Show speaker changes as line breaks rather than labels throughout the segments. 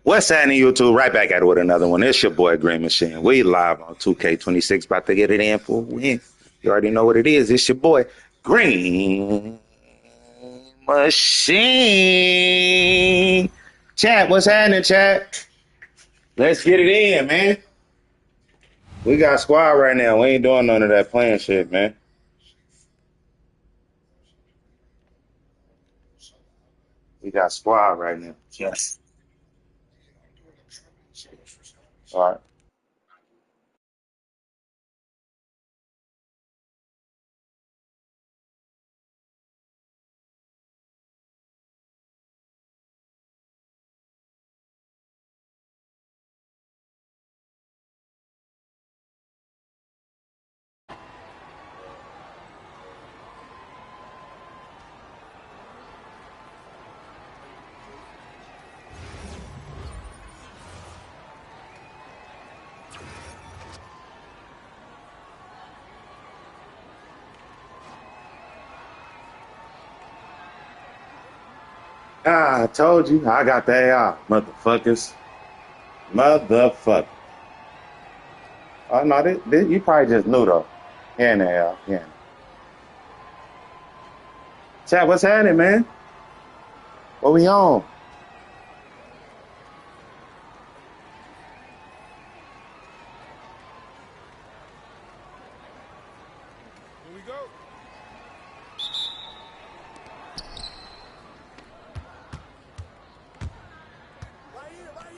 What's happening, YouTube? Right back at it with another one. It's your boy Green Machine. We live on 2K26, about to get it in for a win. You already know what it is. It's your boy Green Machine. Chat, what's happening, chat? Let's get it in, man. We got squad right now. We ain't doing none of that playing shit, man. We got squad right now. Yes. All right. I told you. I got that out, motherfuckers. Motherfucker. Oh, no, you probably just knew, though. Yeah, now, yeah. Chat, what's happening, man? What we on?
Here we go. Right here, right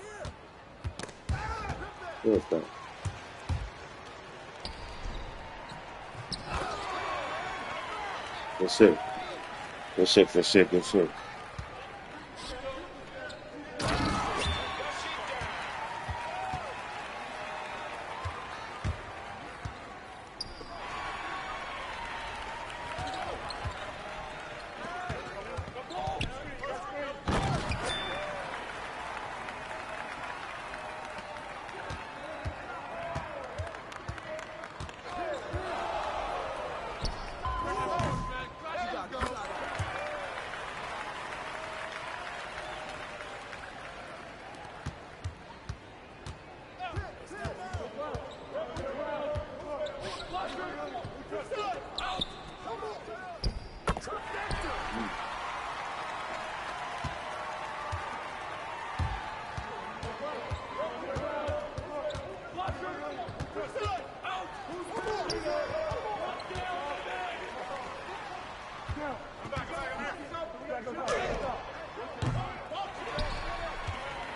here.
What's that? Good shit. Good shit, good shit, good shit.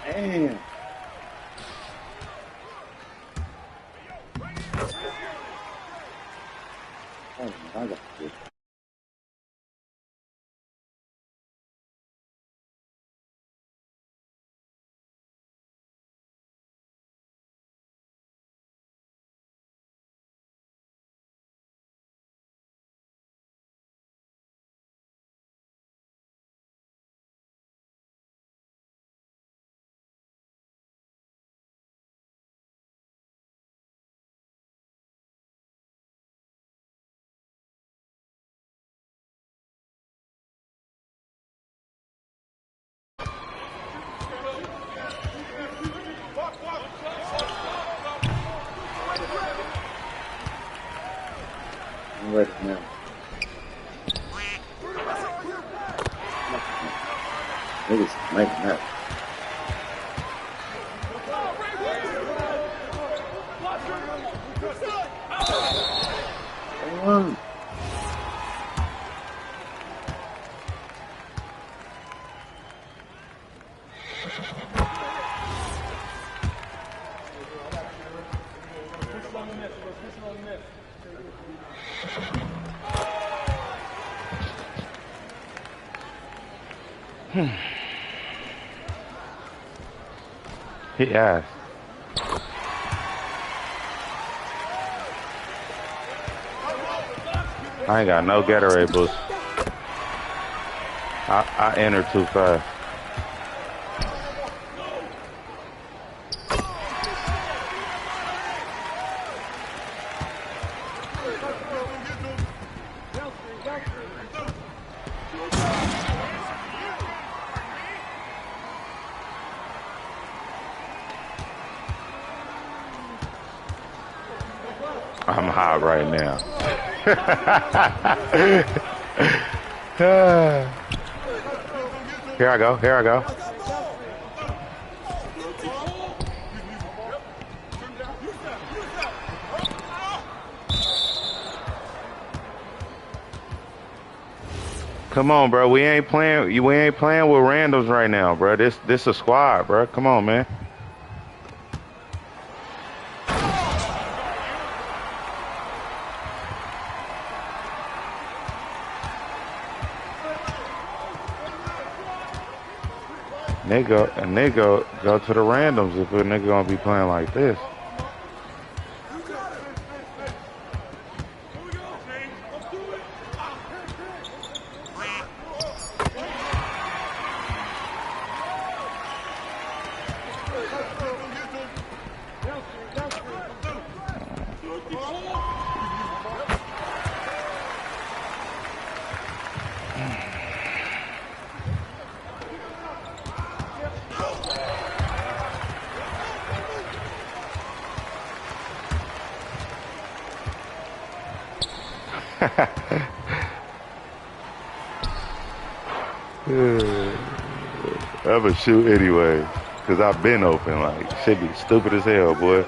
Damn. Oh, I got this. I'm ready now. Niggas making that. Come on. Hit ass. I ain't got no Gatorade boost. I entered too fast. I'm hot right now. Here I go. Here I go. Come on, bro. We ain't playing. We ain't playing with randoms right now, bro. This a squad, bro. Come on, man. Nigga go to the randoms if a nigga gonna be playing like this. I'ma shoot anyway, cause I've been open. Like shit be stupid as hell, boy.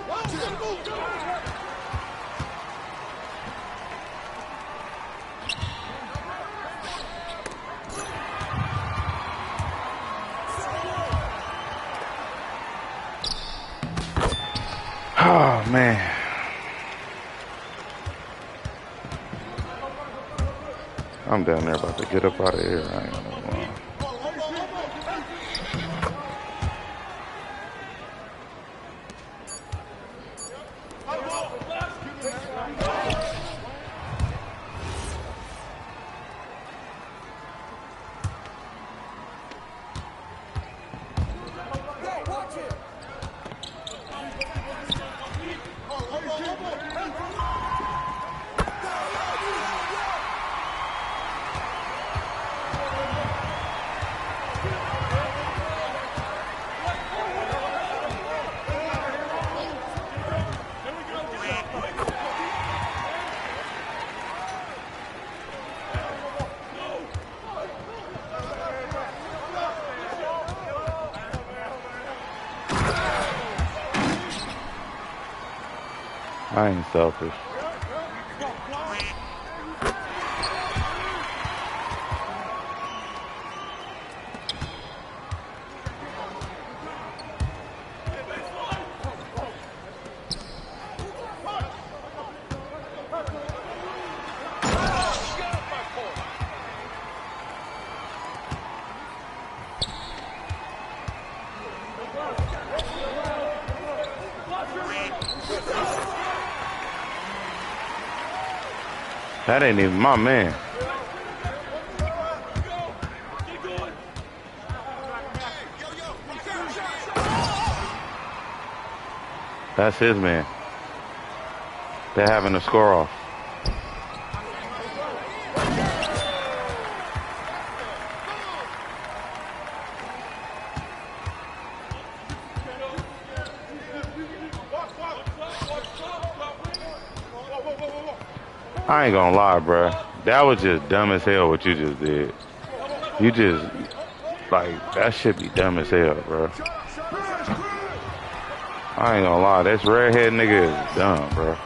Oh man. I'm down there about to get up out of here. I ain't gonna lie. I ain't selfish. That ain't even my man. That's his man. They're having a score off. I ain't gonna lie, bro. That was just dumb as hell what you just did. You just, like, that shit be dumb as hell, bro. I ain't gonna lie. This redhead nigga is dumb, bro.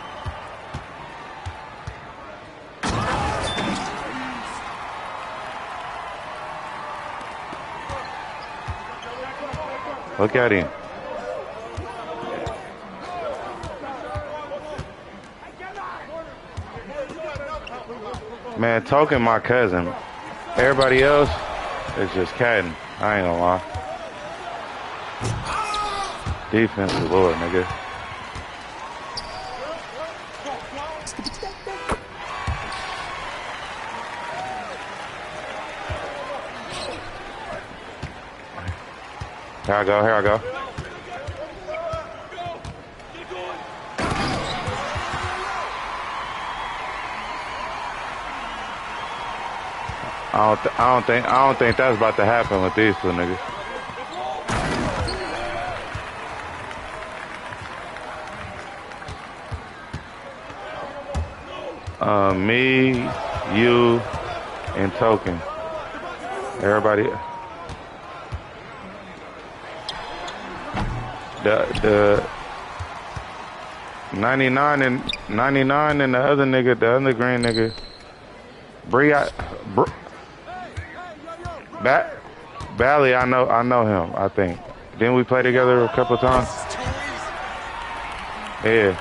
Look at him. Man, Token my cousin. Everybody else is just catting. I ain't gonna lie. Defense is Lord, nigga. Here I go, here I go. I don't think that's about to happen with these two niggas.
Me, you, and Token. Everybody. The 99 and the other nigga, the other green nigga. Bally, I know him, I think. Didn't we play together a couple times? Yeah.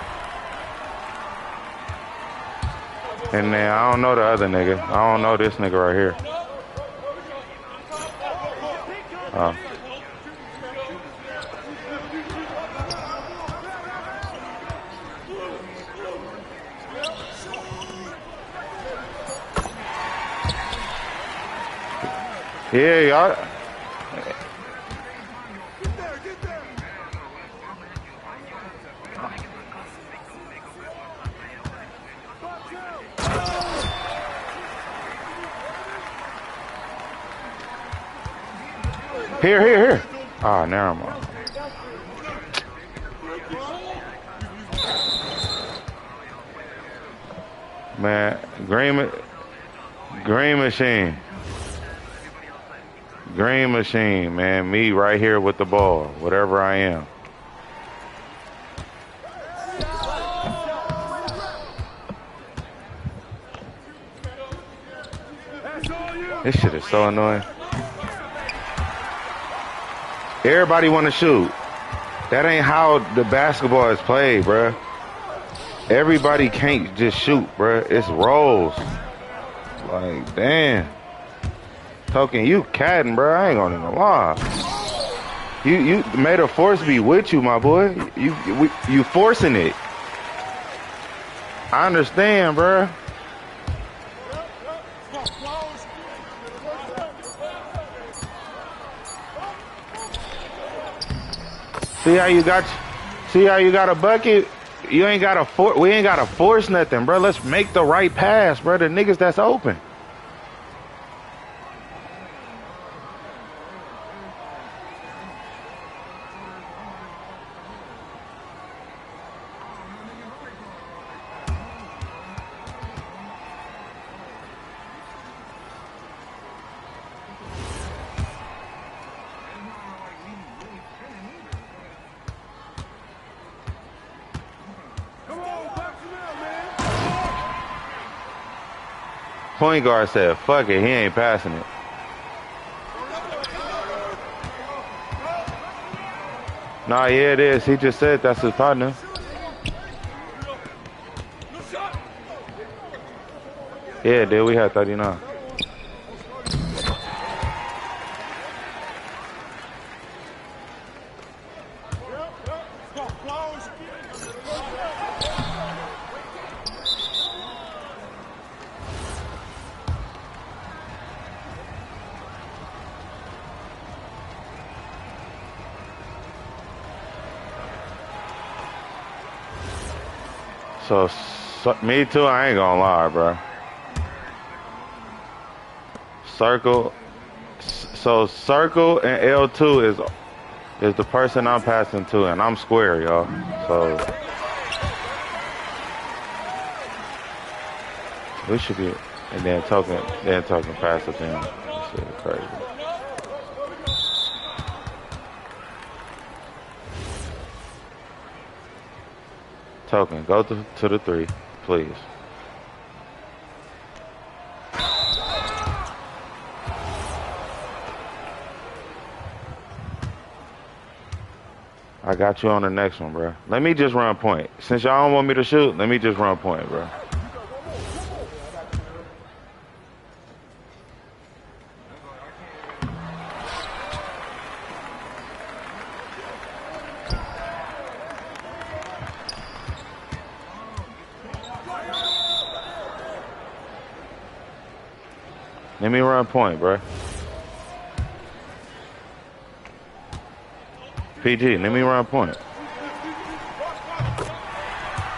And then I don't know the other nigga. I don't know this nigga right here. Oh. Yeah, y'all. Here. Oh, never mind. Man, green machine, man. Me right here with the ball, whatever I am. This shit is so annoying. Everybody want to shoot. That ain't how the basketball is played, bruh. Everybody can't just shoot, bruh. It's rolls. Like, damn. Token, you catting, bruh. I ain't gonna even lie. You made a force be with you, my boy. You forcing it. I understand, bruh. See how you got a bucket? You ain't got to we ain't got to force nothing, bro. Let's make the right pass, bro. The niggas that's open. Point guard said, fuck it, he ain't passing it. Nah, yeah, it is. He just said that's his partner. Yeah, dude, we had 39. So, me too, I ain't gonna lie, bro. Circle. So circle and L2 is the person I'm passing to, and I'm square, y'all. So we should be, and then token pass it in. This shit is crazy. Token, go to the 3, please. I got you on the next one, bro. Let me just run point. Since y'all don't want me to shoot, let me just run point, bro. Let me run point, bro. PG, let me run point.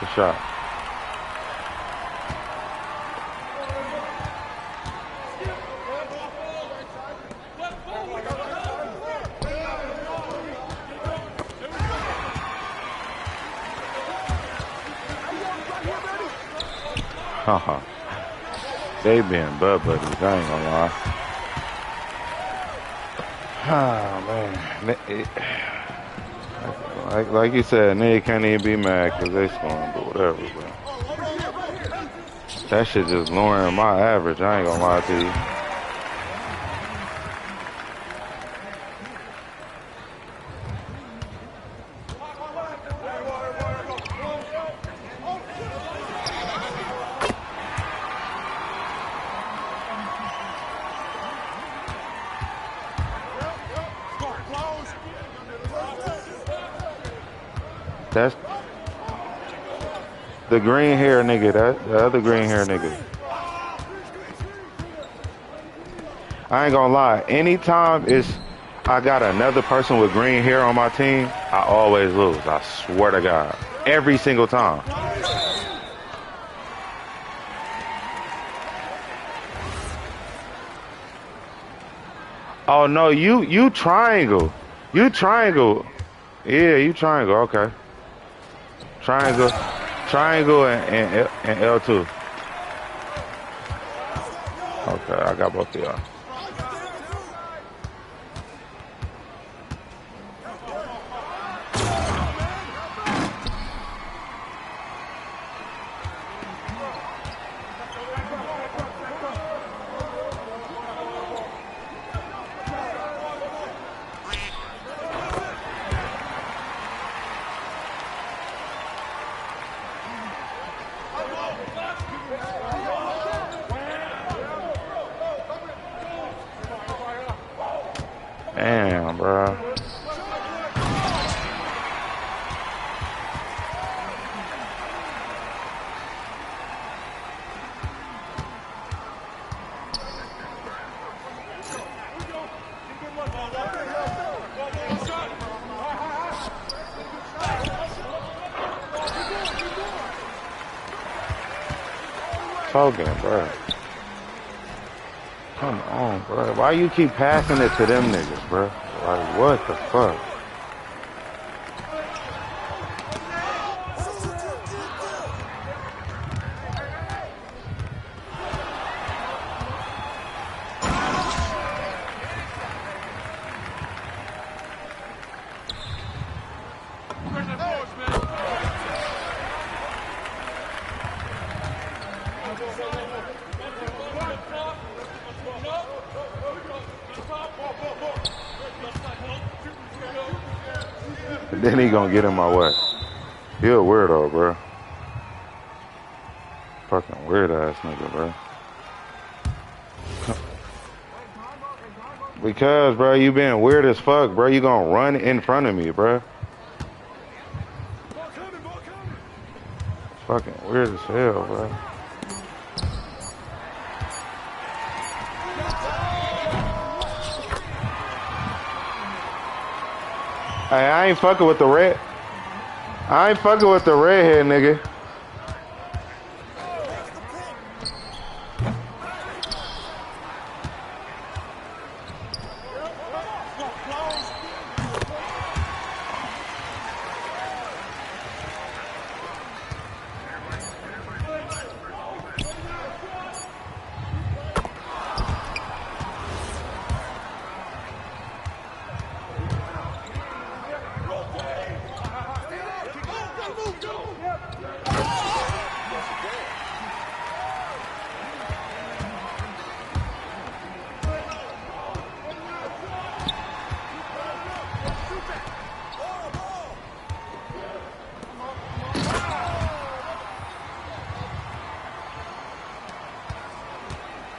Good shot. They been butt buddies, I ain't gonna lie. Oh, man. Like you said, nigga can't even be mad because they scoring, but whatever, bro. That shit just lowering my average, I ain't gonna lie to you. That's the green hair nigga, that the other green hair nigga. I ain't gonna lie, anytime I got another person with green hair on my team, I always lose. I swear to God. Every single time. Oh no, you triangle. You triangle. Yeah, you triangle, okay. Triangle and L2. Okay, I got both of y'all. Damn, bro. Talking, bro. Come on, bro. Why you keep passing it to them niggas, bro? Like, what the fuck? And then he gonna get in my way. He a weirdo, bro. Fucking weird ass nigga, bro. Because, bro, you being weird as fuck, bro. You gonna run in front of me, bro. Fucking weird as hell, bro. Hey, I ain't fucking with the red. I ain't fucking with the redhead, nigga.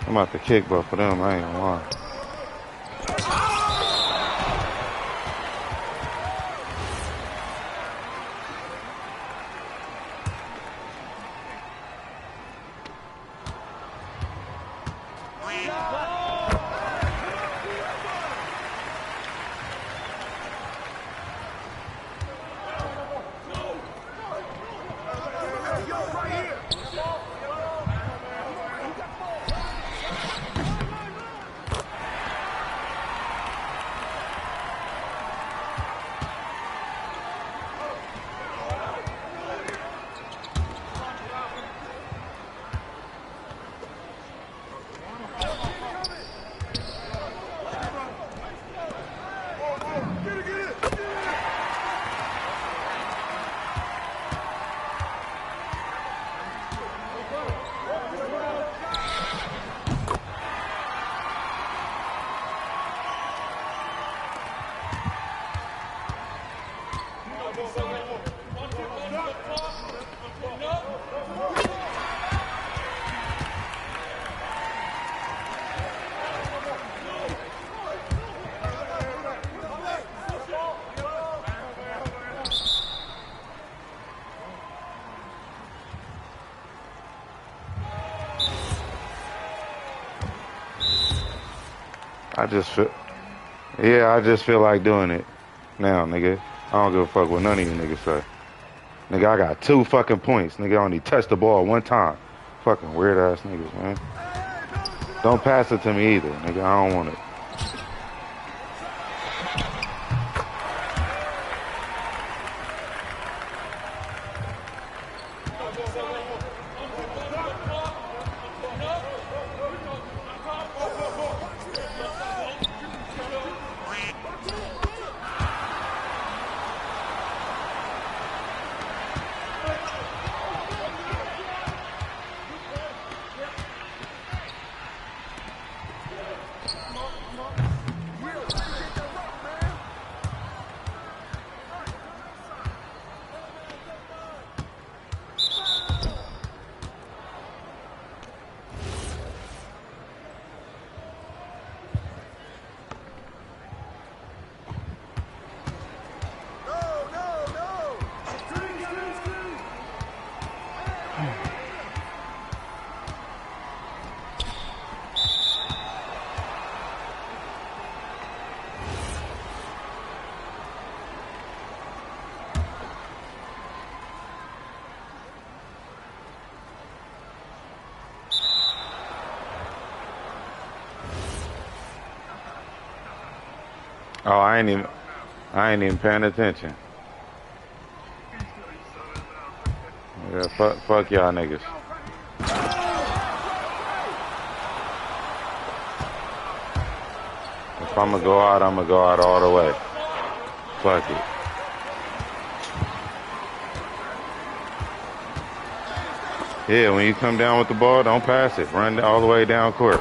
I'm about to kick both of them, I ain't gonna lie. I just feel like doing it now, nigga. I don't give a fuck what none of you niggas say. Nigga, I got 2 fucking points. Nigga, I only touched the ball 1 time. Fucking weird ass niggas, man. Don't pass it to me either, nigga. I don't want it. Oh, I ain't even paying attention. Yeah, fuck y'all niggas. If I'ma go out all the way. Fuck it. Yeah, when you come down with the ball, don't pass it. Run all the way down court.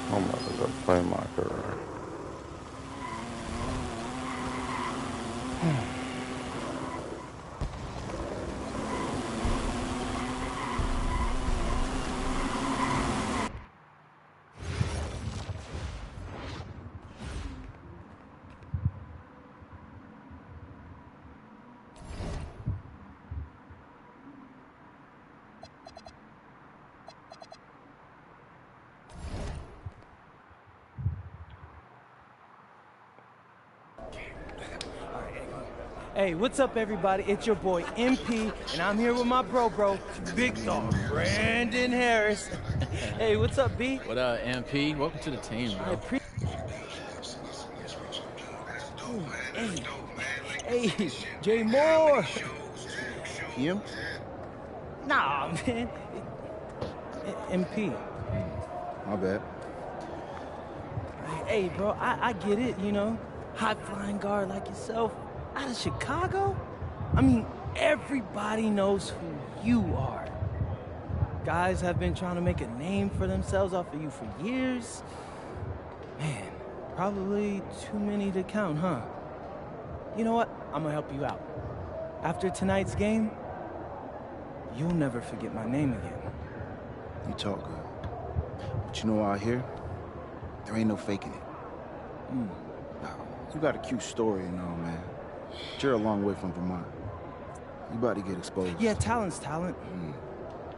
I'm about to go play my career.
Hey, what's up, everybody? It's your boy MP, and I'm here with my bro, big dog Brandon Harris. Hey, what's up, B?
What up, MP? Welcome to the team, bro.
Hey, Jay Moore.
You?
Nah, man. MP.
My bad.
Hey, bro, I get it, you know. High flying guard like yourself. Out of Chicago? I mean, everybody knows who you are. Guys have been trying to make a name for themselves off of you for years. Man, probably too many to count, huh? You know what? I'm gonna help you out. After tonight's game, you'll never forget my name again.
You talk good. But you know out here, there ain't no faking it. Now, you got a cute story and all, man. But you're a long way from Vermont. You about to get exposed.
Yeah, talent's talent.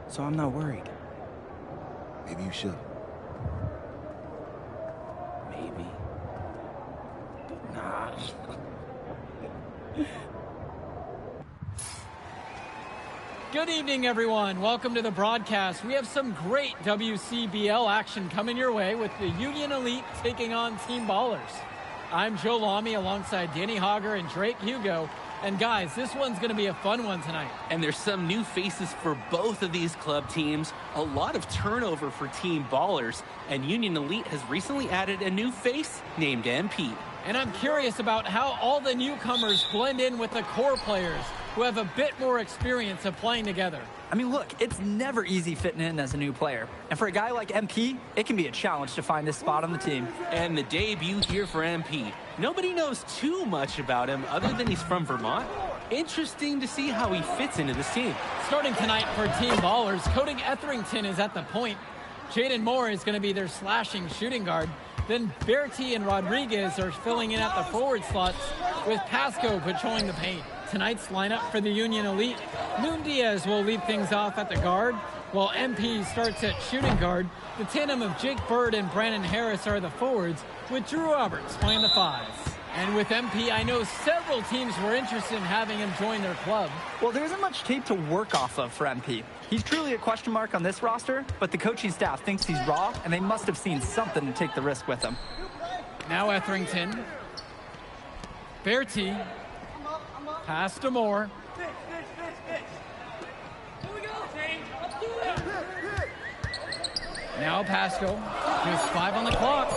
So I'm not worried.
Maybe you should.
Maybe. Nah.
Good evening, everyone. Welcome to the broadcast. We have some great WCBL action coming your way with the Union Elite taking on Team Ballers. I'm Joe Lamy alongside Danny Hogger and Drake Hugo. And guys, this one's going to be a fun one tonight.
And there's some new faces for both of these club teams. A lot of turnover for Team Ballers. And Union Elite has recently added a new face named MP.
And I'm curious about how all the newcomers blend in with the core players who have a bit more experience of playing together.
I mean, look, it's never easy fitting in as a new player. And for a guy like MP, it can be a challenge to find his spot on the team.
And the debut here for MP. Nobody knows too much about him other than he's from Vermont. Interesting to see how he fits into this team.
Starting tonight for Team Ballers, Cody Etherington is at the point. Jaden Moore is going to be their slashing shooting guard. Then Bertie and Rodriguez are filling in at the forward slots with Pasco patrolling the paint. Tonight's lineup for the Union Elite, Moon Diaz will lead things off at the guard, while MP starts at shooting guard. The tandem of Jake Bird and Brandon Harris are the forwards, with Drew Roberts playing the fives. And with MP, I know several teams were interested in having him join their club.
Well, there isn't much tape to work off of for MP. He's truly a question mark on this roster, but the coaching staff thinks he's raw, and they must have seen something to take the risk with him.
Now Etherington. Bertie. Pass to Moore. Now Pasco. Just 5 on the clock.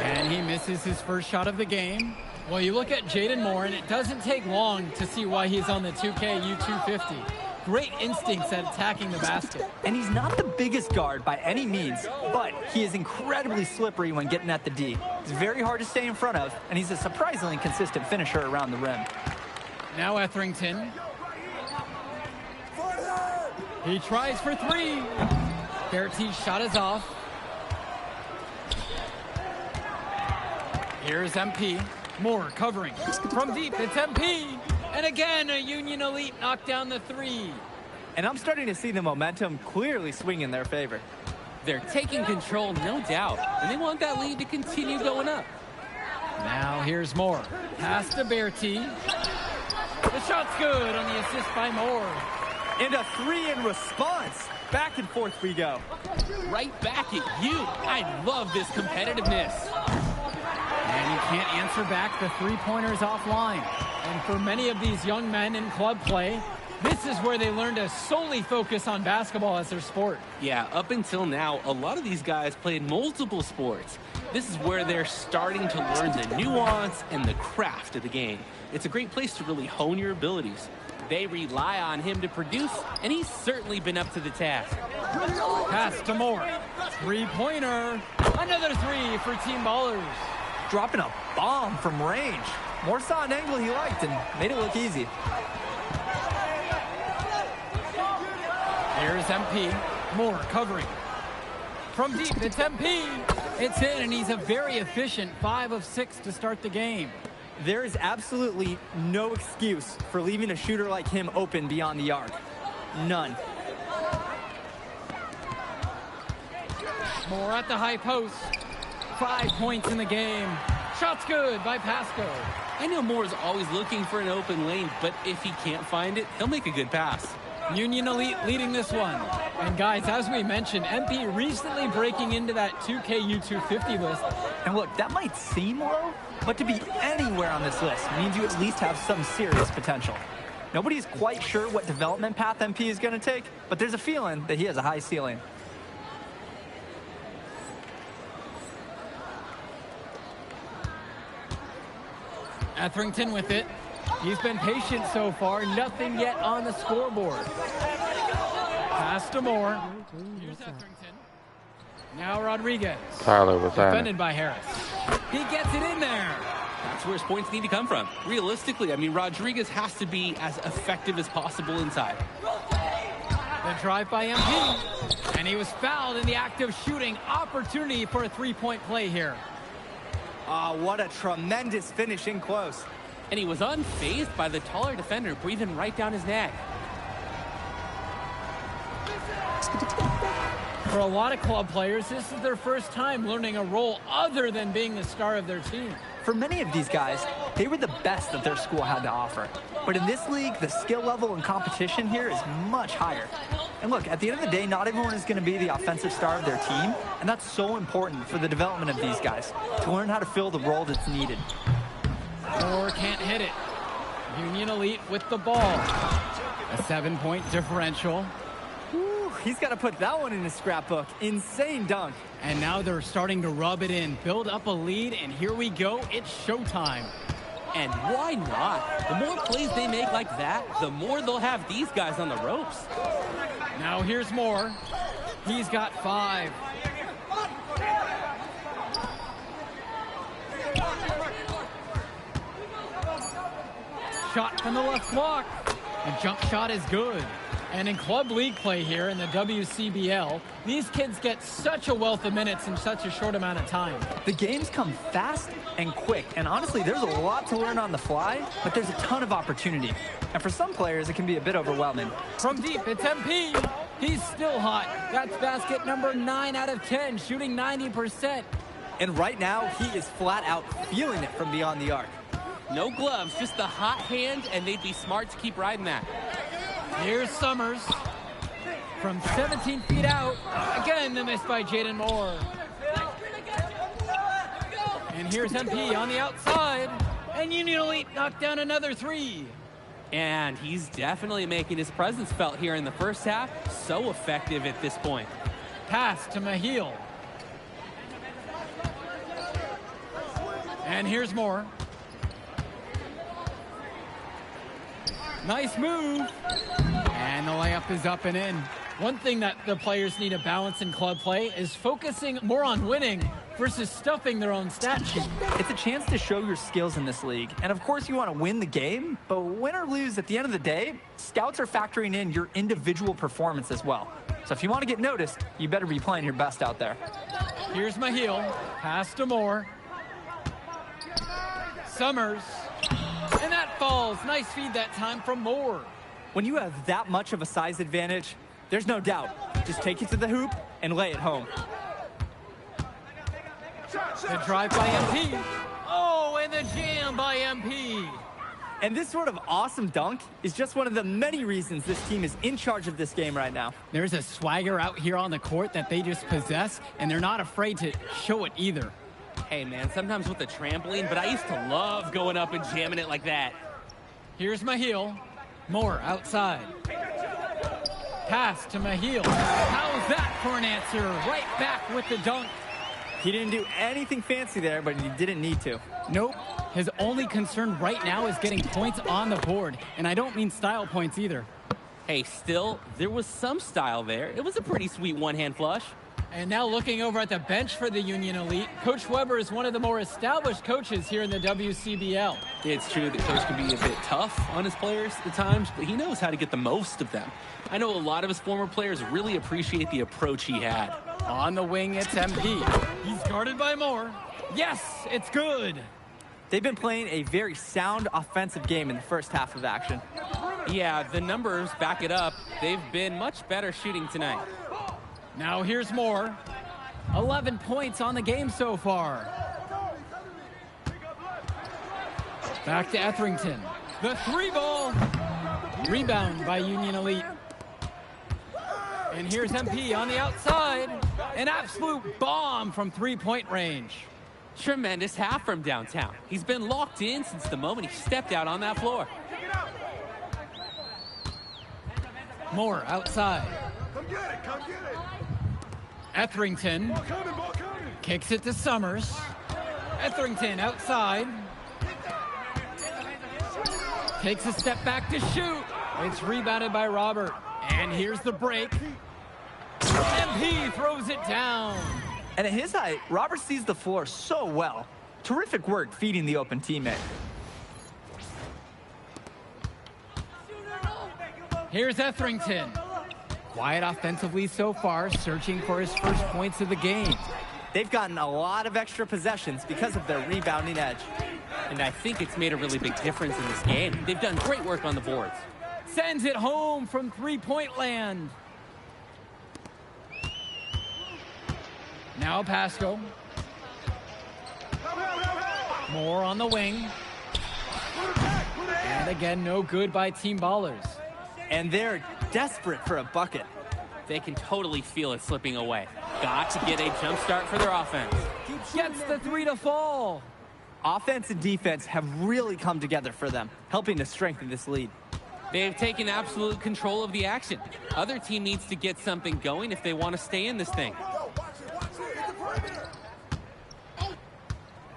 And he misses his first shot of the game. Well, you look at Jaden Moore, and it doesn't take long to see why he's on the 2K U250. Great instincts at attacking the basket.
And he's not the biggest guard by any means, but he is incredibly slippery when getting at the D. He's very hard to stay in front of, and he's a surprisingly consistent finisher around the rim.
Now Etherington. He tries for 3. Bertie's shot is off. Here's MP. Moore covering. From deep, it's MP. And again, a Union Elite knocked down the 3.
And I'm starting to see the momentum clearly swing in their favor.
They're taking control, no doubt, and they want that lead to continue going up.
Now here's Moore. Pass to Bertie. The shot's good on the assist by Moore.
And a 3 in response. Back and forth we go.
Right back at you. I love this competitiveness.
And he can't answer back. The three-pointer's offline. And for many of these young men in club play, this is where they learn to solely focus on basketball as their sport.
Yeah, up until now, a lot of these guys played multiple sports. This is where they're starting to learn the nuance and the craft of the game. It's a great place to really hone your abilities. They rely on him to produce, and he's certainly been up to the task.
Pass to Moore. Three-pointer. Another 3 for Team Ballers.
Dropping a bomb from range. Moore saw an angle he liked and made it look easy.
Here's MP. Moore covering. From deep, it's MP. It's in, and he's a very efficient 5 of 6 to start the game.
There is absolutely no excuse for leaving a shooter like him open beyond the arc. None.
Moore at the high post. 5 points in the game. Shot's good by Pasco.
I know Moore's always looking for an open lane, but if he can't find it, he'll make a good pass.
Union Elite leading this one. And guys, as we mentioned, MP recently breaking into that 2K U250 list.
And look, that might seem low, but to be anywhere on this list means you at least have some serious potential. Nobody's quite sure what development path MP is going to take, but there's a feeling that he has a high ceiling.
Etherington with it. He's been patient so far. Nothing yet on the scoreboard. Pass to Moore. Here's Etherington. Now Rodriguez.
Tyler, what's
Defended
happening?
by Harris. He gets it in there.
That's where his points need to come from. Realistically, I mean, Rodriguez has to be as effective as possible inside.
The drive by MP. And he was fouled in the act of shooting. Opportunity for a three-point play here.
What a tremendous finish in close.
And he was unfazed by the taller defender breathing right down his neck.
For a lot of club players, this is their first time learning a role other than being the star of their team.
For many of these guys, they were the best that their school had to offer. But in this league, the skill level and competition here is much higher. And look, at the end of the day, not everyone is going to be the offensive star of their team, and that's so important for the development of these guys, to learn how to fill the role that's needed.
Moore can't hit it. Union Elite with the ball. A 7-point differential.
Whew, he's got to put that one in his scrapbook. Insane dunk.
And now they're starting to rub it in, build up a lead, and here we go. It's showtime.
And why not? The more plays they make like that, the more they'll have these guys on the ropes.
Now here's Moore. He's got 5. Shot from the left block. The jump shot is good. And in club league play here in the WCBL, these kids get such a wealth of minutes in such a short amount of time.
The games come fast and quick, and honestly, there's a lot to learn on the fly, but there's a ton of opportunity. And for some players, it can be a bit overwhelming.
From deep, it's MP. He's still hot. That's basket number 9 out of 10, shooting 90%.
And right now, he is flat out feeling it from beyond the arc.
No gloves, just the hot hand, and they'd be smart to keep riding that.
Here's Summers from 17 feet out. Again, the miss by Jaden Moore. And here's MP on the outside. And Union Elite knocked down another 3.
And he's definitely making his presence felt here in the first half. So effective at this point.
Pass to Mahil. And here's Moore. Nice move. And the layup is up and in. One thing that the players need to balance in club play is focusing more on winning versus stuffing their own stat sheet.
It's a chance to show your skills in this league. And of course you want to win the game, but win or lose, at the end of the day, scouts are factoring in your individual performance as well. So if you want to get noticed, you better be playing your best out there.
Here's Mahil. Pass to Moore. Summers. And that falls. Nice feed that time from Moore.
When you have that much of a size advantage, there's no doubt. Just take it to the hoop and lay it home.
The drive by MP. Oh, and the jam by MP.
And this sort of awesome dunk is just one of the many reasons this team is in charge of this game right now.
There's a swagger out here on the court that they just possess, and they're not afraid to show it either.
Hey, man, sometimes with the trampoline, but I used to love going up and jamming it like that.
Here's Mahil. Moore outside. Pass to Mahil. How's that for an answer? Right back with the dunk.
He didn't do anything fancy there, but he didn't need to.
Nope. His only concern right now is getting points on the board, and I don't mean style points either.
Hey, still, there was some style there. It was a pretty sweet one-hand flush.
And now looking over at the bench for the Union Elite, Coach Weber is one of the more established coaches here in the WCBL.
It's true that Coach can be a bit tough on his players at times, but he knows how to get the most of them. I know a lot of his former players really appreciate the approach he had.
On the wing, it's MP. He's guarded by Moore. Yes, it's good.
They've been playing a very sound offensive game in the first half of action.
Yeah, the numbers back it up. They've been much better shooting tonight.
Now here's Moore. 11 points on the game so far. Back to Etherington. The 3-ball. Rebound by Union Elite. And here's MP on the outside. An absolute bomb from 3-point range.
Tremendous half from downtown. He's been locked in since the moment he stepped out on that floor.
Moore outside.
Come get it, come get it.
Etherington
Ball coming, ball coming.
kicks it to Summers. Etherington outside. Takes a step back to shoot. It's rebounded by Robert. And here's the break. MP throws it down.
And at his height, Robert sees the floor so well. Terrific work feeding the open teammate.
Here's Etherington. Quiet offensively so far, searching for his first points of the game.
They've gotten a lot of extra possessions because of their rebounding edge.
And I think it's made a really big difference in this game. They've done great work on the boards.
Sends it home from three-point land. Now Pasco. Moore on the wing. And again, no good by Team Ballers.
And they're desperate for a bucket.
They can totally feel it slipping away. Got to get a jump start for their offense.
Gets the three to fall.
Offense and defense have really come together for them, helping to strengthen this lead.
They've taken absolute control of the action. Other team needs to get something going if they want to stay in this thing.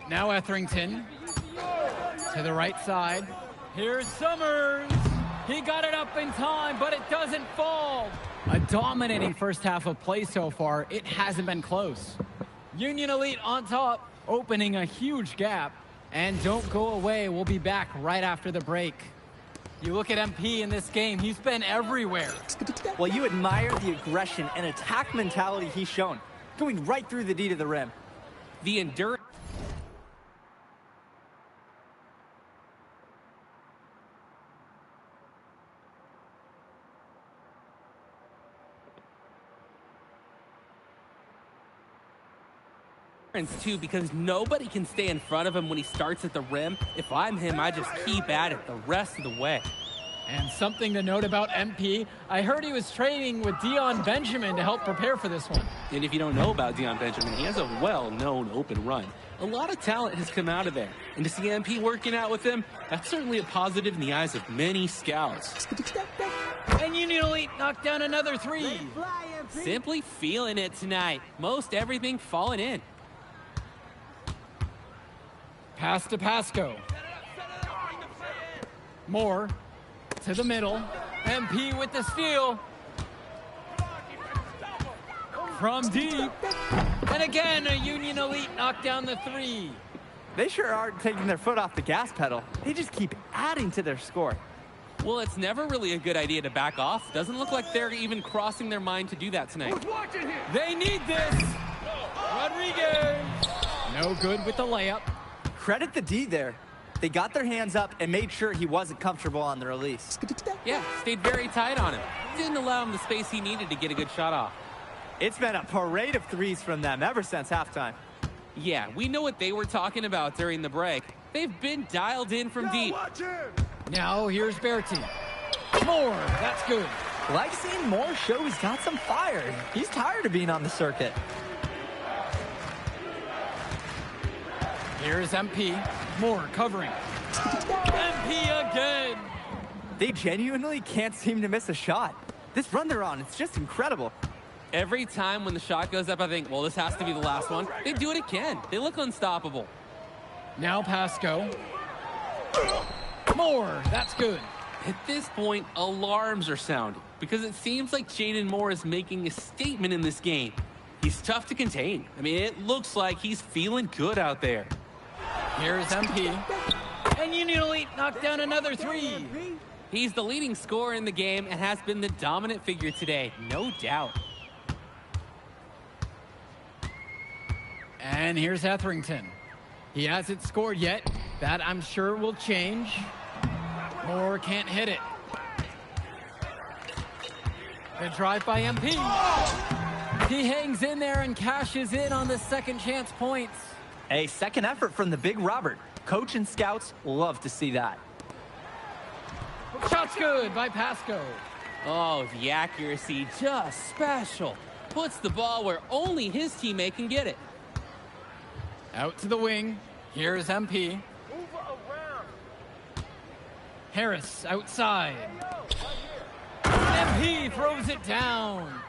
Now Etherington to the right side. Here's Summers. He got it up in time, but it doesn't fall. A dominating first half of play so far. It hasn't been close. Union Elite on top, opening a huge gap. And don't go away. We'll be back right after the break. You look at MP in this game, he's been everywhere.
Well, you admire the aggression and attack mentality he's shown, going right through the D to the rim.
The endurance. Too, because nobody can stay in front of him when he starts at the rim. If I'm him, I just keep at it the rest of the way.
And something to note about MP, I heard he was training with Dion Benjamin to help prepare for this one.
And if you don't know about Dion Benjamin, he has a well-known open run. A lot of talent has come out of there. And to see MP working out with him, that's certainly a positive in the eyes of many scouts.
And Union Elite knocked down another three.
Simply feeling it tonight. Most everything falling in.
Pass to Pasco. Moore to the middle. MP with the steal. From deep. And again, a Union Elite knocked down the three.
They sure aren't taking their foot off the gas pedal. They just keep adding to their score.
Well, it's never really a good idea to back off. Doesn't look like they're even crossing their mind to do that tonight.
They need this. Rodriguez. No good with the layup.
Credit the D there. They got their hands up and made sure he wasn't comfortable on the release.
Yeah, stayed very tight on him. Didn't allow him the space he needed to get a good shot off.
It's been a parade of threes from them ever since halftime.
Yeah, we know what they were talking about during the break. They've been dialed in from deep.
Now here's Bertie. Moore, that's good.
Like seeing Moore show he's got some fire. He's tired of being on the circuit.
Here's MP. Moore covering. MP again.
They genuinely can't seem to miss a shot. This run they're on, it's just incredible.
Every time when the shot goes up, I think, well, this has to be the last one. They do it again. They look unstoppable.
Now Pasco. Moore, that's good.
At this point, alarms are sounding because it seems like Jaden Moore is making a statement in this game. He's tough to contain. I mean, it looks like he's feeling good out there.
Here's MP. And Union Elite knocked down another three.
He's the leading scorer in the game and has been the dominant figure today, no doubt.
And here's Etherington. He hasn't scored yet. That, I'm sure, will change. Moore can't hit it. Good drive by MP. He hangs in there and cashes in on the second chance points.
A second effort from the big Robert. Coach and scouts love to see that.
Shot's good by Pasco.
Oh, the accuracy, just special. Puts the ball where only his teammate can get it.
Out to the wing. Here's MP. Harris outside. MP throws it down.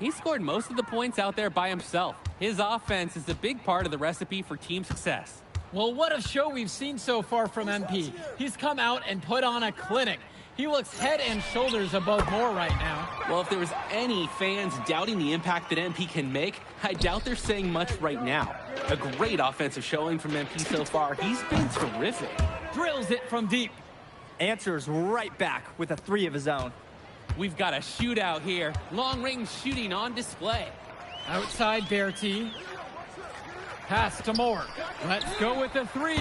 He scored most of the points out there by himself. His offense is a big part of the recipe for team success.
Well, what a show we've seen so far from MP. He's come out and put on a clinic. He looks head and shoulders above Moore right now.
Well, if there was any fans doubting the impact that MP can make, I doubt they're saying much right now. A great offensive showing from MP so far. He's been terrific.
Drills it from deep.
Answers right back with a 3 of his own.
We've got a shootout here. Long-range shooting on display.
Outside Berti. Pass to Moore. Let's go with the 3.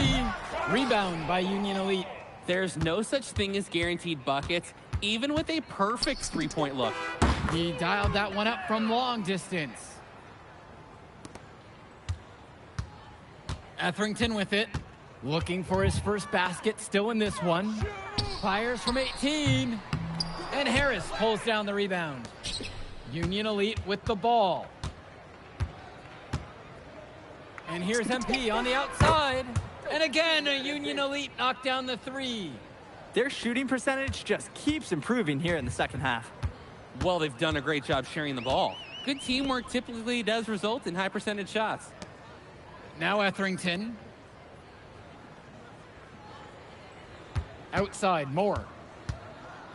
Rebound by Union Elite.
There's no such thing as guaranteed buckets, even with a perfect three-point look.
He dialed that one up from long distance. Etherington with it. Looking for his first basket, still in this one. Fires from 18. And Harris pulls down the rebound. Union Elite with the ball. And here's MP on the outside. And again, a Union Elite knocked down the 3.
Their shooting percentage just keeps improving here in the second half.
Well, they've done a great job sharing the ball. Good teamwork typically does result in high percentage shots.
Now Etherington. Outside, Moore.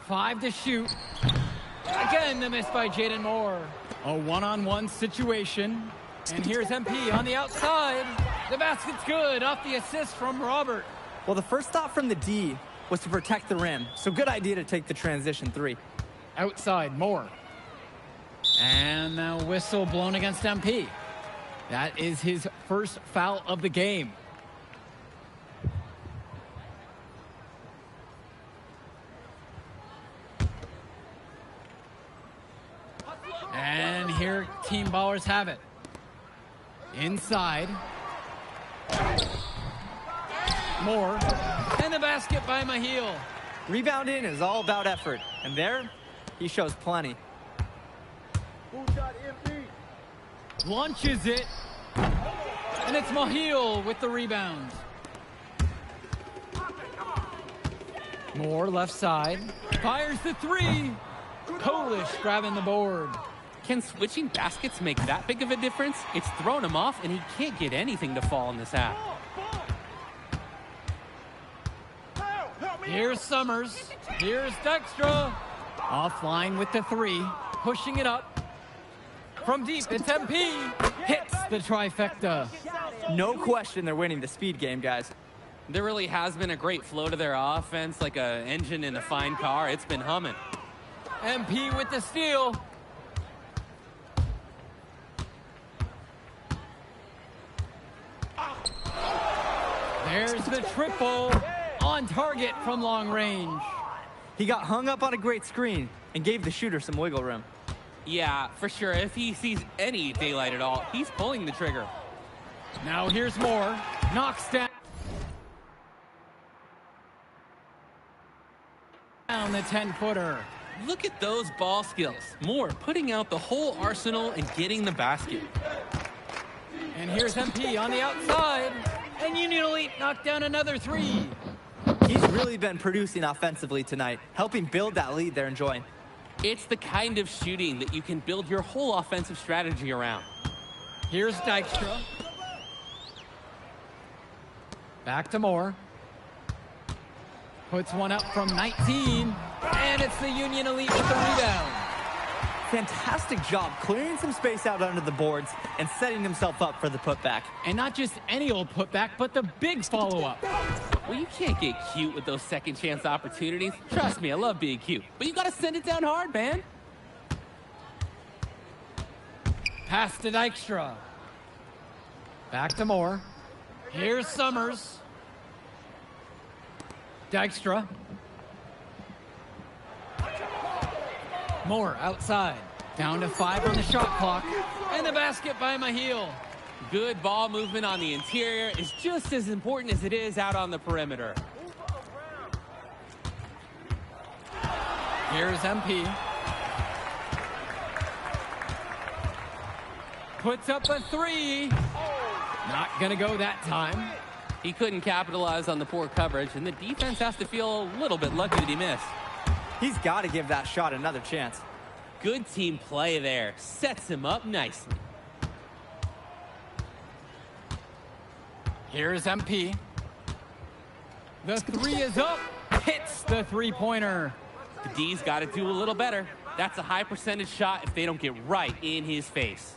5 to shoot. Again, the miss by Jaden Moore. A one-on-one situation. And here's MP on the outside. The basket's good off the assist from Robert.
Well, the first thought from the D was to protect the rim, so good idea to take the transition 3.
Outside, Moore. And the whistle blown against MP. That is his first foul of the game. And here Team Ballers have it. Inside. Moore. And the basket by Mahil.
Rebounding is all about effort, and there, he shows plenty.
Launches it. And it's Mahil with the rebound. Moore left side. Fires the 3. Polish grabbing the board.
Can switching baskets make that big of a difference? It's thrown him off, and he can't get anything to fall in this half.
Here's Summers. Here's Dykstra. Offline with the 3. Pushing it up. From deep, it's MP. Hits the trifecta.
No question they're winning the speed game, guys.
There really has been a great flow to their offense, like an engine in a fine car. It's been humming.
MP with the steal. There's the triple. On target from long range.
He got hung up on a great screen and gave the shooter some wiggle room.
Yeah, for sure. If he sees any daylight at all, he's pulling the trigger.
Now here's Moore. Knocks down the 10-footer.
Look at those ball skills. Moore putting out the whole arsenal and getting the basket.
And here's MP on the outside. And Union Elite knocked down another 3.
He's really been producing offensively tonight, helping build that lead they're enjoying.
It's the kind of shooting that you can build your whole offensive strategy around.
Here's Dykstra. Back to Moore. Puts one up from 19. And it's the Union Elite with the rebound.
Fantastic job clearing some space out under the boards and setting himself up for the putback.
And not just any old putback, but the big follow-up.
Well, you can't get cute with those second chance opportunities. Trust me, I love being cute. But you got to send it down hard, man.
Pass to Dykstra. Back to Moore. Here's Summers. Dykstra. Moore outside. Down to 5 on the shot clock. And the basket by Mahil.
Good ball movement on the interior is just as important as it is out on the perimeter.
Here's MP. Puts up a 3. Not gonna go that time.
He couldn't capitalize on the poor coverage, and the defense has to feel a little bit lucky that he missed.
He's got to give that shot another chance.
Good team play there. Sets him up nicely.
Here's MP. The three is up. Hits the three-pointer.
The D's got to do a little better. That's a high percentage shot if they don't get right in his face.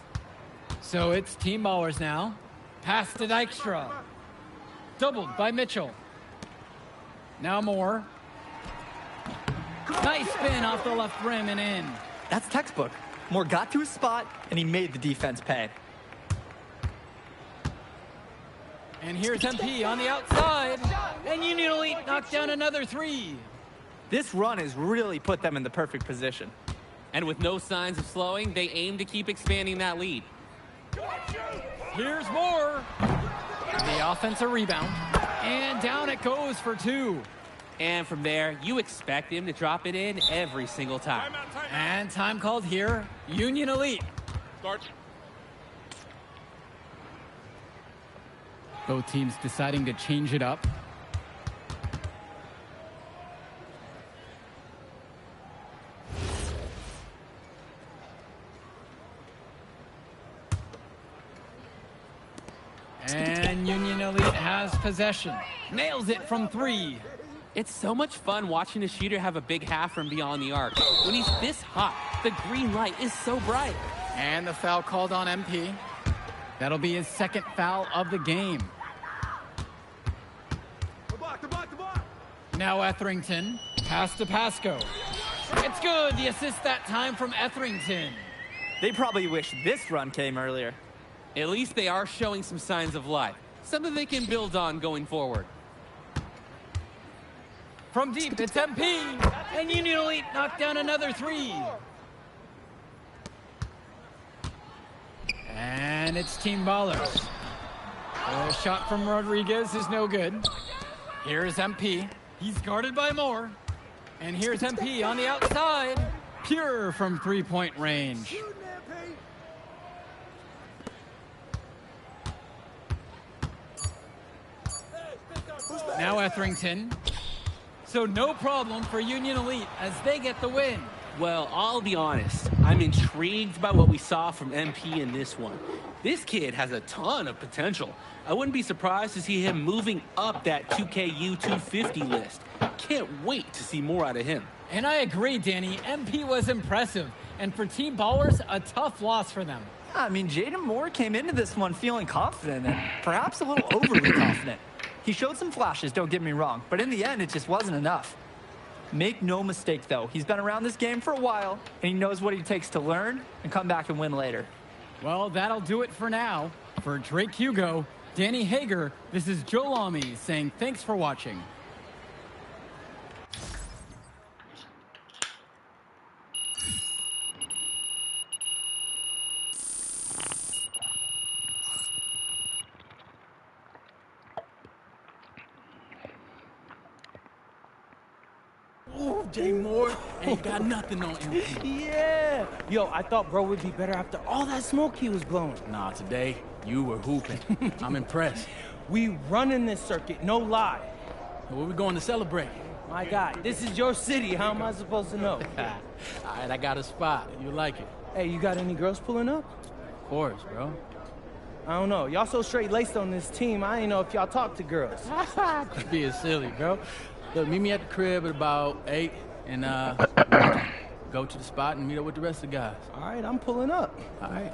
So it's Team Ballers now. Pass to Dykstra. Doubled by Mitchell. Now Moore. Nice spin off the left rim and in.
That's textbook. Moore got to his spot, and he made the defense pay.
And here's MP on the outside. And Union Elite knocked down another three.
This run has really put them in the perfect position.
And with no signs of slowing, they aim to keep expanding that lead.
Here's Moore. The offensive rebound. And down it goes for two.
And from there, you expect him to drop it in every single time.
And time called here. Union Elite.
Start.
Both teams deciding to change it up. And Union Elite has possession. Nails it from three.
It's so much fun watching a shooter have a big half from beyond the arc. When he's this hot, the green light is so bright.
And the foul called on MP. That'll be his second foul of the game.
The block, the block, the block.
Now Etherington. Pass to Pasco. It's good. The assist that time from Etherington.
They probably wish this run came earlier.
At least they are showing some signs of life. Something they can build on going forward.
From deep, it's MP. And Union Elite knocked down another three. And it's Team Ballers. A shot from Rodriguez is no good. Here's MP. He's guarded by Moore. And here's MP on the outside. Pure from three-point range. Now Etherington. So no problem for Union Elite as they get the win.
Well, I'll be honest. I'm intrigued by what we saw from MP in this one. This kid has a ton of potential. I wouldn't be surprised to see him moving up that 2KU 250 list. Can't wait to see more out of him.
And I agree, Danny. MP was impressive. And for Team Ballers, a tough loss for them.
I mean, Jaden Moore came into this one feeling confident and perhaps a little overly confident. He showed some flashes, don't get me wrong, but in the end, it just wasn't enough. Make no mistake, though, he's been around this game for a while, and he knows what it takes to learn and come back and win later.
Well, that'll do it for now. For Drake Hugo, Danny Hager, this is Joe Lamy saying thanks for watching.
Ooh, Jay Moore ain't got nothing on him. Yeah. Yo, I thought bro would be better after all that smoke he was blowing. Nah, today, you were hooping. I'm impressed. We running this circuit, no lie. Where we going to celebrate? My God, this is your city. How am I supposed to know? All right, I got a spot. You like it. Hey, you got any girls pulling up? Of course, bro. I don't know. Y'all so straight-laced on this team, I ain't know if y'all talk to girls. Just being silly, bro. Look, meet me at the crib at about 8, and go to the spot and meet up with the rest of the guys. All right, I'm pulling up. All right.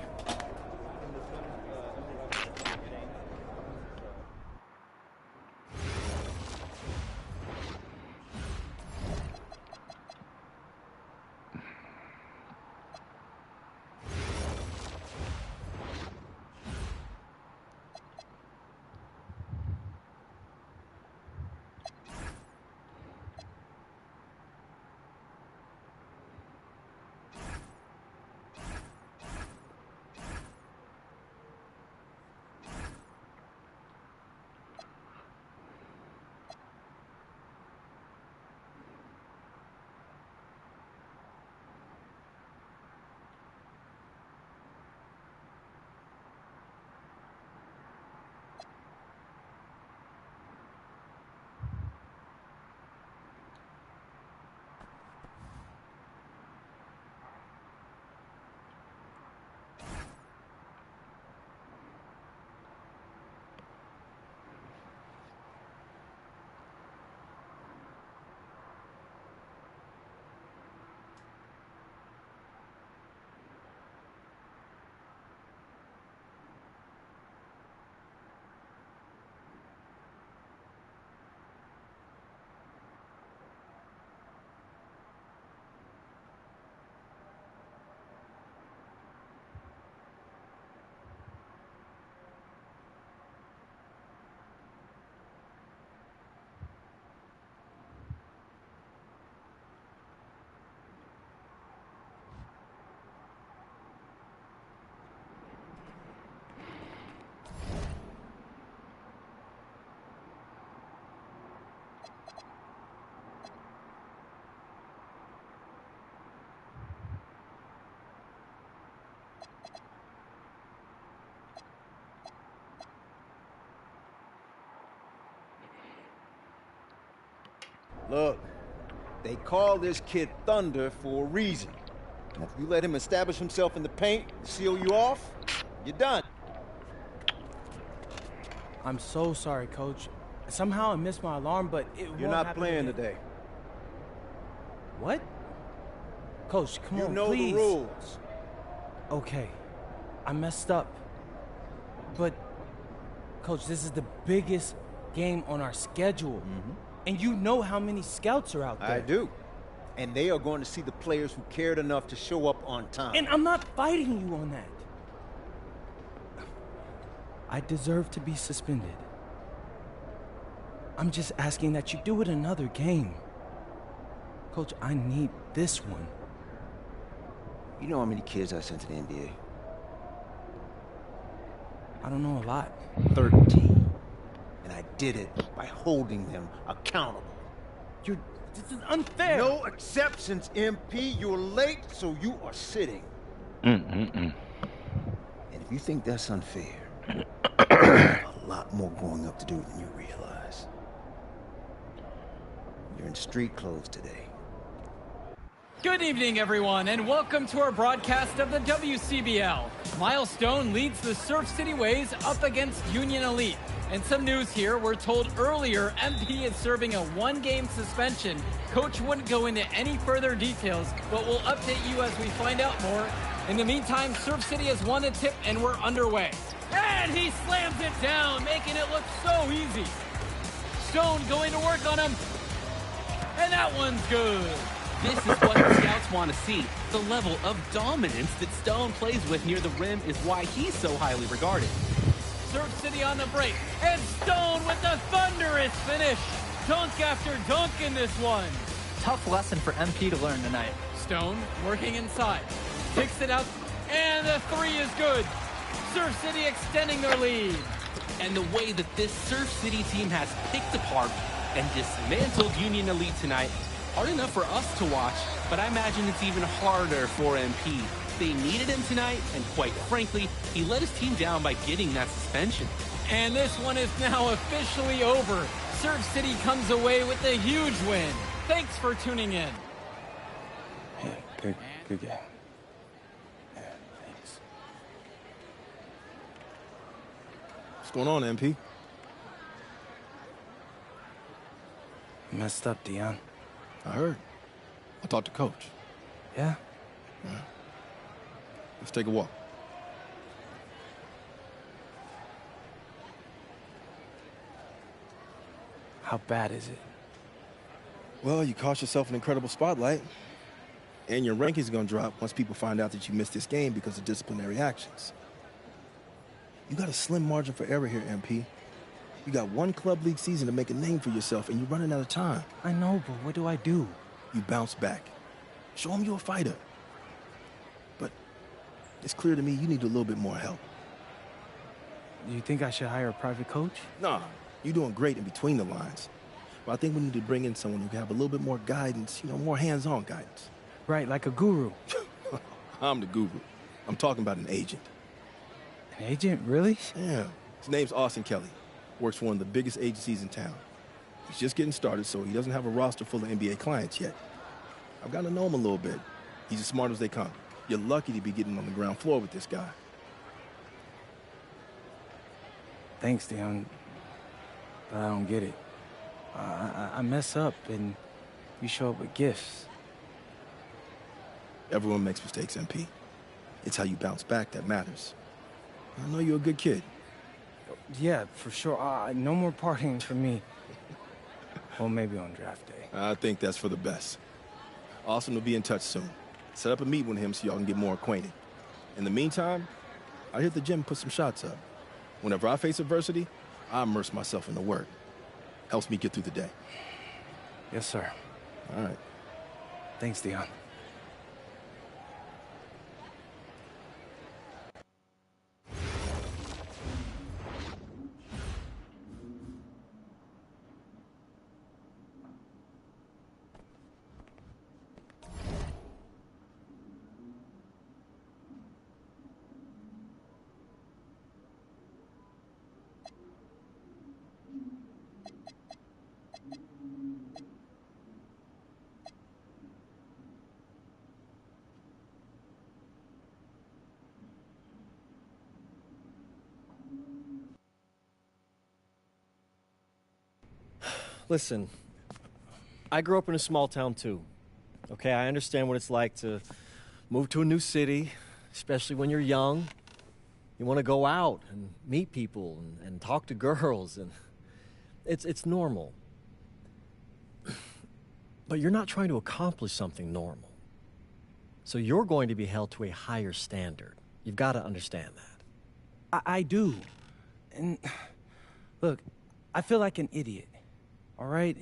Look, they call this kid Thunder for a reason. And if you let him establish himself in the paint and seal you off, you're done.
I'm so sorry, Coach. Somehow I missed my alarm, but
You're not playing today.
What? Coach, come on,
You know
please.
the rules.
Okay, I messed up. But, Coach, this is the biggest game on our schedule. And you know how many scouts are out there.
I do. And they are going to see the players who cared enough to show up on time.
And I'm not fighting you on that. I deserve to be suspended. I'm just asking that you do it another game. Coach, I need this one.
You know how many kids I sent to the NBA?
I don't know a lot.
13. And I did it by holding them accountable.
This is unfair.
No exceptions, MP. You're late, so you are sitting. And if you think that's unfair, a lot more growing up to do than you realize. You're in street clothes today.
Good evening, everyone, and welcome to our broadcast of the WCBL. Miles Stone leads the Surf City Waves up against Union Elite. And some news here, we're told earlier MP is serving a one-game suspension. Coach wouldn't go into any further details, but we'll update you as we find out more. In the meantime, Surf City has won a tip and we're underway. And he slams it down, making it look so easy. Stone going to work on him. And that one's good.
This is what the scouts want to see. The level of dominance that Stone plays with near the rim is why he's so highly regarded.
Surf City on the break, and Stone with the thunderous finish. Dunk after dunk in this one.
Tough lesson for MP to learn tonight.
Stone working inside, kicks it out, and the three is good. Surf City extending their lead.
And the way that this Surf City team has picked apart and dismantled Union Elite tonight, hard enough for us to watch, but I imagine it's even harder for MP. They needed him tonight, and quite frankly, he let his team down by getting that suspension.
And this one is now officially over. Surf City comes away with a huge win. Thanks for tuning in.
Yeah, good game. Yeah, thanks.
What's going on, MP?
Messed up, Dion.
I heard. I talked to Coach.
Yeah?
Let's take a walk.
How bad is it?
Well, you cost yourself an incredible spotlight. And your rankings are going to drop once people find out that you missed this game because of disciplinary actions. You got a slim margin for error here, MP. You got one club league season to make a name for yourself, and you're running out of time.
I know, but what do I do?
You bounce back. Show them you're a fighter. But it's clear to me you need a little bit more help.
Do you think I should hire a private coach?
Nah, you're doing great in between the lines. But I think we need to bring in someone who can have a little bit more guidance, more hands-on guidance.
Right, like a guru.
I'm the guru. I'm talking about an agent.
An agent, really?
Yeah. His name's Austin Kelly. Works for one of the biggest agencies in town. He's just getting started, so he doesn't have a roster full of NBA clients yet. I've gotten to know him a little bit. He's as smart as they come. You're lucky to be getting on the ground floor with this guy.
Thanks, Dion. But I don't get it. I mess up, and you show up with gifts.
Everyone makes mistakes, MP. It's how you bounce back that matters. I know you're a good kid.
Yeah, for sure. No more partying for me. Well, maybe on draft day.
I think that's for the best. Austin will be in touch soon. Set up a meet with him so y'all can get more acquainted. In the meantime, I hit the gym and put some shots up. Whenever I face adversity, I immerse myself in the work. Helps me get through the day.
Yes, sir.
All right.
Thanks, Dion.
Listen, I grew up in a small town too. Okay, I understand what it's like to move to a new city, especially when you're young. You want to go out and meet people and talk to girls, and it's normal. But you're not trying to accomplish something normal. So you're going to be held to a higher standard. You've got to understand that.
I do. And look, I feel like an idiot, all right?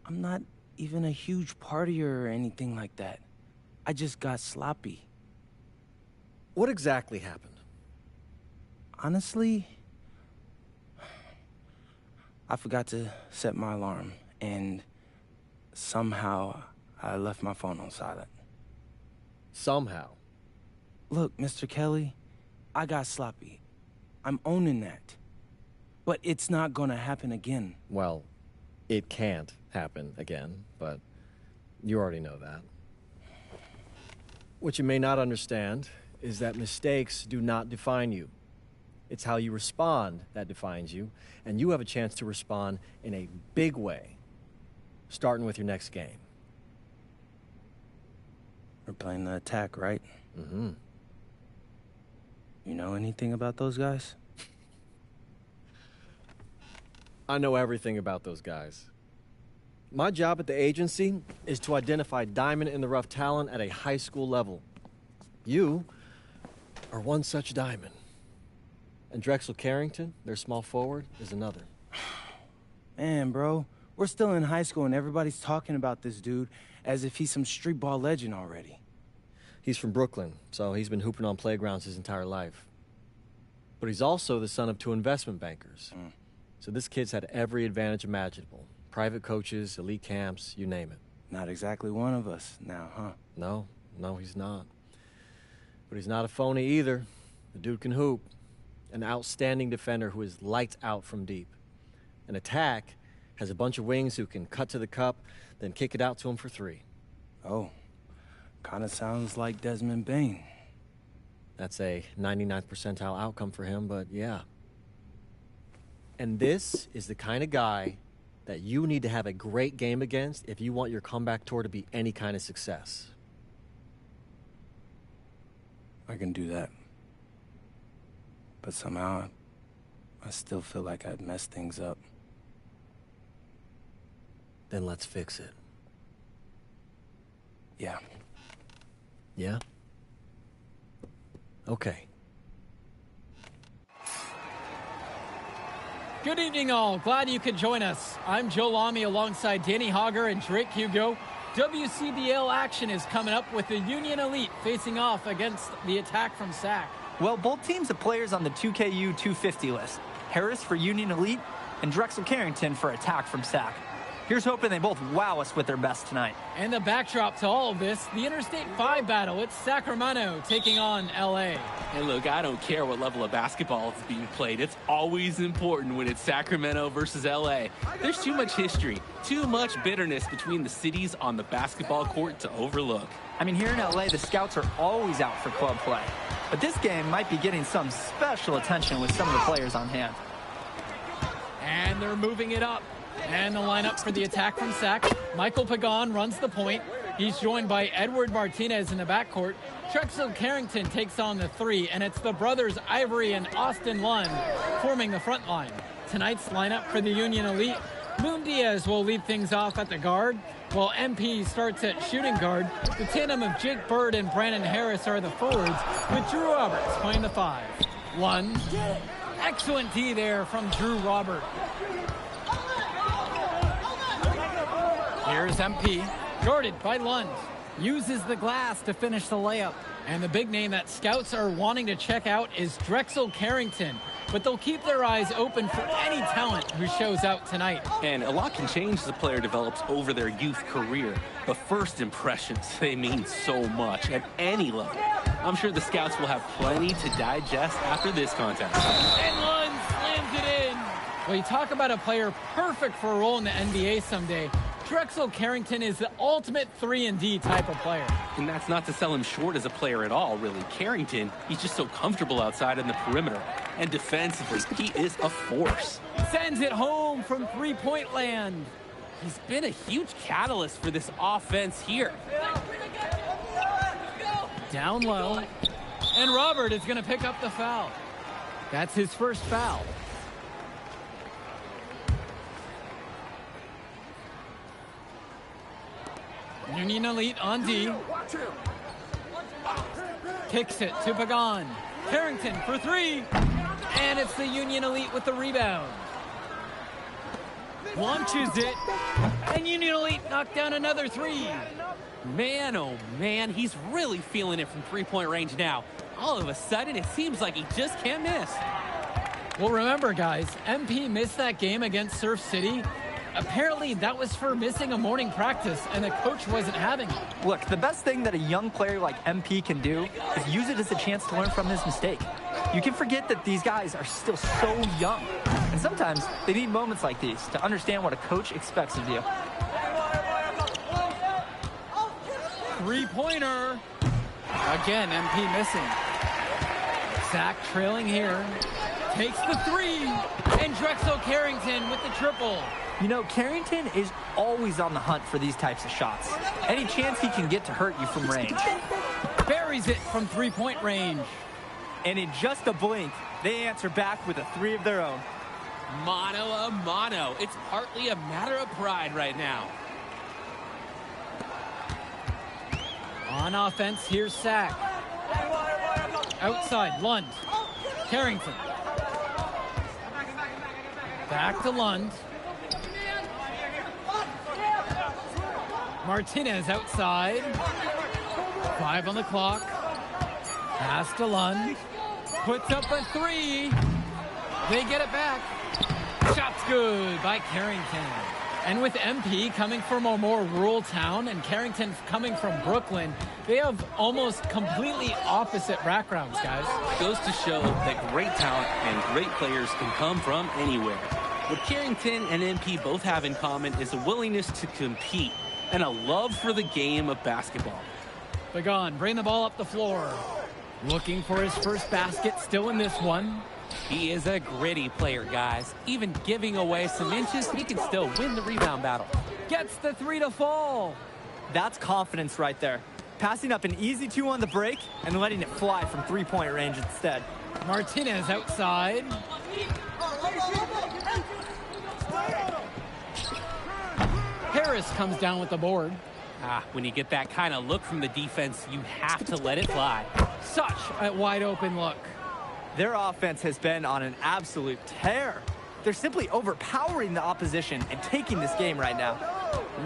I'm not even a huge partier or anything like that. I just got sloppy.
What exactly happened?
Honestly, I forgot to set my alarm, and somehow I left my phone on silent.
Somehow?
Look, Mr. Kelly, I got sloppy. I'm owning that. But it's not gonna happen again.
Well, it can't happen again, but you already know that. What you may not understand is that mistakes do not define you. It's how you respond that defines you, and you have a chance to respond in a big way, starting with your next game.
We're playing the Attack, right?
Mm-hmm.
You know anything about those guys?
I know everything about those guys. My job at the agency is to identify diamond-in-the-rough talent at a high school level. You are one such diamond. And Drexel Carrington, their small forward, is another.
Man, bro, we're still in high school and everybody's talking about this dude as if he's some street ball legend already.
He's from Brooklyn, so he's been hooping on playgrounds his entire life. But he's also the son of 2 investment bankers. So this kid's had every advantage imaginable. Private coaches, elite camps, you name it.
Not exactly one of us now, huh?
No, he's not. But he's not a phony either. The dude can hoop. An outstanding defender who is lights out from deep. An Attack has a bunch of wings who can cut to the cup, then kick it out to him for 3.
Oh, kind of sounds like Desmond Bain.
That's a 99th percentile outcome for him, but yeah. And this is the kind of guy that you need to have a great game against if you want your comeback tour to be any kind of success.
I can do that. But somehow, I still feel like I'd messed things up.
Then let's fix it.
Yeah.
Yeah? Okay.
Good evening, all. Glad you could join us. I'm Joe Lamy alongside Danny Hogger and Drake Hugo. WCBL action is coming up with the Union Elite facing off against the Attack from SAC.
Well, both teams have players on the 2KU 250 list. Harris for Union Elite and Drexel Carrington for Attack from SAC. Here's hoping they both wow us with their best tonight.
And the backdrop to all of this, the Interstate 5 battle. It's Sacramento taking on LA.
And look, I don't care what level of basketball is being played. It's always important when it's Sacramento versus LA. There's too much history, too much bitterness between the cities on the basketball court to overlook.
I mean, here in LA, the scouts are always out for club play. But this game might be getting some special attention with some of the players on hand.
And they're moving it up. And the lineup for the Attack from SAC. Michael Pagan runs the point. He's joined by Edward Martinez in the backcourt. Drexel Carrington takes on the 3, and it's the brothers Ivory and Austin Lund forming the front line. Tonight's lineup for the Union Elite. Moon Diaz will lead things off at the guard, while MP starts at shooting guard. The tandem of Jake Bird and Brandon Harris are the forwards, with Drew Roberts playing the 5. Lund. Excellent D there from Drew Robert. Here's MP, guarded by Lund. Uses the glass to finish the layup. And the big name that scouts are wanting to check out is Drexel Carrington. But they'll keep their eyes open for any talent who shows out tonight.
And a lot can change as a player develops over their youth career. But first impressions, they mean so much at any level. I'm sure the scouts will have plenty to digest after this contest.
And Lund slams it in. Well, you talk about a player perfect for a role in the NBA someday. Drexel Carrington is the ultimate 3-and-D type of player.
And that's not to sell him short as a player at all, really. Carrington, he's just so comfortable outside in the perimeter. And defensively, he is a force.
Sends it home from three-point land.
He's been a huge catalyst for this offense here.
Down low. And Robert is going to pick up the foul. That's his first foul. Union Elite on D. Kicks it to Pagan. Carrington for three. And it's the Union Elite with the rebound. Launches it. And Union Elite knocked down another three.
Man, oh man, he's really feeling it from three-point range now. All of a sudden, it seems like he just can't miss.
Well, remember, guys, MP missed that game against Surf City. Apparently, that was for missing a morning practice, and the coach wasn't having it.
Look, the best thing that a young player like MP can do is use it as a chance to learn from his mistake. You can forget that these guys are still so young. And sometimes they need moments like these to understand what a coach expects of you.
Three-pointer. Again, MP missing. Zach trailing here. Takes the three. And Drexel Carrington with the triple.
You know, Carrington is always on the hunt for these types of shots. Any chance he can get to hurt you from range.
Buries it from three-point range.
And in just a blink, they answer back with a three of their own.
Mano a mano. It's partly a matter of pride right now.
On offense, here's Sack. Outside, Lund. Carrington. Back to Lund. Martinez outside. 5 on the clock. Pass to Lund. Puts up a three. They get it back. Shot's good by Carrington. And with MP coming from a more rural town and Carrington coming from Brooklyn, they have almost completely opposite backgrounds, guys.
Goes to show that great talent and great players can come from anywhere. What Carrington and MP both have in common is a willingness to compete and a love for the game of basketball.
Pagan, bring the ball up the floor. Looking for his first basket, still in this one.
He is a gritty player, guys. Even giving away some inches, he can still win the rebound battle.
Gets the three to fall.
That's confidence right there. Passing up an easy two on the break and letting it fly from three-point range instead.
Martinez outside. Harris comes down with the board.
When you get that kind of look from the defense, you have to let it fly.
Such a wide open look.
Their offense has been on an absolute tear. They're simply overpowering the opposition and taking this game right now.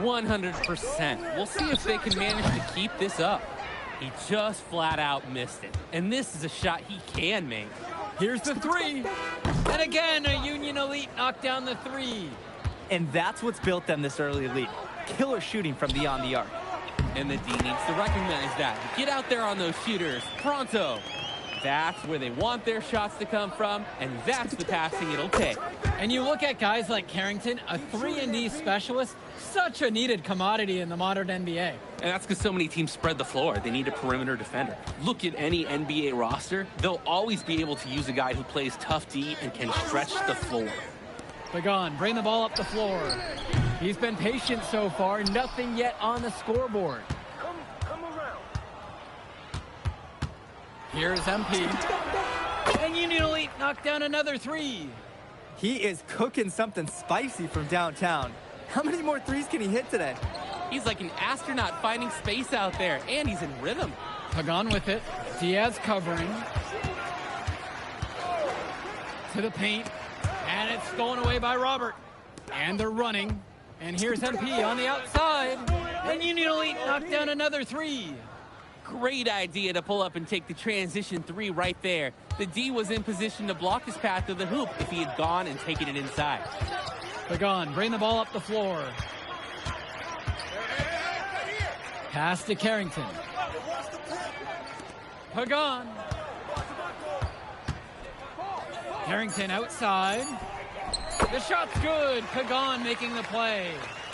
100%. We'll see if they can manage to keep this up. He just flat out missed it. And this is a shot he can make.
Here's the three. And again, a Union Elite knocked down the three.
And that's what's built them this early lead. Killer shooting from beyond the arc.
And the D needs to recognize that. Get out there on those shooters. Pronto. That's where they want their shots to come from, and that's the passing it'll take.
And you look at guys like Carrington, a 3-and-D specialist, such a needed commodity in the modern NBA.
And that's because so many teams spread the floor. They need a perimeter defender. Look at any NBA roster. They'll always be able to use a guy who plays tough D and can stretch the floor.
Pagan, bring the ball up the floor. He's been patient so far, nothing yet on the scoreboard. Here's MP. And Union Elite knocked down another three.
He is cooking something spicy from downtown. How many more threes can he hit today?
He's like an astronaut finding space out there, and he's in rhythm.
Pagan with it. Diaz covering. To the paint. And it's stolen away by Robert. And they're running. And here's MP on the outside. And Union Elite knocked down another three.
Great idea to pull up and take the transition three right there. The D was in position to block his path to the hoop if he had gone and taken it inside.
Pagan, bring the ball up the floor. Pass to Carrington. Pagan. Carrington outside. The shot's good. Pagan making the play.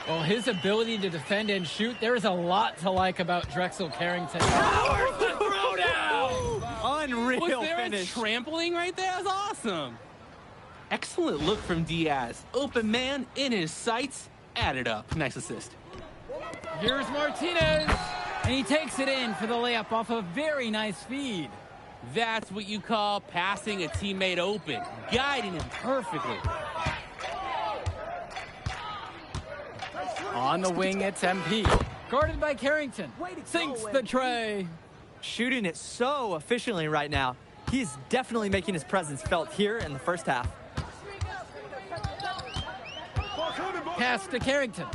Well, his ability to defend and shoot, there is a lot to like about Drexel Carrington. Powers the throwdown!
Unreal
Was there
finish.
a trampoline right there? That was awesome. Excellent look from Diaz. Open man in his sights. Added up. Nice assist.
Here's Martinez, and he takes it in for the layup off a very nice feed.
That's what you call passing a teammate open, guiding him perfectly.
On the wing, it's MP. Guarded by Carrington. Sinks the tray.
Shooting it so efficiently right now. He's definitely making his presence felt here in the first half.
Pass to Carrington.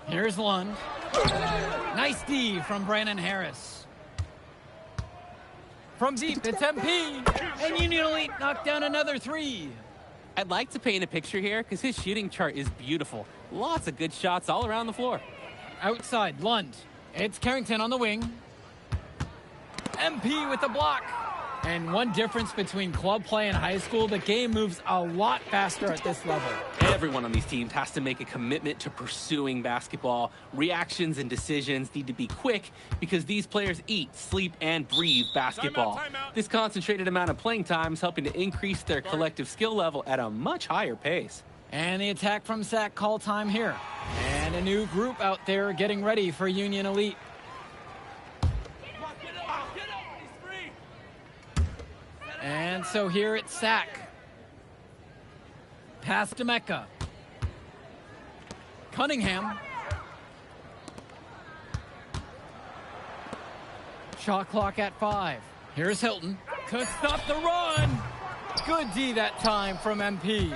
Here's Lund. Nice D from Brandon Harris. From deep, it's MP. And Union Elite knocked down another three.
I'd like to paint a picture here because his shooting chart is beautiful. Lots of good shots all around the floor.
Outside, Lund. It's Carrington on the wing. MP with the block. And one difference between club play and high school, the game moves a lot faster at this level.
Everyone on these teams has to make a commitment to pursuing basketball. Reactions and decisions need to be quick because these players eat, sleep, and breathe basketball.
Timeout.
This concentrated amount of playing time is helping to increase their collective skill level at a much higher pace.
And the attack from Sac call time here. And a new group out there getting ready for Union Elite. And so here it's Sac. Pass to Mecca. Cunningham. Shot clock at 5. Here's Hilton to stop the run. Good D that time from MP.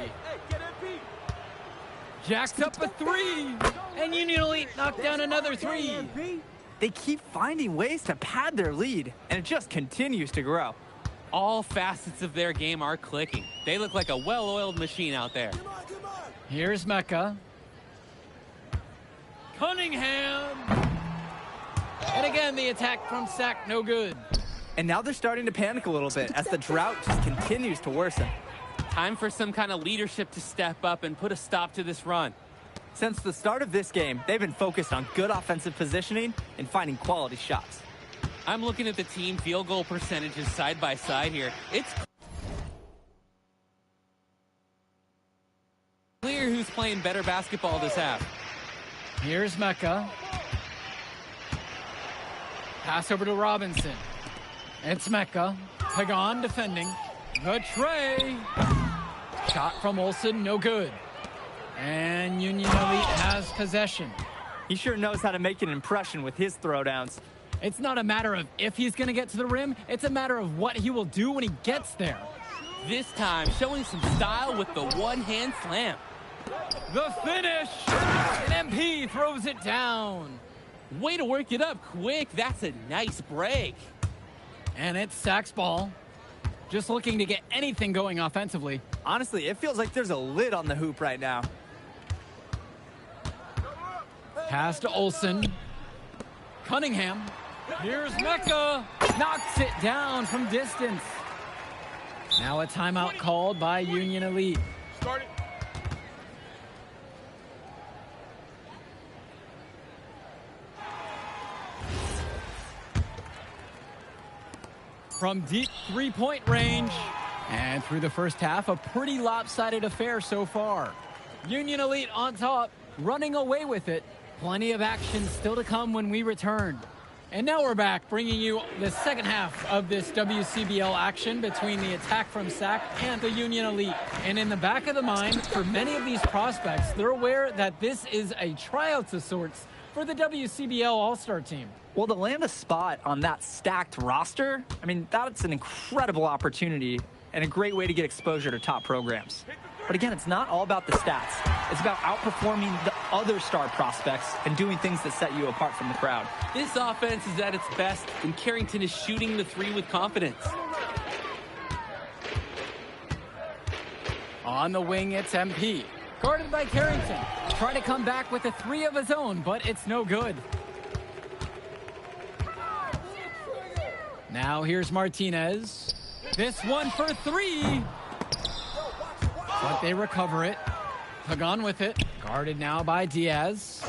Jacks up a 3. And Union Elite knocked down another 3.
They keep finding ways to pad their lead, and it just continues to grow.
All facets of their game are clicking. They look like a well-oiled machine out there.
Here's Mecca. Cunningham. And again, the attack from Sac, no good.
And now they're starting to panic a little bit as the drought just continues to worsen.
Time for some kind of leadership to step up and put a stop to this run.
Since the start of this game, they've been focused on good offensive positioning and finding quality shots.
I'm looking at the team field goal percentages side by side here. It's clear who's playing better basketball this half.
Here's Mecca. Pass over to Robinson. It's Mecca. Pagan defending. The tray. Shot from Olsen, no good. And Union Elite has possession.
He sure knows how to make an impression with his throwdowns.
It's not a matter of if he's going to get to the rim. It's a matter of what he will do when he gets there.
This time, showing some style with the one-hand slam.
The finish! And MP throws it down.
Way to work it up quick. That's a nice break.
And it's Sac's ball. Just looking to get anything going offensively.
Honestly, it feels like there's a lid on the hoop right now.
Pass to Olsen. Cunningham. Here's Mecca. Knocks it down from distance. Now a timeout called by Union Elite.
Start it.
From deep three-point range. And through the first half, a pretty lopsided affair so far. Union Elite on top, running away with it. Plenty of action still to come when we return. And now we're back, bringing you the second half of this WCBL action between the attack from Sac and the Union Elite. And in the back of the mind, for many of these prospects, they're aware that this is a tryout of sorts for the WCBL All-Star team.
Well, to land a spot on that stacked roster, I mean, that's an incredible opportunity and a great way to get exposure to top programs. But again, it's not all about the stats. It's about outperforming the other star prospects and doing things that set you apart from the crowd.
This offense is at its best, and Carrington is shooting the three with confidence.
On the wing, it's MP. Guarded by Carrington. Trying to come back with a three of his own, but it's no good. Now here's Martinez. This one for 3. But they recover it. Pagan with it. Guarded now by Diaz.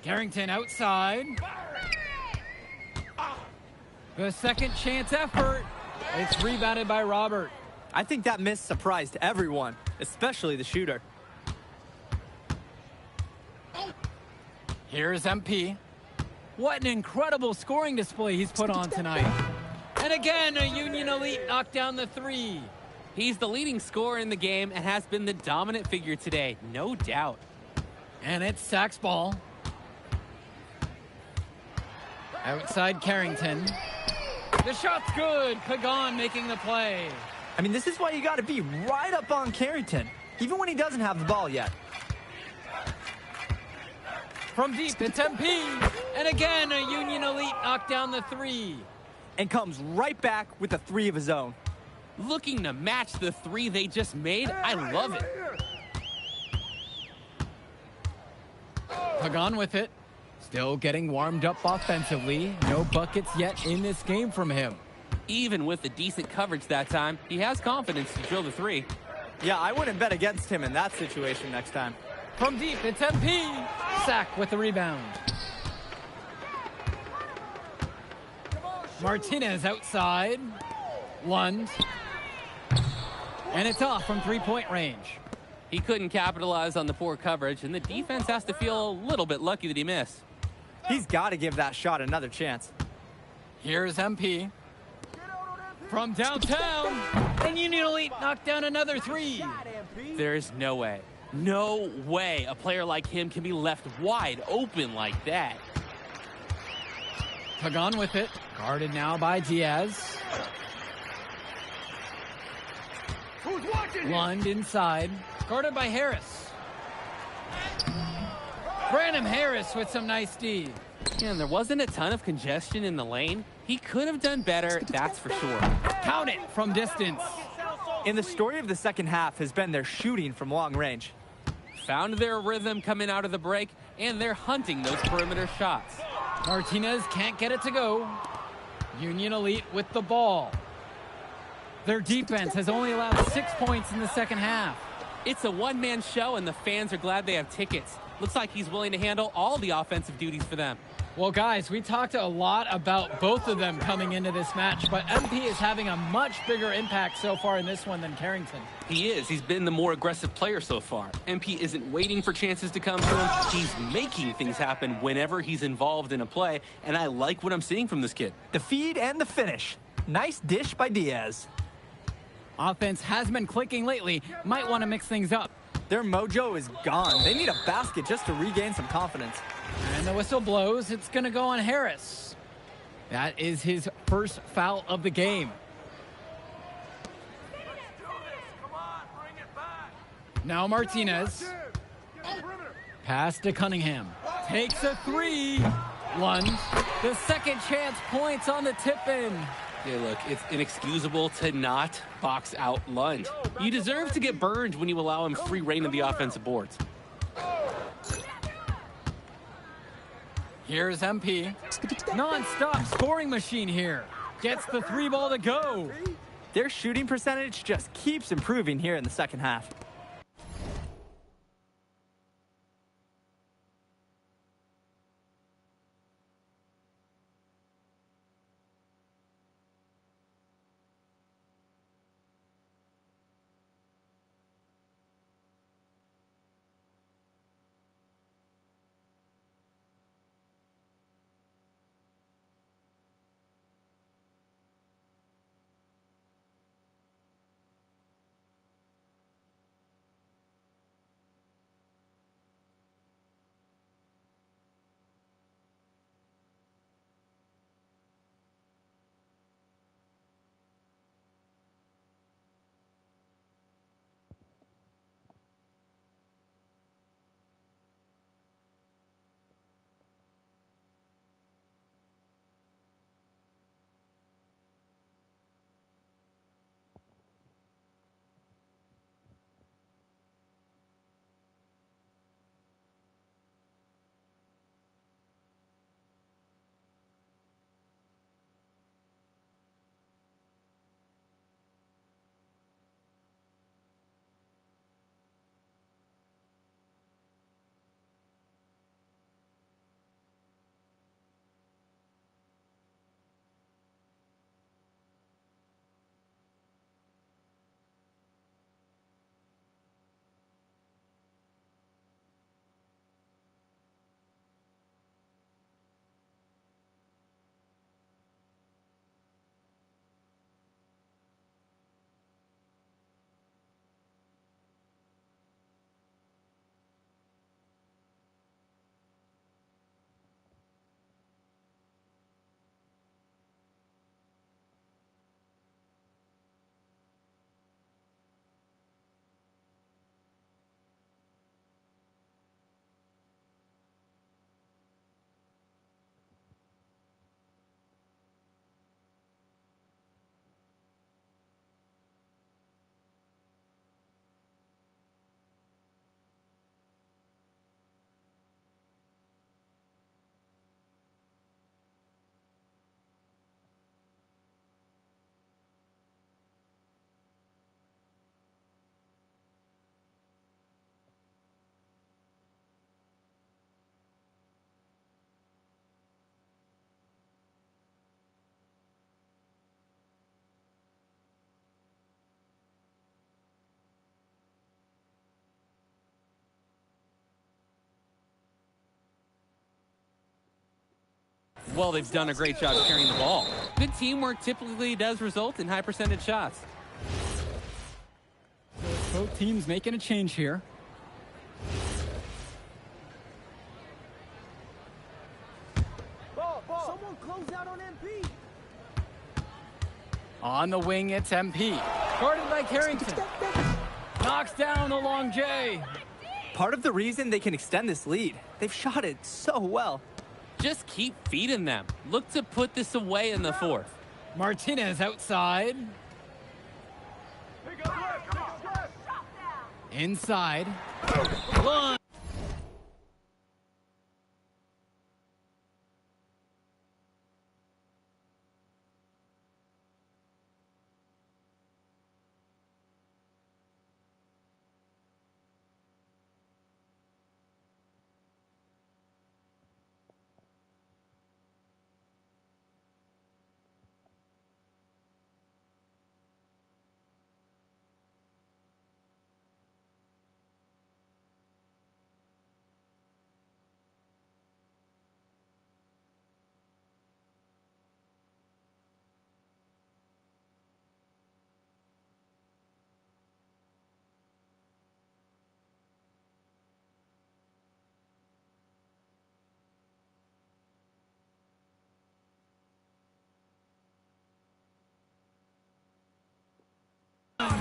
Carrington outside. The second chance effort. It's rebounded by Robert.
I think that miss surprised everyone, especially the shooter.
Here's MP. What an incredible scoring display he's put on tonight. And again, a Union Elite knocked down the three.
He's the leading scorer in the game and has been the dominant figure today, no doubt.
And it's Sachs ball. Outside Carrington. The shot's good. Pagan making the play.
I mean, this is why you got to be right up on Carrington, even when he doesn't have the ball yet.
From deep, it's MP. And again, a Union Elite knocked down the three.
And comes right back with a three of his own.
Looking to match the three they just made, I love it.
Pagan with it. Still getting warmed up offensively. No buckets yet in this game from him.
Even with the decent coverage that time, he has confidence to drill the three.
Yeah, I wouldn't bet against him in that situation next time.
From deep, it's MP. Sack with the rebound. Martinez outside. Lund. And it's off from three-point range.
He couldn't capitalize on the poor coverage, and the defense has to feel a little bit lucky that he missed.
He's got to give that shot another chance.
Here's MP. From downtown, and Union Elite knocked down another three.
There's no way a player like him can be left wide open like that.
Pagan with it. Guarded now by Diaz. Lund inside. Guarded by Harris. Brandon Harris with some nice D.
And there wasn't a ton of congestion in the lane. He could have done better, that's for sure.
Count it from distance.
And the story of the second half has been their shooting from long range.
Found their rhythm coming out of the break, and they're hunting those perimeter shots.
Martinez can't get it to go. Union Elite with the ball. Their defense has only allowed 6 points in the second half.
It's a one-man show, and the fans are glad they have tickets. Looks like he's willing to handle all the offensive duties for them.
Well, guys, we talked a lot about both of them coming into this match, but MP is having a much bigger impact so far in this one than Carrington.
He is. He's been the more aggressive player so far. MP isn't waiting for chances to come to him. He's making things happen whenever he's involved in a play, and I like what I'm seeing from this kid.
The feed and the finish. Nice dish by Diaz.
Offense has been clicking lately. Might want to mix things up.
Their mojo is gone. They need a basket just to regain some confidence.
And the whistle blows. It's going to go on Harris. That is his first foul of the game. Now Martinez. Pass to Cunningham. Takes a three. Lund. The second chance points on the tip-in.
Yeah, look, it's inexcusable to not box out Lund. You deserve to get burned when you allow him free reign of the offensive boards.
Here's MP. Non-stop scoring machine here. Gets the three ball to go.
Their shooting percentage just keeps improving here in the second half.
Well, they've done a great job carrying the ball. Good teamwork typically does result in high percentage shots.
Both teams making a change here.
Someone close out on MP.
On the wing, it's MP. Guarded by Carrington. Knocks down the long J.
Part of the reason they can extend this lead, they've shot it so well.
Just keep feeding them. Look to put this away in the fourth.
Martinez outside. Inside. Lund.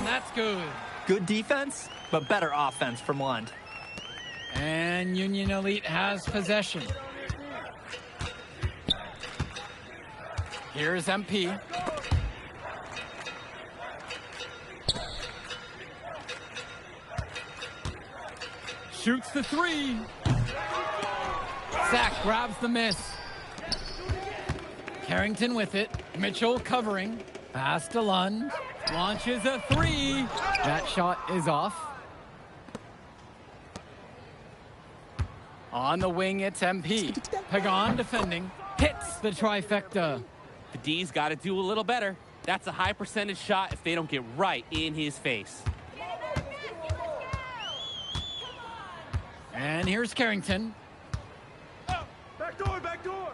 That's good.
Good defense, but better offense from Lund.
And Union Elite has possession. Here's MP. Shoots the three. Zach grabs the miss. Carrington with it. Mitchell covering. Pass to Lund. Launches a three. That shot is off. On the wing, it's MP. Pagan defending. Hits the trifecta.
The D's got to do a little better. That's a high percentage shot if they don't get right in his face.
And here's Carrington.
Back door, back door.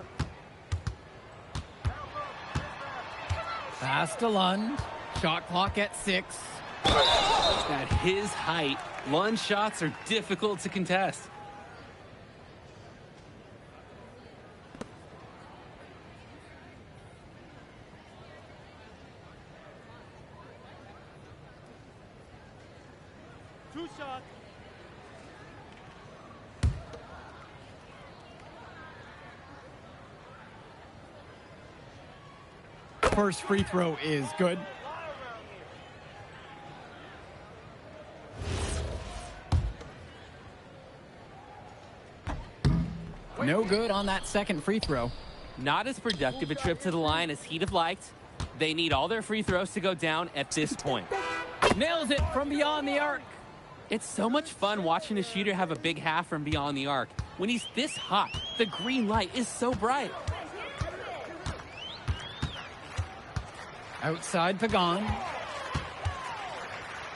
Pass to Lund. Shot clock at 6.
At his height, Lund shots are difficult to contest.
Two shots.
First free throw is good. No good on that second free throw.
Not as productive a trip to the line as he'd have liked. They need all their free throws to go down at this point.
Nails it from beyond the arc.
It's so much fun watching a shooter have a big half from beyond the arc. When he's this hot, the green light is so bright.
Outside Pagan.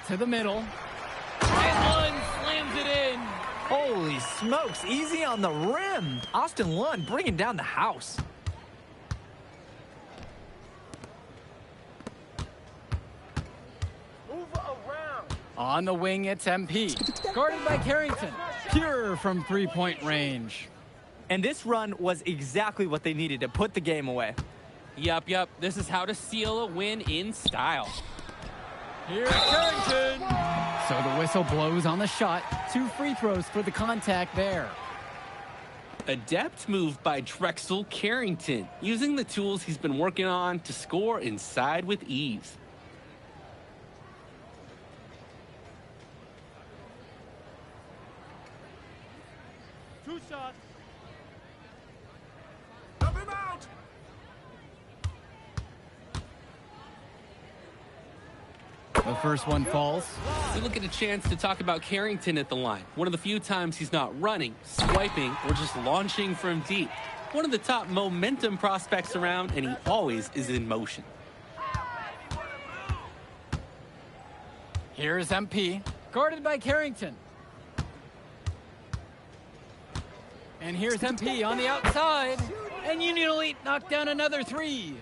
To the middle. And Lund slams it in.
Holy smokes, easy on the rim. Austin Lund bringing down the house.
Move around.
On the wing, it's MP. Guarded by Carrington. Pure from three-point range.
And this run was exactly what they needed to put the game away.
Yup. This is how to seal a win in style.
Here's Carrington. So the whistle blows on the shot. 2 free throws for the contact there.
Adept move by Drexel Carrington, using the tools he's been working on to score inside with ease.
Two shots. Help him out.
The first one falls.
We look at a chance to talk about Carrington at the line. One of the few times he's not running, swiping, or just launching from deep. One of the top momentum prospects around, and he always is in motion.
Here's MP. Guarded by Carrington. And here's MP on the outside. And Union Elite knocked down another 3.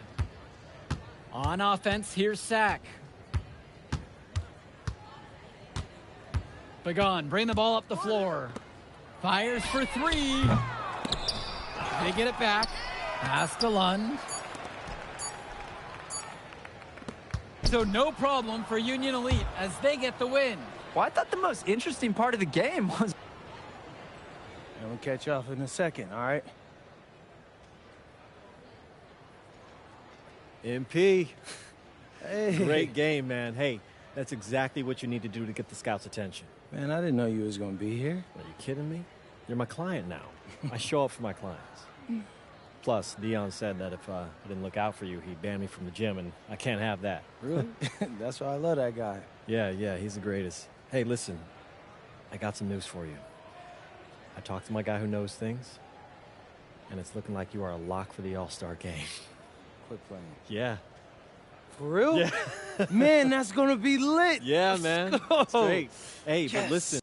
On offense, here's Sack. Pagan, bring the ball up the floor. Fires for 3. They get it back. Pass to Lund. So no problem for Union Elite as they get the win.
Well, I thought the most interesting part of the game was...
And we'll catch you off in a second, all right?
MP.
Hey.
Great game, man. Hey, that's exactly what you need to do to get the scouts' attention.
Man, I didn't know you was going to be here.
Are you kidding me? You're my client now. I show up for my clients. Plus, Dion said that if I didn't look out for you, he'd ban me from the gym, and I can't have that.
Really? That's why I love that guy.
Yeah, he's the greatest. Hey, listen, I got some news for you. I talked to my guy who knows things, and it's looking like you are a lock for the All-Star game.
Quit playing.
Yeah.
For real?
Yeah.
Man, that's going to be lit.
Yeah,
Let's
man.
go.
It's great. Hey,
Yes.
but listen.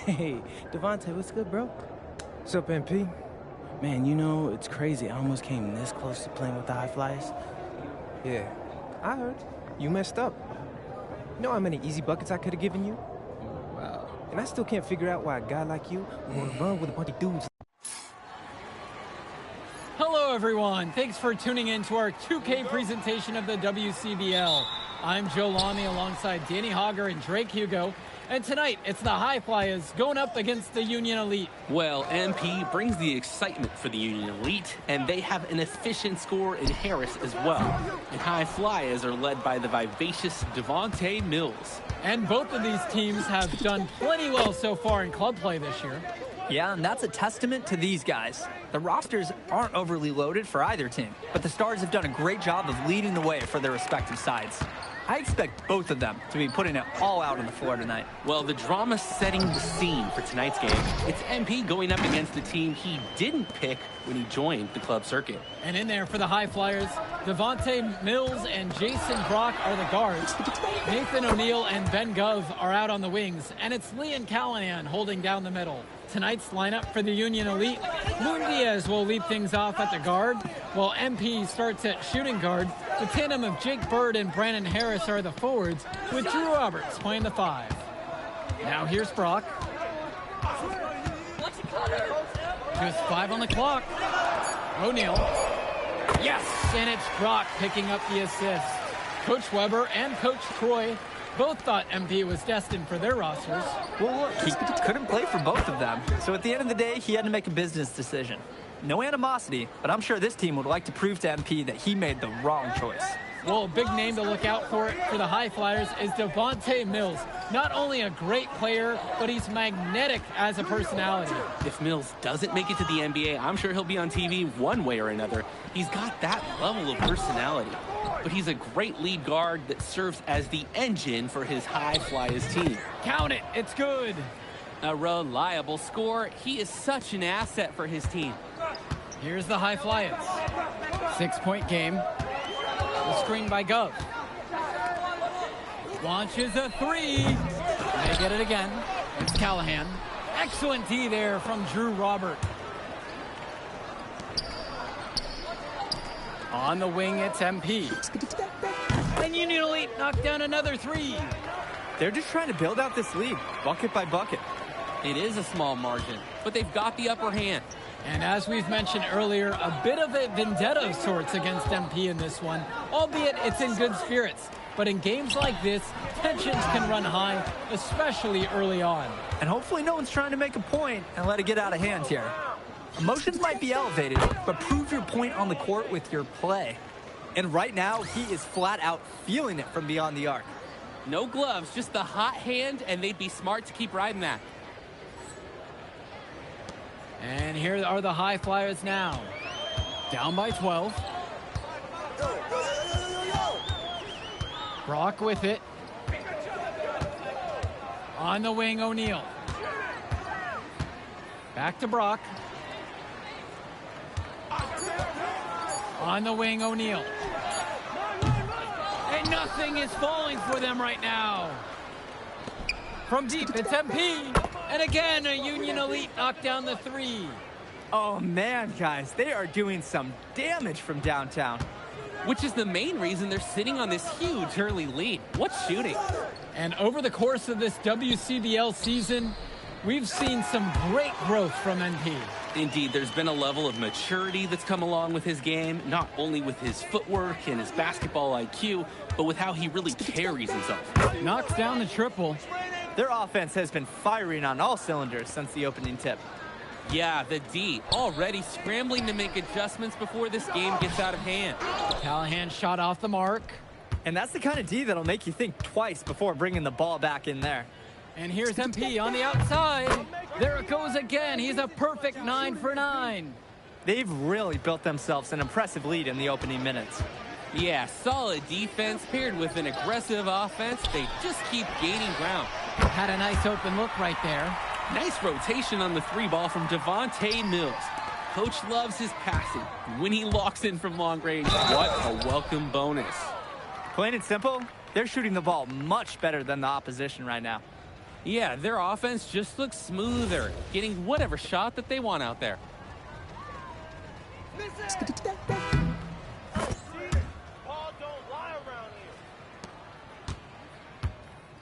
Hey, Devontae, what's good, bro? What's up, MP? Man, you know, it's crazy. I almost came this close to playing with the High Flyers.
Yeah, I heard. You messed up. You know how many easy buckets I could have given you?
Wow.
And I still can't figure out why a guy like you would want to run with a bunch of dudes.
Hello, everyone. Thanks for tuning in to our 2K presentation of the WCBL. I'm Joe Lamy alongside Danny Hogger and Drake Hugo, And tonight, it's the High Flyers going up against the Union Elite.
Well, MP brings the excitement for the Union Elite, and they have an efficient scorer in Harris as well. And High Flyers are led by the vivacious Devontae Mills.
And both of these teams have done plenty well so far in club play this year.
Yeah, and that's a testament to these guys. The rosters aren't overly loaded for either team, but the Stars have done a great job of leading the way for their respective sides. I expect both of them to be putting it all out on the floor tonight.
Well, the drama setting the scene for tonight's game. It's MP going up against a team he didn't pick when he joined the club circuit.
And in there for the High Flyers, Devontae Mills and Jason Brock are the guards. Nathan O'Neill and Ben Gov are out on the wings, and it's Leon Callahan holding down the middle. Tonight's lineup for the Union Elite, Moon Diaz will lead things off at the guard, while MP starts at shooting guard. The tandem of Jake Bird and Brandon Harris are the forwards, with Drew Roberts playing the 5. Now here's Brock. Just 5 on the clock. O'Neill. Yes, and it's Brock picking up the assist. Coach Weber and Coach Troy both thought MP was destined for their rosters.
Well, look, he couldn't play for both of them. So at the end of the day, he had to make a business decision. No animosity, but I'm sure this team would like to prove to MP that he made the wrong choice.
Well, a big name to look out for the High Flyers is Devontae Mills. Not only a great player, but he's magnetic as a personality.
If Mills doesn't make it to the NBA, I'm sure he'll be on TV one way or another. He's got that level of personality. But he's a great lead guard that serves as the engine for his High Flyers team.
Count it, it's good.
A reliable scorer. He is such an asset for his team.
Here's the High Flyers. 6-point game. The screen by Gov. Launches a 3. They get it again. It's Callahan. Excellent D there from Drew Robert. On the wing, it's MP. And Union Elite knocked down another 3.
They're just trying to build out this lead, bucket by bucket.
It is a small margin, but they've got the upper hand.
And as we've mentioned earlier, a bit of a vendetta of sorts against MP in this one, albeit it's in good spirits. But in games like this, tensions can run high, especially early on.
And hopefully no one's trying to make a point and let it get out of hand here. Emotions might be elevated, but prove your point on the court with your play. And right now, he is flat out feeling it from beyond the arc.
No gloves, just the hot hand, and they'd be smart to keep riding that.
And here are the High Flyers now. Down by 12. Brock with it. On the wing, O'Neill. Back to Brock. On the wing, O'Neill. And nothing is falling for them right now. From deep, it's MP. And again, a Union Elite knocked down the 3.
Oh man, guys, they are doing some damage from downtown.
Which is the main reason they're sitting on this huge early lead. What's shooting?
And over the course of this WCBL season, we've seen some great growth from MP.
Indeed, there's been a level of maturity that's come along with his game, not only with his footwork and his basketball IQ, but with how he really carries himself.
Knocks down the triple.
Their offense has been firing on all cylinders since the opening tip.
Yeah, the D already scrambling to make adjustments before this game gets out of hand.
Callahan shot off the mark.
And that's the kind of D that'll make you think twice before bringing the ball back in there.
And here's MP on the outside. There it goes again. He's a perfect 9 for 9.
They've really built themselves an impressive lead in the opening minutes.
Yeah, solid defense paired with an aggressive offense. They just keep gaining ground.
Had a nice open look right there.
Nice rotation on the 3 ball from Devontae Mills. Coach loves his passing. When he locks in from long range, what a welcome bonus.
Plain and simple, they're shooting the ball much better than the opposition right now.
Yeah, their offense just looks smoother, getting whatever shot that they want out there.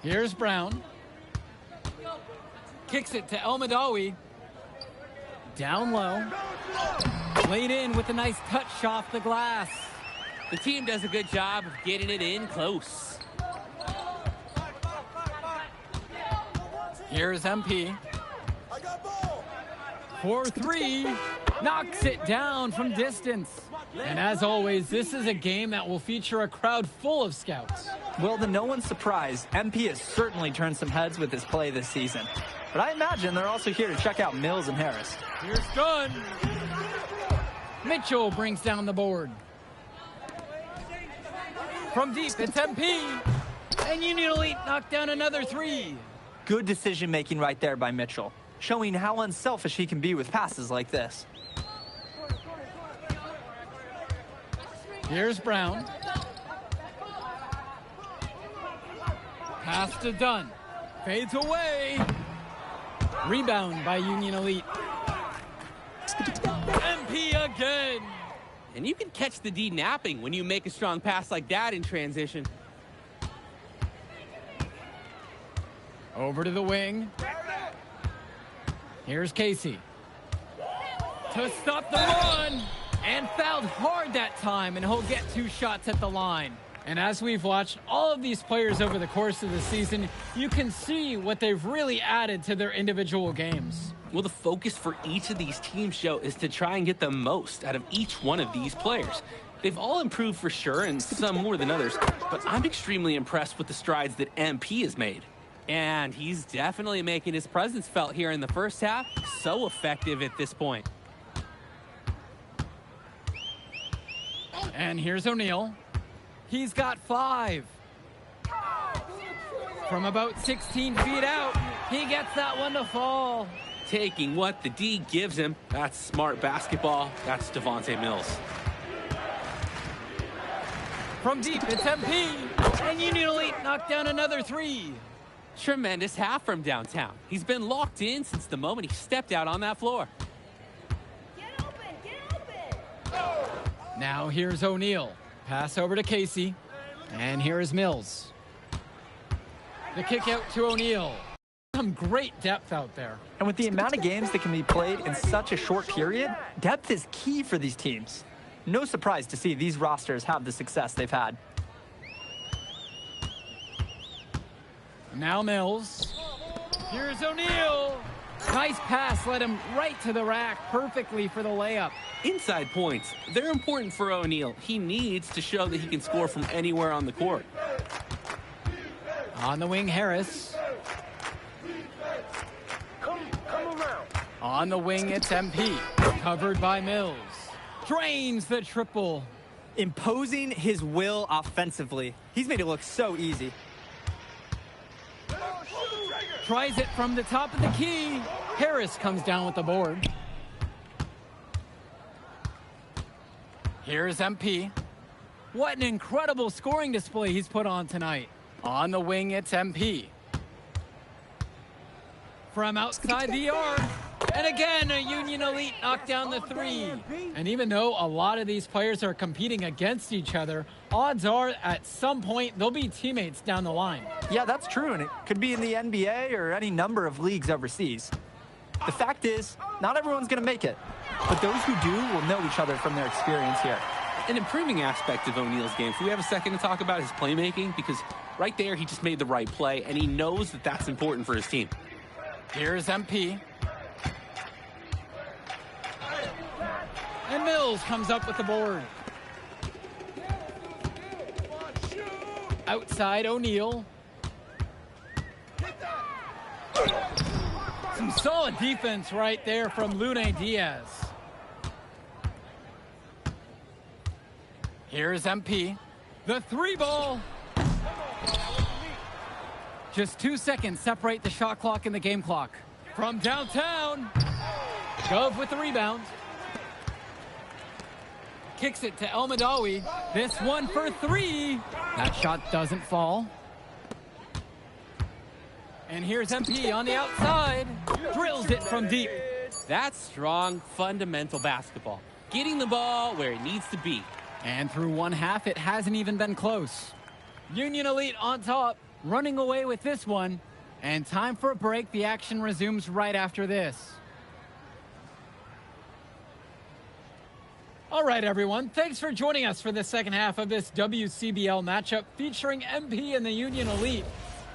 Here's Brown. Kicks it to El Madawi. Down low. Laid in with a nice touch off the glass.
The team does a good job of getting it in close.
Here's MP. 4-3. Knocks it down from distance. And as always, this is a game that will feature a crowd full of scouts.
Well, to no one's surprise, MP has certainly turned some heads with his play this season. But I imagine they're also here to check out Mills and Harris.
Here's Gunn. Mitchell brings down the board. From deep, it's MP. And Union Elite knocked down another 3.
Good decision-making right there by Mitchell, showing how unselfish he can be with passes like this.
Here's Brown. Pass to Dunn. Fades away. Rebound by Union Elite. MP again.
And you can catch the D napping when you make a strong pass like that in transition.
Over to the wing. Here's Casey. To stop the run. And fouled hard that time, and he'll get 2 shots at the line. And as we've watched all of these players over the course of the season, you can see what they've really added to their individual games.
Well, the focus for each of these teams, Joe, is to try and get the most out of each one of these players. They've all improved for sure, and some more than others, but I'm extremely impressed with the strides that MP has made.
And he's definitely making his presence felt here in the first half. So effective at this point. And here's O'Neal. He's got 5. From about 16 feet out, he gets that one to fall.
Taking what the D gives him. That's smart basketball. That's Devontae Mills.
From deep, it's MP. And Union Elite knocked down another 3.
Tremendous half from downtown. He's been locked in since the moment he stepped out on that floor.
Now here's O'Neal. Pass over to Casey. And here is Mills. The kick out to O'Neal. Some great depth out there.
And with the amount of games that can be played in such a short period, depth is key for these teams. No surprise to see these rosters have the success they've had.
Now Mills. Here's O'Neal. Nice pass led him right to the rack perfectly for the layup.
Inside points, they're important for O'Neal. He needs to show that he can score from anywhere on the court.
On the wing, Harris. On the wing, it's MP. Covered by Mills. Drains the triple.
Imposing his will offensively. He's made it look so easy.
Tries it from the top of the key. Harris comes down with the board. Here's MP. What an incredible scoring display he's put on tonight. On the wing, it's MP. From outside the arc. And again, a Union Elite knocked down the 3. And even though a lot of these players are competing against each other, odds are at some point they'll be teammates down the line.
Yeah, that's true, and it could be in the NBA or any number of leagues overseas. The fact is, not everyone's going to make it, but those who do will know each other from their experience here.
An improving aspect of O'Neal's game. Can we have a second to talk about his playmaking? Because right there, he just made the right play, and he knows that that's important for his team.
Here's MP. And Mills comes up with the board. Outside O'Neal. Some solid defense right there from Lune Diaz. Here's MP. The 3 ball. Just 2 seconds separate the shot clock and the game clock. From downtown. Gove with the rebound. Kicks it to El Madawi. This one for 3. That shot doesn't fall. And here's MP on the outside. Drills it from deep.
That's strong, fundamental basketball. Getting the ball where it needs to be.
And through one half, it hasn't even been close. Union Elite on top, running away with this one. And time for a break. The action resumes right after this. All right, everyone. Thanks for joining us for the second half of this WCBL matchup featuring MP and the Union Elite.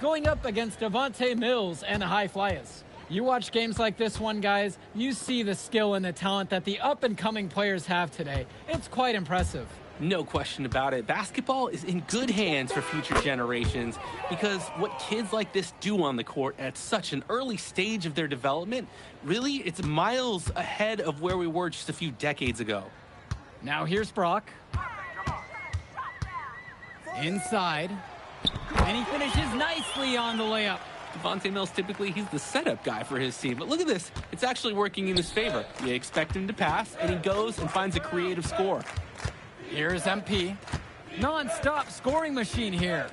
going up against Devontae Mills and the High Flyers. You watch games like this one, guys, you see the skill and the talent that the up-and-coming players have today. It's quite impressive.
No question about it. Basketball is in good hands for future generations because what kids like this do on the court at such an early stage of their development, really, it's miles ahead of where we were just a few decades ago.
Now here's Brock. Inside. And he finishes nicely on the layup.
Devontae Mills, typically, he's the setup guy for his team. But look at this. It's actually working in his favor. You expect him to pass, and he goes and finds a creative score.
Here's MP. Non-stop scoring machine here.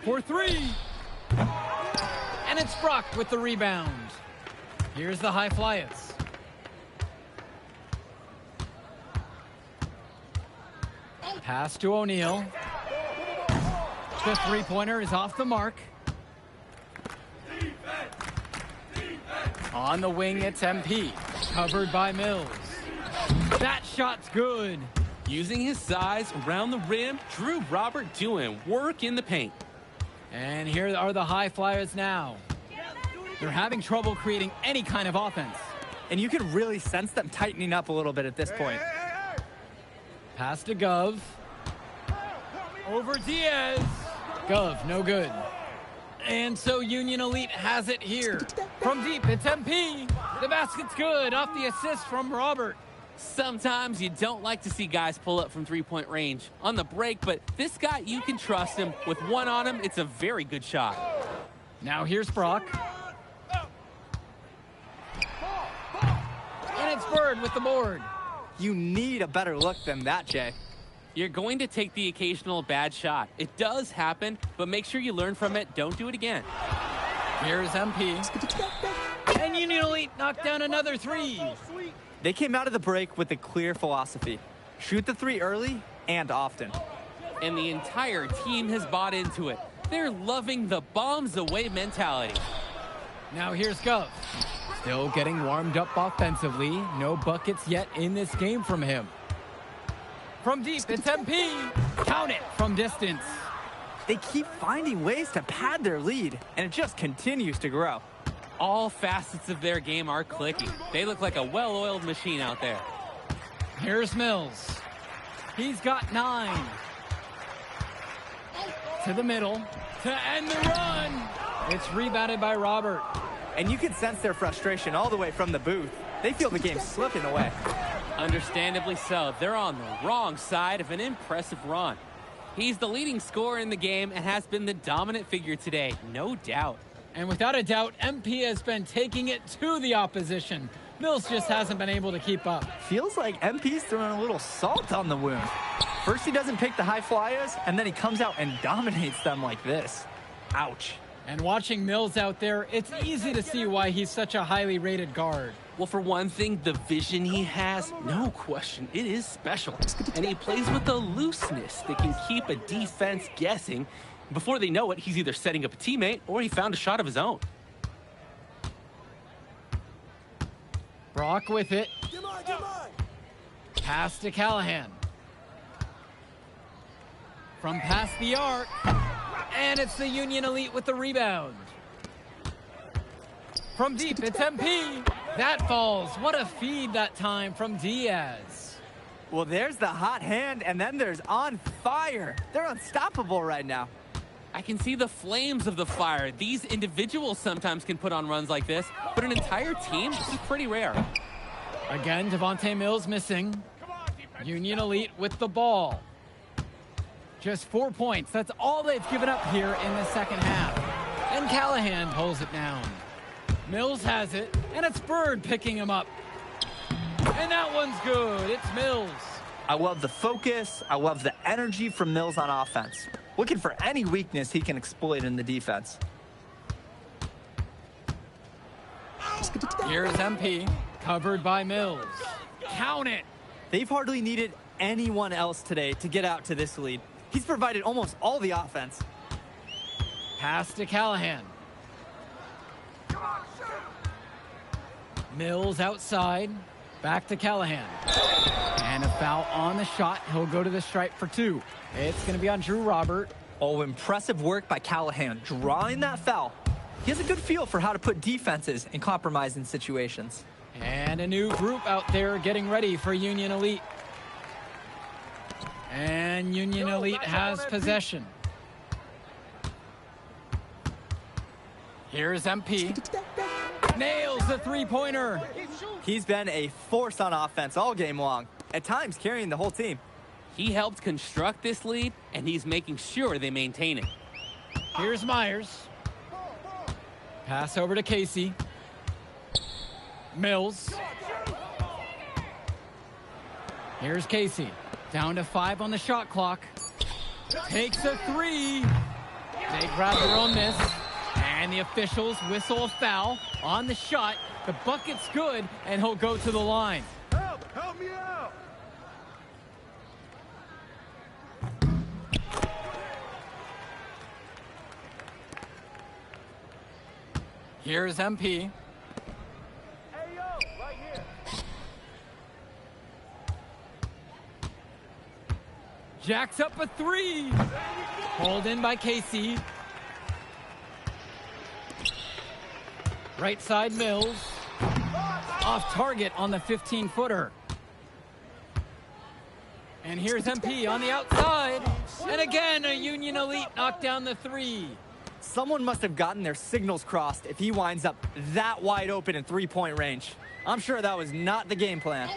For three. And it's Brock with the rebound. Here's the High Flyers. Pass to O'Neal. The three-pointer is off the mark. On the wing, it's MP. Covered by Mills. That shot's good.
Using his size around the rim, Drew Robert doing work in the paint.
And here are the High Flyers now. They're having trouble creating any kind of offense.
And you can really sense them tightening up a little bit at this point.
Pass to Gov. Over Diaz. Gov, no good. And so Union Elite has it here. From deep, it's MP. The basket's good off the assist from Robert.
Sometimes you don't like to see guys pull up from three-point range on the break, but this guy, you can trust him. With one on him, it's a very good shot.
Now here's Brock. And it's Bird with the board.
You need a better look than that, Jay.
You're going to take the occasional bad shot. It does happen, but make sure you learn from it. Don't do it again.
Here's MP. And Union Elite knocked down another three.
They came out of the break with a clear philosophy. Shoot the three early and often.
And the entire team has bought into it. They're loving the bombs away mentality.
Now here's Gov. Still getting warmed up offensively. No buckets yet in this game from him. From deep, it's MP. Count it from distance.
They keep finding ways to pad their lead, and it just continues to grow.
All facets of their game are clicking. They look like a well-oiled machine out there.
Here's Mills. He's got 9. To the middle. To end the run. It's rebounded by Robert.
And you can sense their frustration all the way from the booth. They feel the game slipping away.
Understandably so. They're on the wrong side of an impressive run. He's the leading scorer in the game and has been the dominant figure today, no doubt.
And without a doubt, MP has been taking it to the opposition. Mills just hasn't been able to keep up.
Feels like MP's throwing a little salt on the wound. First he doesn't pick the High Flyers, and then he comes out and dominates them like this. Ouch.
And watching Mills out there, it's easy to see why he's such a highly rated guard.
Well, for one thing, the vision he has, no question, it is special. And he plays with a looseness that can keep a defense guessing. Before they know it, he's either setting up a teammate or he found a shot of his own.
Brock with it. Pass to Callahan. From past the arc. And it's the Union Elite with the rebound. From deep, it's MP. That falls. What a feed that time from Diaz.
Well, there's the hot hand, and then there's on fire. They're unstoppable right now.
I can see the flames of the fire. These individuals sometimes can put on runs like this, but an entire team is pretty rare.
Again, Devontae Mills missing. Union Elite with the ball. Just 4 points. That's all they've given up here in the second half. And Callahan pulls it down. Mills has it, and it's Bird picking him up. And that one's good. It's Mills.
I love the focus. I love the energy from Mills on offense. Looking for any weakness he can exploit in the defense.
Here's MP, covered by Mills. Count it.
They've hardly needed anyone else today to get out to this lead. He's provided almost all the offense.
Pass to Callahan. Mills outside. Back to Callahan. And a foul on the shot. He'll go to the stripe for 2. It's going to be on Drew Robert.
Oh, impressive work by Callahan, drawing that foul. He has a good feel for how to put defenses in compromising situations.
And a new group out there getting ready for Union Elite. And Union Elite has possession. Here's MP. Nails the three-pointer.
He's been a force on offense all game long, at times carrying the whole team.
He helped construct this lead, and he's making sure they maintain it.
Here's Myers. Pass over to Casey. Mills. Here's Casey. Down to 5 on the shot clock. Takes a 3. They grab their own miss. And the officials whistle a foul on the shot. The bucket's good, and he'll go to the line.
Help me out!
Here's MP.
Hey, yo, right here.
Jacks up a 3. Pulled in by Casey. Right side Mills. Off target on the 15-footer. And here's MP on the outside. And again, a Union Elite knocked down the 3.
Someone must have gotten their signals crossed if he winds up that wide open in three-point range. I'm sure that was not the game plan.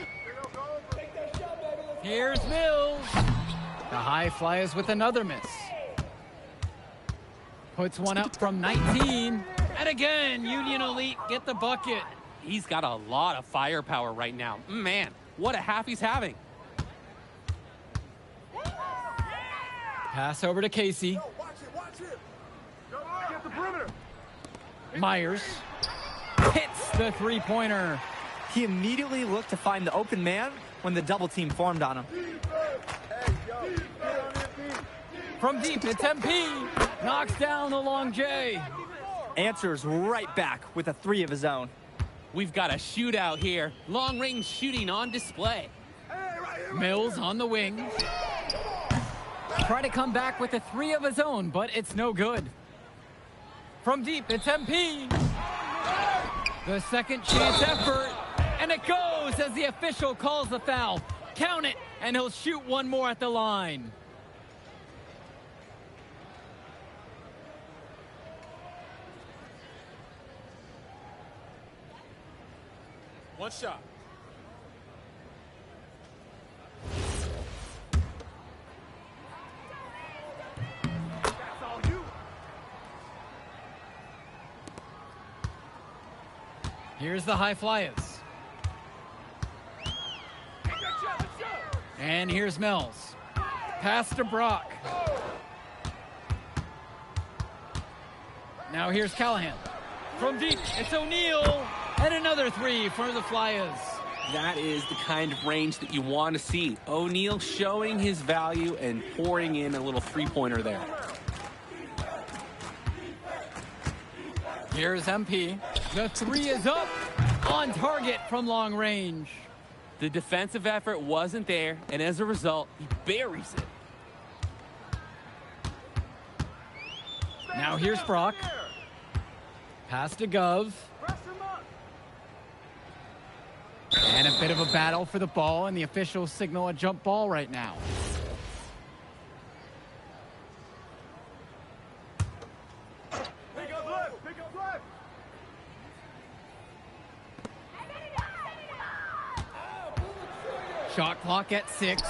Here's Mills. The High Flyers with another miss. Puts one up from 19. And again, Union Elite get the bucket.
He's got a lot of firepower right now. Man, what a half he's having.
Pass over to Casey.
Get the perimeter.
Myers hits the three-pointer.
He immediately looked to find the open man when the double team formed on him.
From deep, it's MP. Knocks down the long J.
Answers right back with a 3 of his own.
We've got a shootout here. Long-range shooting on display.
Mills on the wing. Try to come back with a 3 of his own, but it's no good. From deep, it's MP. The second chance effort, and it goes as the official calls the foul. Count it, and he'll shoot one more at the line.
One shot. That's all you.
Here's the High Flyers. And here's Mills. Pass to Brock. Now here's Callahan. From deep, it's O'Neal. And another 3 for the Flyers.
That is the kind of range that you want to see. O'Neal showing his value and pouring in a little three-pointer there.
Here's MP. The 3 is up. On target from long range.
The defensive effort wasn't there, and as a result, he buries it.
Now here's Brock. Pass to Gov. And a bit of a battle for the ball, and the officials signal a jump ball right now.
Pick up left. Pick up left.
Shot clock at 6.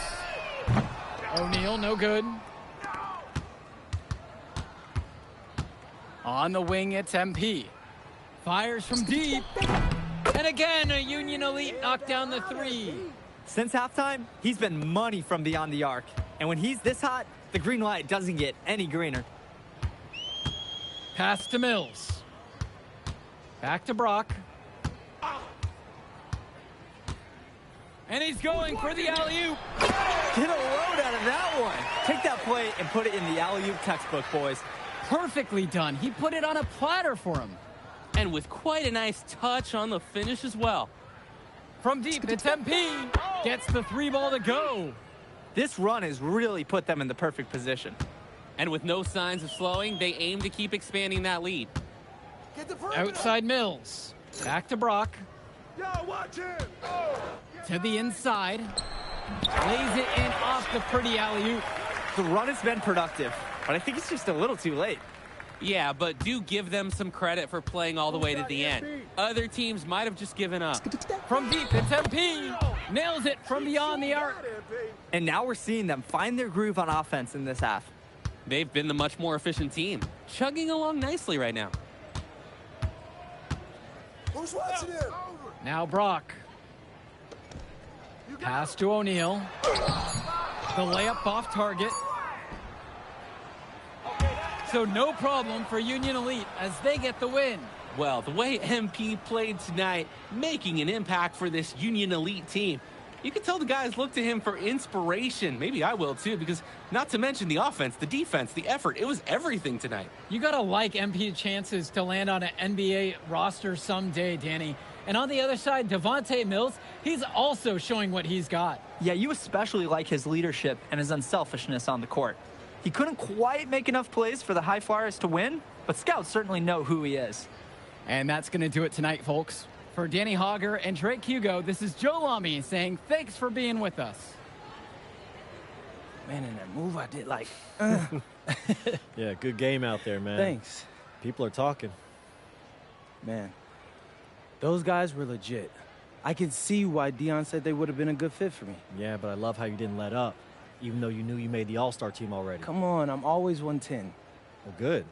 O'Neal, no good. On the wing, it's MP. Fires from deep. And again, a Union Elite knocked down the 3.
Since halftime, he's been money from beyond the arc. And when he's this hot, the green light doesn't get any greener.
Pass to Mills. Back to Brock. And he's going for the alley-oop.
Get a load out of that one. Take that play and put it in the alley-oop textbook, boys.
Perfectly done. He put it on a platter for him.
And with quite a nice touch on the finish as well.
From deep, it's MP. Gets the 3 ball to go.
This run has really put them in the perfect position.
And with no signs of slowing, they aim to keep expanding that lead.
Outside Mills. Back to Brock.
Yo, watch him!
To the inside. Lays it in off the pretty alley-oop.
The run has been productive, but I think it's just a little too late.
Yeah, but do give them some credit for playing all the way to the end. Other teams might have just given up.
From deep, it's MP. Nails it from beyond the arc.
And now we're seeing them find their groove on offense in this half.
They've been the much more efficient team, chugging along nicely right now.
Who's watching him?
Now Brock. Pass to O'Neal. The layup off target. So no problem for Union Elite as they get the win.
Well, the way MP played tonight, making an impact for this Union Elite team. You can tell the guys look to him for inspiration. Maybe I will too, because not to mention the offense, the defense, the effort. It was everything tonight.
You gotta like MP's chances to land on an NBA roster someday, Danny. And on the other side, Devontae Mills, he's also showing what he's got.
Yeah, you especially like his leadership and his unselfishness on the court. He couldn't quite make enough plays for the High Flyers to win, but scouts certainly know who he is.
And that's going to do it tonight, folks. For Danny Hogger and Drake Hugo, this is Joe Lamy saying thanks for being with us.
Man, in that move I did, like,
Yeah, good game out there, man.
Thanks.
People are talking.
Man, those guys were legit. I can see why Dion said they would have been a good fit for me.
Yeah, but I love how you didn't let up, even though you knew you made the All-Star team already.
Come on, I'm always 110.
Well, good.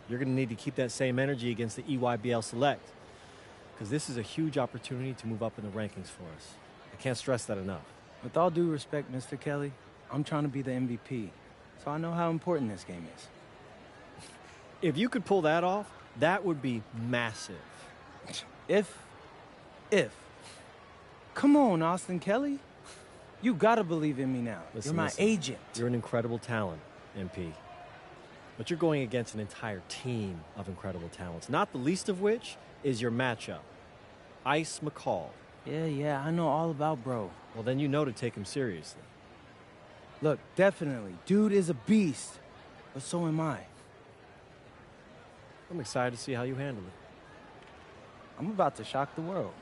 You're going to need to keep that same energy against the EYBL Select, because this is a huge opportunity to move up in the rankings for us. I can't stress that enough.
With all due respect, Mr. Kelly, I'm trying to be the MVP, so I know how important this game is.
If you could pull that off, that would be massive.
If. Come on, Austin Kelly. You gotta believe in me now.
Listen,
You're my
listen.
agent.
You're an incredible talent, MP. But you're going against an entire team of incredible talents, not the least of which is your matchup, Ice McCall.
Yeah, I know all about bro.
Well, then you know to take him seriously.
Look, definitely, dude is a beast, but so am I.
I'm excited to see how you handle it.
I'm about to shock the world.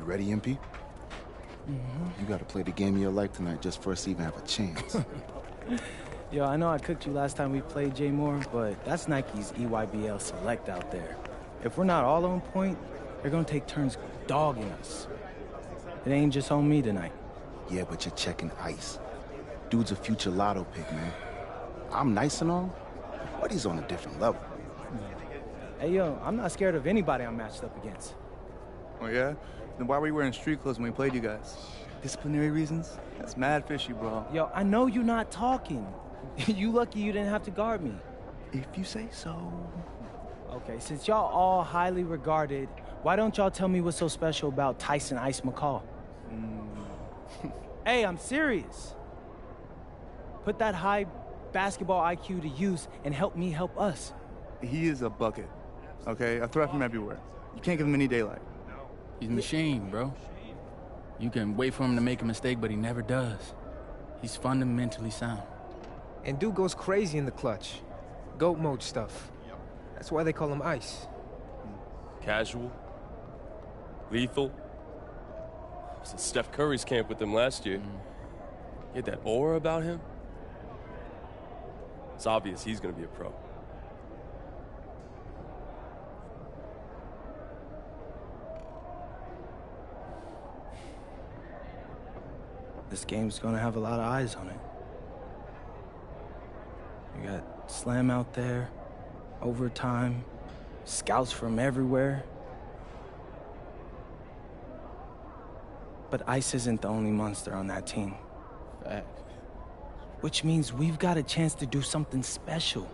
ready, MP? You gotta play the game of your life tonight just for us to even have a chance.
Yo, I know I cooked you last time we played Jay Moore, but that's Nike's EYBL Select out there. If we're not all on point, they're gonna take turns dogging us. It ain't just on me tonight.
Yeah, but you're checking ice. Dude's a future lotto pick, man. I'm nice and all, but he's on a different level.
Hey, yo, I'm not scared of anybody I'm matched up against.
Oh, yeah? Then why were you wearing street clothes when we played you guys? Disciplinary reasons? That's mad fishy, bro.
Yo, I know you're not talking. You lucky you didn't have to guard me.
If you say so.
Okay, since y'all all highly regarded, why don't y'all tell me what's so special about Tyson Ice McCall? Hey, I'm serious. Put that high basketball IQ to use and help me help us.
He is a bucket, okay? I threat from everywhere. You can't give him any daylight.
He's a machine, bro. You can wait for him to make a mistake, but he never does. He's fundamentally sound.
And dude goes crazy in the clutch. Goat mode stuff. That's why they call him Ice.
Casual. Lethal. I was at Steph Curry's camp with him last year. He had that aura about him. It's obvious he's gonna be a pro.
This game's gonna have a lot of eyes on it. You got Slam out there, overtime, scouts from everywhere. But Ice isn't the only monster on that team.
Fact.
Which means we've got a chance to do something special.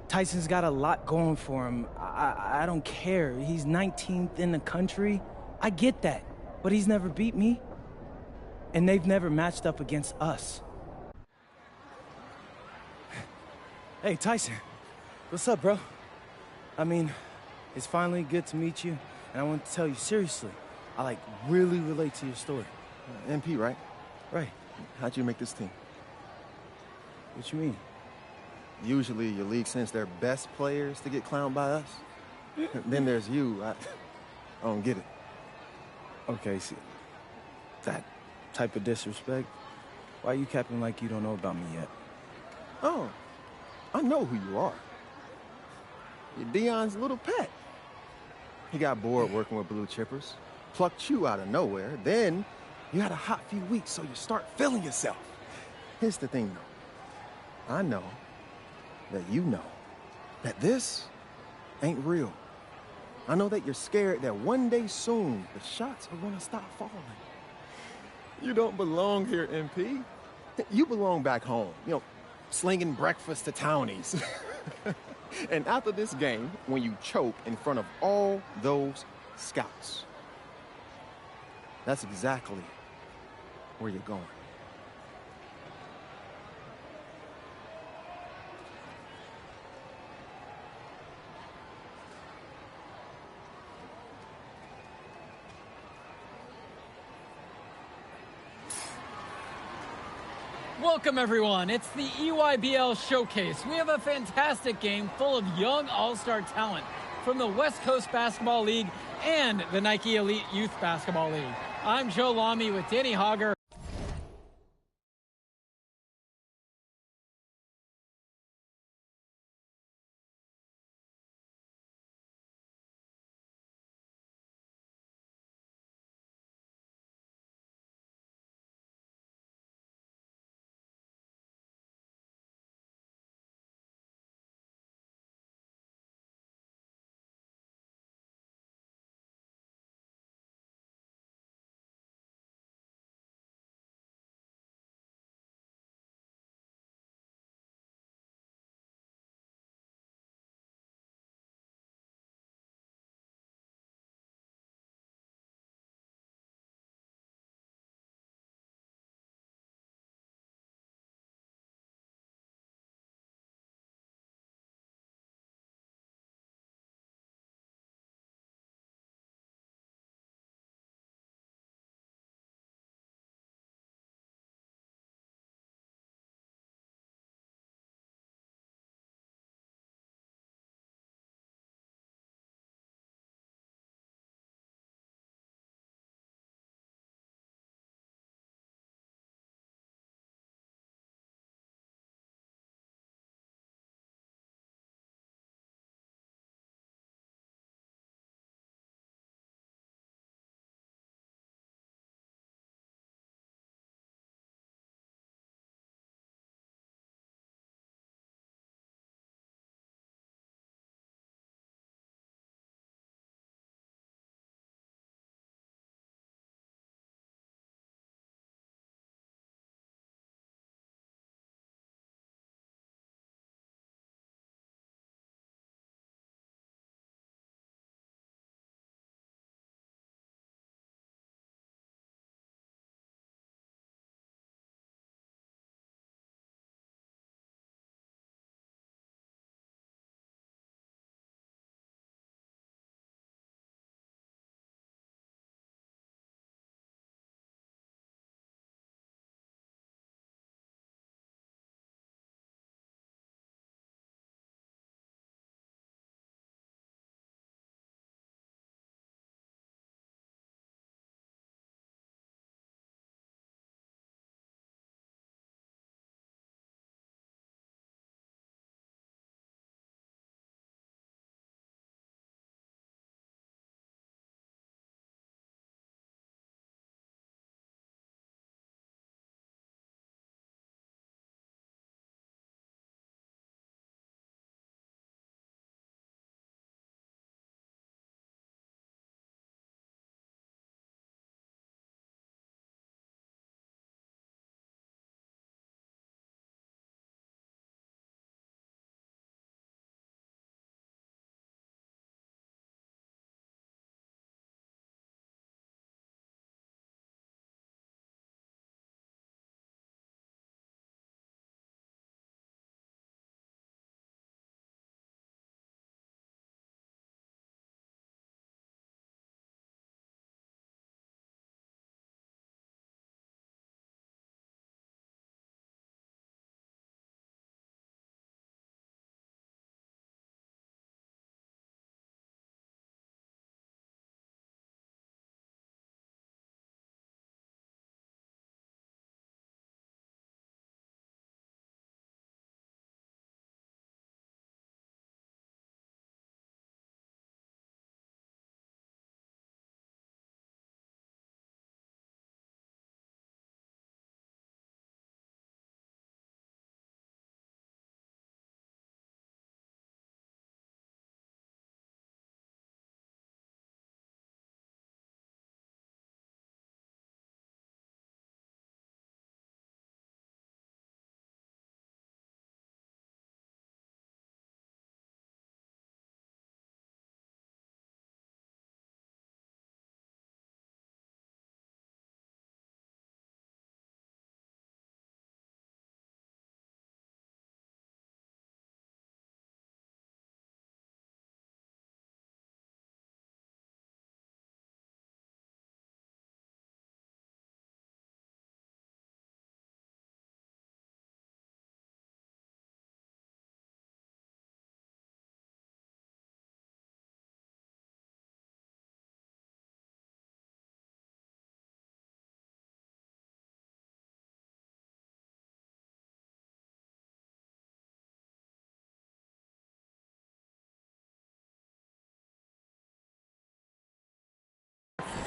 Tyson's got a lot going for him. I don't care. He's 19th in the country. I get that. But he's never beat me. And they've never matched up against us. Hey, Tyson. What's up, bro? I mean, it's finally good to meet you. And I want to tell you seriously, I really relate to your story.
MP, right?
Right.
How'd you make this team?
What you mean?
Usually your league sends their best players to get clowned by us. Then there's you. I don't get it.
Okay, see, that type of disrespect, why you capping like you don't know about me yet?
Oh, I know who you are. You're Dion's little pet. He got bored working with blue chippers, plucked you out of nowhere, then you had a hot few weeks, so you start feeling yourself. Here's the thing, though. I know that you know that this ain't real. I know that you're scared that one day soon, the shots are gonna stop falling. You don't belong here, MP. You belong back home, slinging breakfast to townies. And after this game, when you choke in front of all those scouts, that's exactly where you're going.
Welcome, everyone. It's the EYBL Showcase. We have a fantastic game full of young all-star talent from the West Coast Basketball League and the Nike Elite Youth Basketball League. I'm Joe Lamy with Danny Hogger.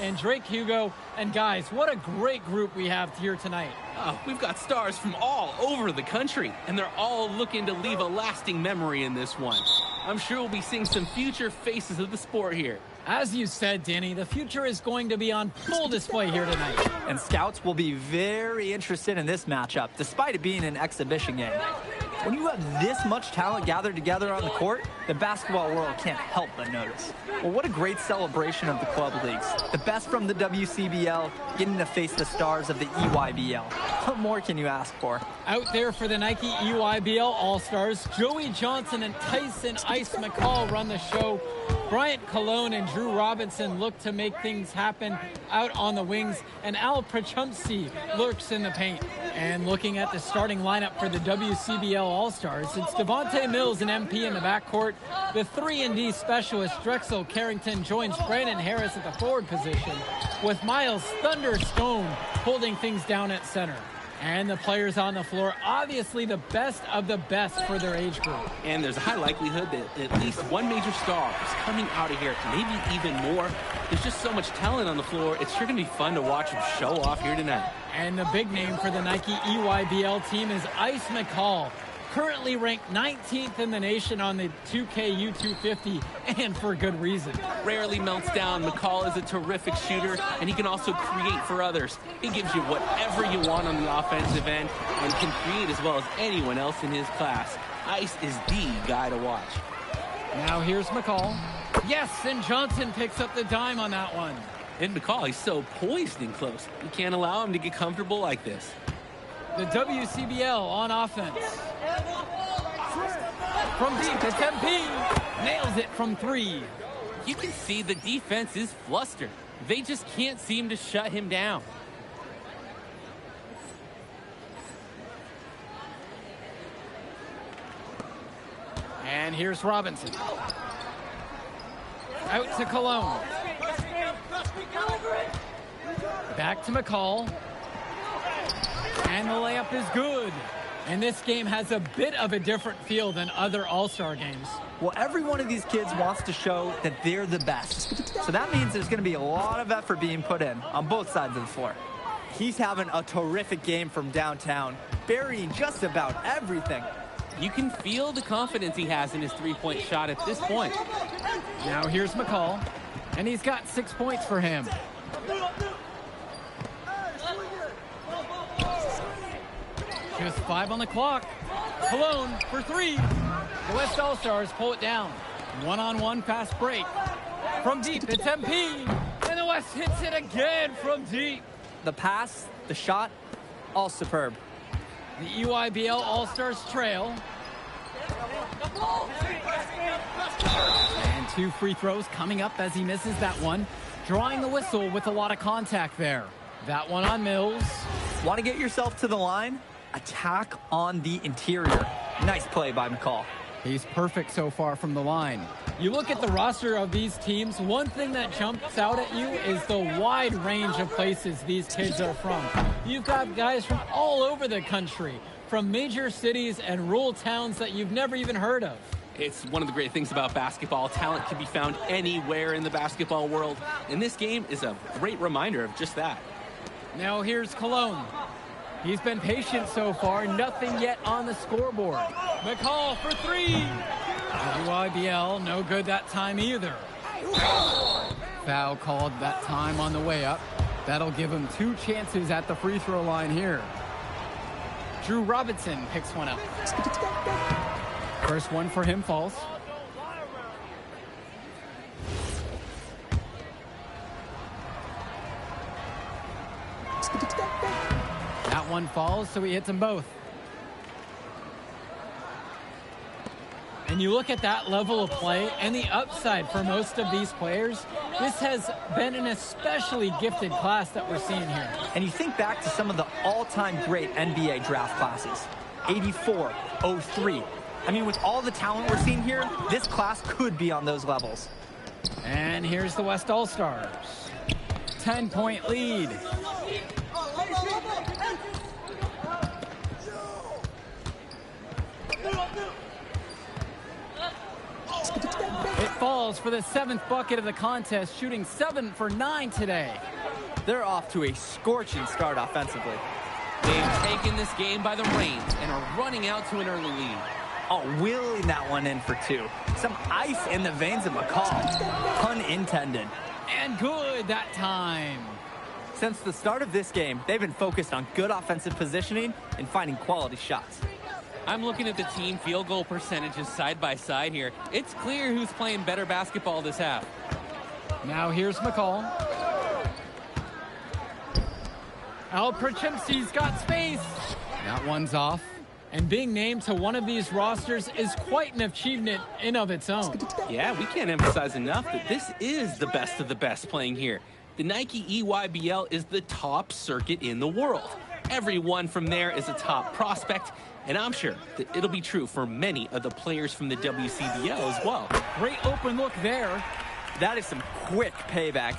and Drake Hugo. And guys, what a great group we have here tonight.
Oh, we've got stars from all over the country, and they're all looking to leave a lasting memory in this one. I'm sure we'll be seeing some future faces of the sport here.
As you said, Danny, the future is going to be on full display here tonight.
And scouts will be very interested in this matchup, despite it being an exhibition game. When you have this much talent gathered together on the court, the basketball world can't help but notice. Well, what a great celebration of the club leagues. The best from the WCBL getting to face the stars of the EYBL. What more can you ask for?
Out there for the Nike EYBL All-Stars, Joey Johnson and Tyson Ice McCall run the show. Bryant Cologne and Drew Robinson look to make things happen out on the wings, and Al Prachumsky lurks in the paint. And looking at the starting lineup for the WCBL All-Stars, it's Devontae Mills and MP in the backcourt. The 3-and-D specialist Drexel Carrington joins Brandon Harris at the forward position, with Miles Thunderstone holding things down at center. And the players on the floor, obviously the best of the best for their age group.
And there's a high likelihood that at least one major star is coming out of here, maybe even more. There's just so much talent on the floor. It's sure going to be fun to watch them show off here tonight.
And the big name for the Nike EYBL team is Ice McCall, currently ranked 19th in the nation on the 2K U250, and for good reason.
Rarely melts down. McCall is a terrific shooter, and he can also create for others. He gives you whatever you want on the offensive end and can create as well as anyone else in his class. Ice is the guy to watch.
Now here's McCall. Yes, and Johnson picks up the dime on that one.
And McCall, he's so poised and close. You can't allow him to get comfortable like this.
The WCBL on offense. From deep, it's MP. Nails it from 3.
You can see the defense is flustered. They just can't seem to shut him down.
And here's Robinson. Out to Cologne. Back to McCall. And the layup is good. And this game has a bit of a different feel than other All-Star games.
Well, every one of these kids wants to show that they're the best. So that means there's going to be a lot of effort being put in on both sides of the floor. He's having a terrific game from downtown, burying just about everything.
You can feel the confidence he has in his three-point shot at this point.
Now here's McCall, and he's got 6 points for him. Just 5 on the clock. Cologne for 3. The West All-Stars pull it down. One-on-one fast break. From deep, it's MP. And the West hits it again from deep.
The pass, the shot, all superb.
The EYBL All-Stars trail. And 2 free throws coming up as he misses that one. Drawing the whistle with a lot of contact there. That one on Mills.
Want to get yourself to the line? Attack on the interior. Nice play by McCall.
He's perfect so far from the line. You look at the roster of these teams, one thing that jumps out at you is the wide range of places these kids are from. You've got guys from all over the country, from major cities and rural towns that you've never even heard of.
It's one of the great things about basketball. Talent can be found anywhere in the basketball world, and this game is a great reminder of just that.
Now here's Cologne. He's been patient so far, nothing yet on the scoreboard. McCall for 3. EYBL, no good that time either. Foul called that time on the way up. That'll give him 2 chances at the free throw line here. Drew Robinson picks one up. First one for him falls. That one falls, so he hits them both. And you look at that level of play and the upside for most of these players, this has been an especially gifted class that we're seeing here.
And you think back to some of the all-time great NBA draft classes. 84, 03. I mean, with all the talent we're seeing here, this class could be on those levels.
And here's the West All-Stars. 10-point lead. It falls for the 7th bucket of the contest, shooting 7 for 9 today.
They're off to a scorching start offensively.
They've taken this game by the reins and are running out to an early lead.
Oh, wheeling that one in for 2. Some ice in the veins of McCall. Pun intended.
And good that time.
Since the start of this game, they've been focused on good offensive positioning and finding quality shots.
I'm looking at the team field goal percentages side by side here. It's clear who's playing better basketball this half.
Now here's McCall. Alprachimski's got space. That one's off. And being named to one of these rosters is quite an achievement in of its own.
Yeah, we can't emphasize enough that this is the best of the best playing here. The Nike EYBL is the top circuit in the world. Everyone from there is a top prospect, and I'm sure that it'll be true for many of the players from the WCBL as well.
Great open look there.
That is some quick payback.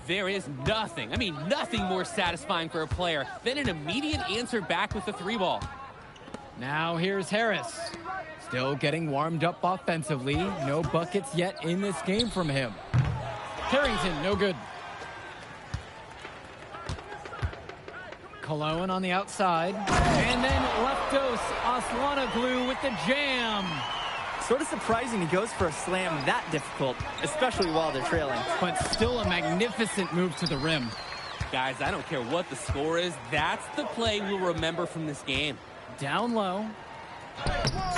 There is nothing more satisfying for a player than an immediate answer back with the 3-ball.
Now here's Harris. Still getting warmed up offensively. No buckets yet in this game from him. Carrington, no good. Cologne on the outside. And then Leftos Aslanoglu with the jam.
Sort of surprising he goes for a slam that difficult, especially while they're trailing.
But still a magnificent move to the rim.
Guys, I don't care what the score is. That's the play we'll remember from this game.
Down low.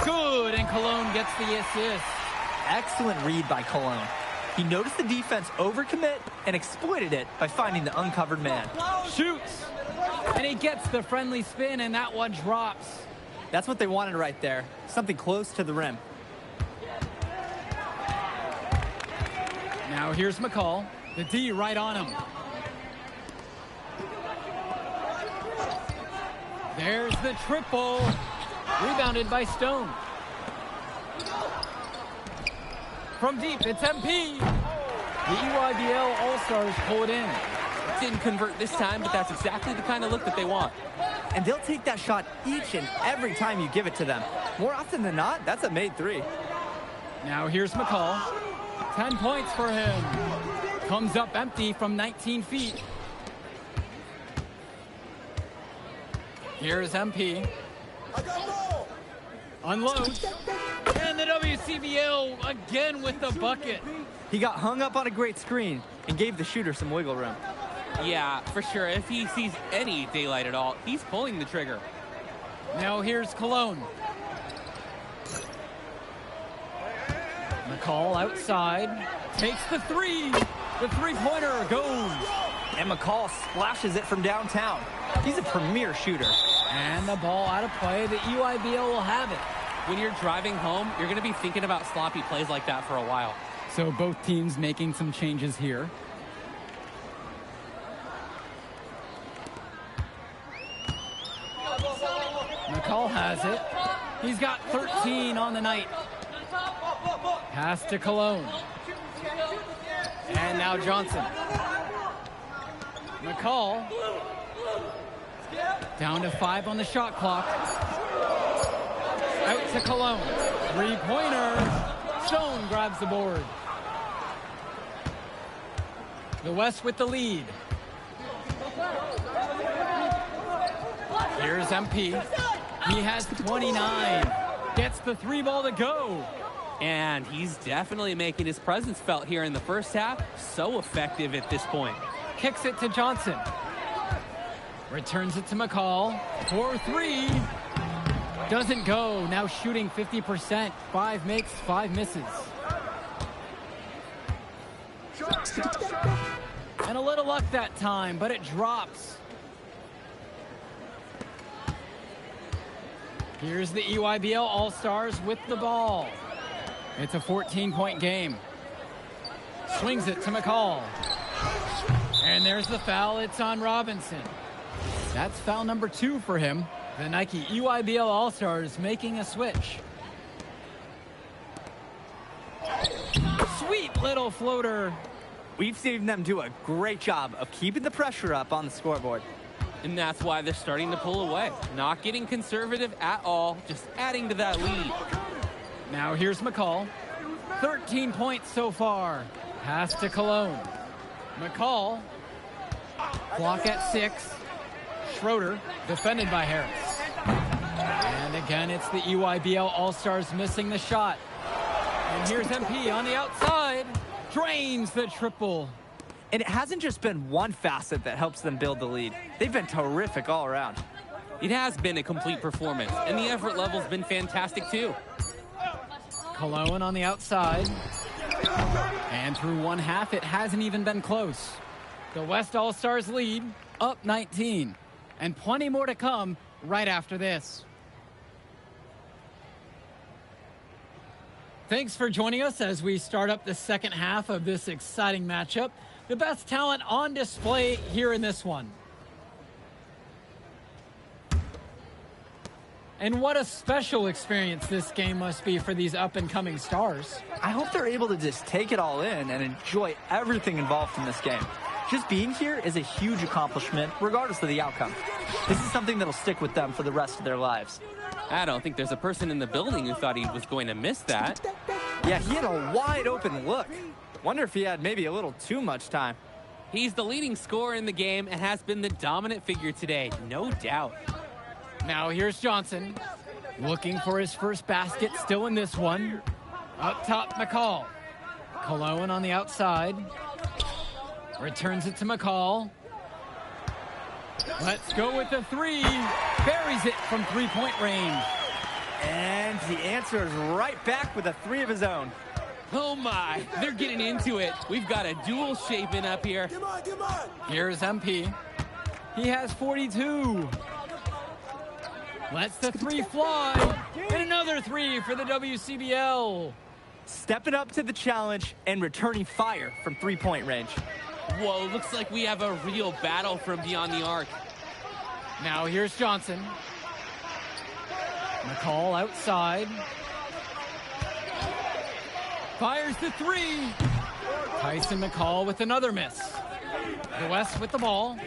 Good, and Cologne gets the assist.
Excellent read by Cologne. He noticed the defense overcommit and exploited it by finding the uncovered man.
Shoots, and he gets the friendly spin, and that one drops.
That's what they wanted right there. Something close to the rim.
Now here's McCall. The D right on him. There's the triple. Rebounded by Stone. From deep, it's MP. The EYBL All-Stars pull it in.
Didn't convert this time, but that's exactly the kind of look that they want.
And they'll take that shot each and every time you give it to them. More often than not, that's a made 3.
Now here's McCall. 10 points for him. Comes up empty from 19 feet. Here's MP. Unloads. And the WCBL again with the bucket.
He got hung up on a great screen and gave the shooter some wiggle room.
Yeah, for sure. If he sees any daylight at all, he's pulling the trigger.
Now here's Cologne. McCall outside. Takes the 3. The 3-pointer goes.
And McCall splashes it from downtown. He's a premier shooter.
And the ball out of play. The EYBL will have it.
When you're driving home, you're going to be thinking about sloppy plays like that for a while.
So both teams making some changes here. McCall has it. He's got 13 on the night. Pass to Cologne. And now Johnson. McCall. Down to 5 on the shot clock. Out to Cologne. 3-pointer. Stone grabs the board. The West with the lead. Here's MP. He has 29. Gets the 3-ball to go.
And he's definitely making his presence felt here in the first half. So effective at this point.
Kicks it to Johnson. Returns it to McCall. 4-3. Doesn't go. Now shooting 50%. 5 makes, 5 misses. And a little luck that time, but it drops. Here's the EYBL All-Stars with the ball. It's a 14-point game. Swings it to McCall. And there's the foul. It's on Robinson. That's foul number 2 for him. The Nike EYBL All-Stars making a switch. Sweet little floater.
We've seen them do a great job of keeping the pressure up on the scoreboard.
And that's why they're starting to pull away. Not getting conservative at all, just adding to that lead.
Now here's McCall. 13 points so far. Pass to Cologne. McCall. Clock at 6. Schroeder, defended by Harris. And again, it's the EYBL All-Stars missing the shot. And here's MP on the outside. Drains the triple.
And it hasn't just been one facet that helps them build the lead. They've been terrific all around.
It has been a complete performance, and the effort level's been fantastic too.
Cologne on the outside. And through one half, it hasn't even been close. The West All-Stars lead, up 19. And plenty more to come right after this. Thanks for joining us as we start up the second half of this exciting matchup. The best talent on display here in this one. And what a special experience this game must be for these up-and-coming stars.
I hope they're able to just take it all in and enjoy everything involved in this game. Just being here is a huge accomplishment, regardless of the outcome. This is something that'll stick with them for the rest of their lives.
I don't think there's a person in the building who thought he was going to miss that.
Yeah, he had a wide open look. Wonder if he had maybe a little too much time.
He's the leading scorer in the game and has been the dominant figure today, no doubt.
Now here's Johnson, looking for his first basket, still in this one. Up top, McCall. Cologne on the outside. Returns it to McCall. Let's go with the three. Buries it from three-point range.
And he answers right back with a three of his own.
Oh my, they're getting into it. We've got a duel shaping up here.
Here's MP. He has 42. Lets the three fly. And another three for the WCBL.
Stepping up to the challenge and returning fire from three-point range.
Whoa, looks like we have a real battle from beyond the arc.
Now here's Johnson. McCall outside. Fires the three. Tyson McCall with another miss. The West with the ball.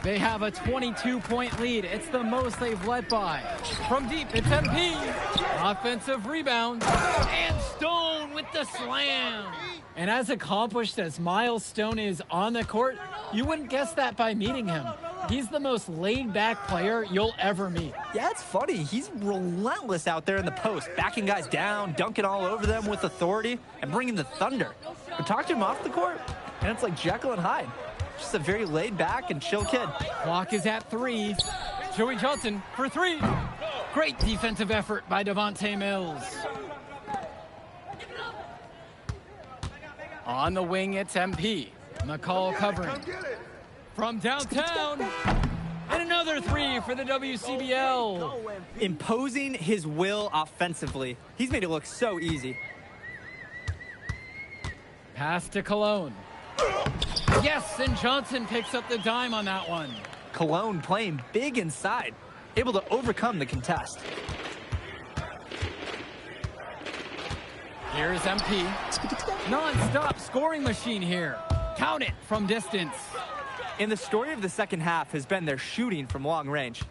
They have a 22-point lead. It's the most they've led by. From deep, it's MP. Offensive rebound. And Stone with the slam. And as accomplished as Miles Stone is on the court, you wouldn't guess that by meeting him. He's the most laid-back player you'll ever meet.
Yeah, it's funny. He's relentless out there in the post, backing guys down, dunking all over them with authority, and bringing the thunder. But talk to him off the court, and it's like Jekyll and Hyde. Just a very laid-back and chill kid.
Clock is at 3. Joey Johnson for 3. Great defensive effort by Devontae Mills. On the wing, it's MP. McCall covering. From downtown, and another three for the WCBL.
Imposing his will offensively. He's made it look so easy.
Pass to Cologne. Yes, and Johnson picks up the dime on that one.
Cologne playing big inside, able to overcome the contest.
Here's MP. Non-stop scoring machine here. Count it from distance.
And the story of the second half has been their shooting from long range.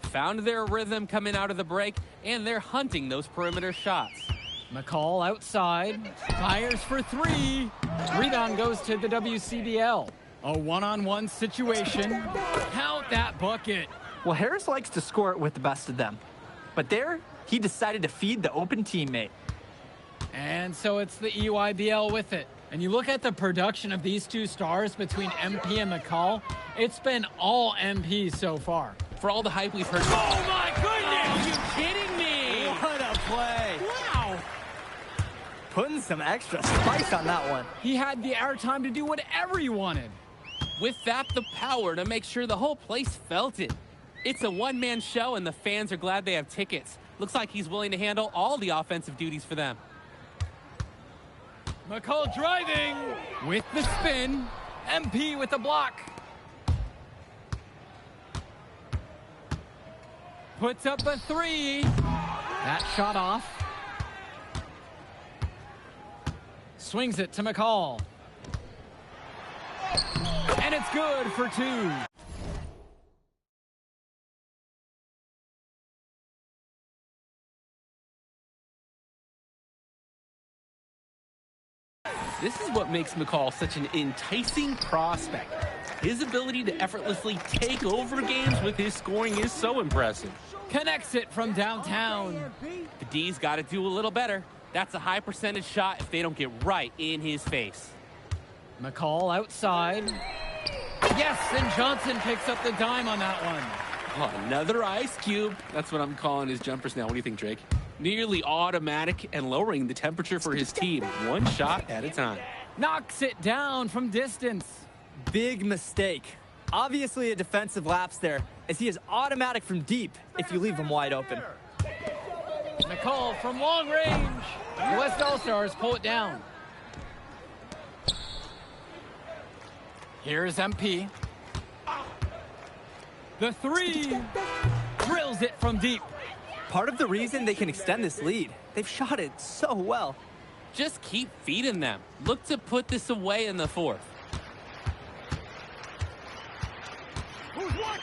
Found their rhythm coming out of the break, and they're hunting those perimeter shots.
McCall outside, fires for 3. Rebound goes to the WCBL. A one-on-one situation. Count that bucket.
Well, Harris likes to score it with the best of them. But there, he decided to feed the open teammate.
And so it's the EYBL with it. And you look at the production of these two stars between MP and McCall, it's been all MP so far.
For all the hype we've heard.
Oh my goodness!
Are you kidding me?
What a play!
Wow!
Putting some extra spice on that one.
He had the airtime to do whatever he wanted.
With that, the power to make sure the whole place felt it. It's a one-man show, and the fans are glad they have tickets. Looks like he's willing to handle all the offensive duties for them.
McCall driving with the spin. MP with the block. Puts up a 3. That shot off. Swings it to McCall. And it's good for 2.
This is what makes McCall such an enticing prospect. His ability to effortlessly take over games with his scoring is so impressive.
Connects it from downtown.
The D's got to do a little better. That's a high percentage shot if they don't get right in his face.
McCall outside. Yes, and Johnson picks up the dime on that one.
Oh, another ice cube. That's what I'm calling his jumpers now. What do you think, Drake? Nearly automatic and lowering the temperature for his team, one shot at a time.
Knocks it down from distance.
Big mistake. Obviously a defensive lapse there, as he is automatic from deep if you leave him wide open.
McCall from long range. The West All-Stars pull it down. Here's MP. The three. Drills it from deep.
Part of the reason they can extend this lead, they've shot it so well.
Just keep feeding them. Look to put this away in the fourth.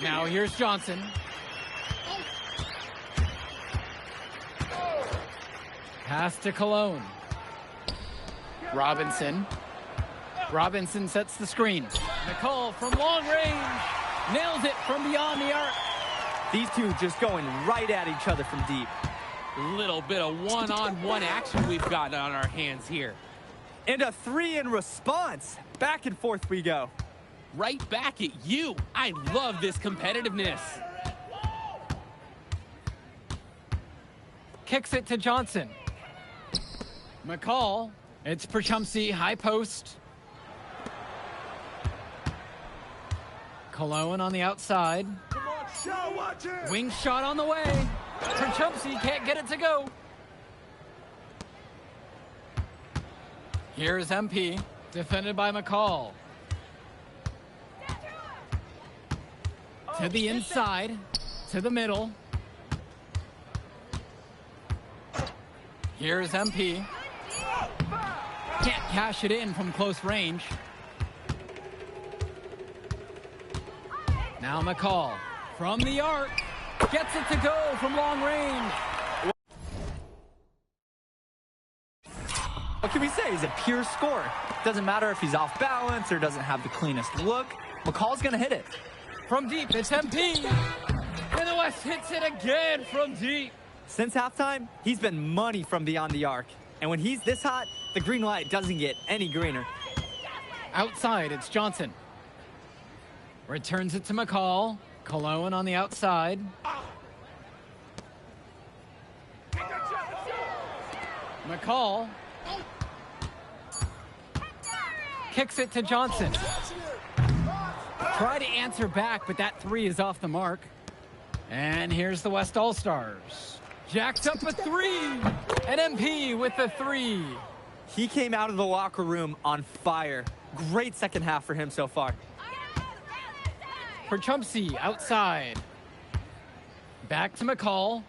Now here's Johnson. Pass to Cologne. Robinson. Robinson sets the screen. McCall from long range. Nails it from beyond the arc.
These two just going right at each other from deep.
Little bit of one-on-one action we've got on our hands here.
And a three in response. Back and forth we go.
Right back at you. I love this competitiveness.
Kicks it to Johnson. McCall. It's Perchumsey, high post. Cologne on the outside. Wing shot on the way. Perchumsey can't get it to go. Here's MP, defended by McCall. To the inside, to the middle. Here's MP. Can't cash it in from close range. Now McCall from the arc. Gets it to go from long range.
What can we say? He's a pure scorer. Doesn't matter if he's off balance or doesn't have the cleanest look. McCall's going to hit it.
From deep, it's MP. And the West hits it again from deep.
Since halftime, he's been money from beyond the arc. And when he's this hot, the green light doesn't get any greener.
Outside, it's Johnson. Returns it to McCall. Cologne on the outside. McCall. Kicks it to Johnson. Try to answer back, but that three is off the mark. And here's the West All-Stars. Jacked up a three. And MP with the three.
He came out of the locker room on fire. Great second half for him so far.
Perchumsey outside. Back to McCall.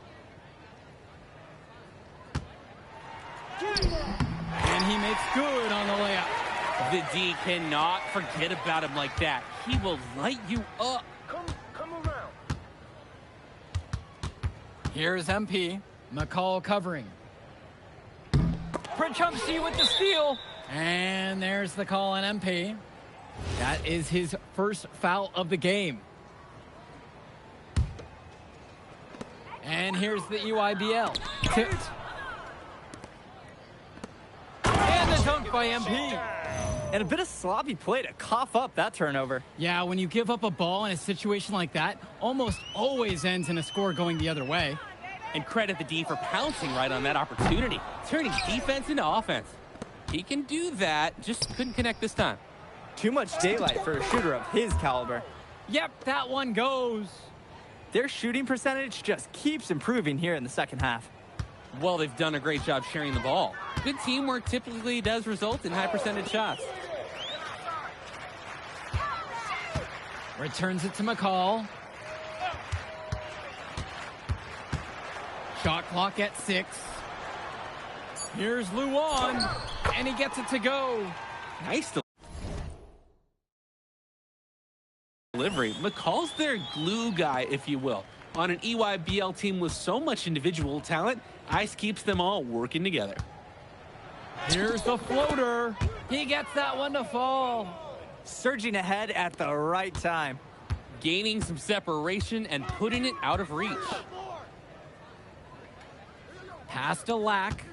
And he makes good on the layup.
The D cannot forget about him like that. He will light you up.
Come around.
Here's MP. McCall covering. Perchumsey with the steal. And there's the call on MP. That is his first foul of the game. And here's the EYBL. Tipped. And the dunk by MP.
And a bit of sloppy play to cough up that turnover.
Yeah, when you give up a ball in a situation like that, almost always ends in a score going the other way.
And credit the D for pouncing right on that opportunity, turning defense into offense. He can do that, just couldn't connect this time.
Too much daylight for a shooter of his caliber.
Yep, that one goes.
Their shooting percentage just keeps improving here in the second half.
Well, they've done a great job sharing the ball. Good teamwork typically does result in high percentage shots.
Returns it to McCall. Shot clock at 6. Here's Luan, and he gets it to go.
Nice delivery. McCall's their glue guy, if you will. On an EYBL team with so much individual talent, Ice keeps them all working together.
Here's the floater. He gets that one to fall.
Surging ahead at the right time.
Gaining some separation and putting it out of reach.
Pass to Lack.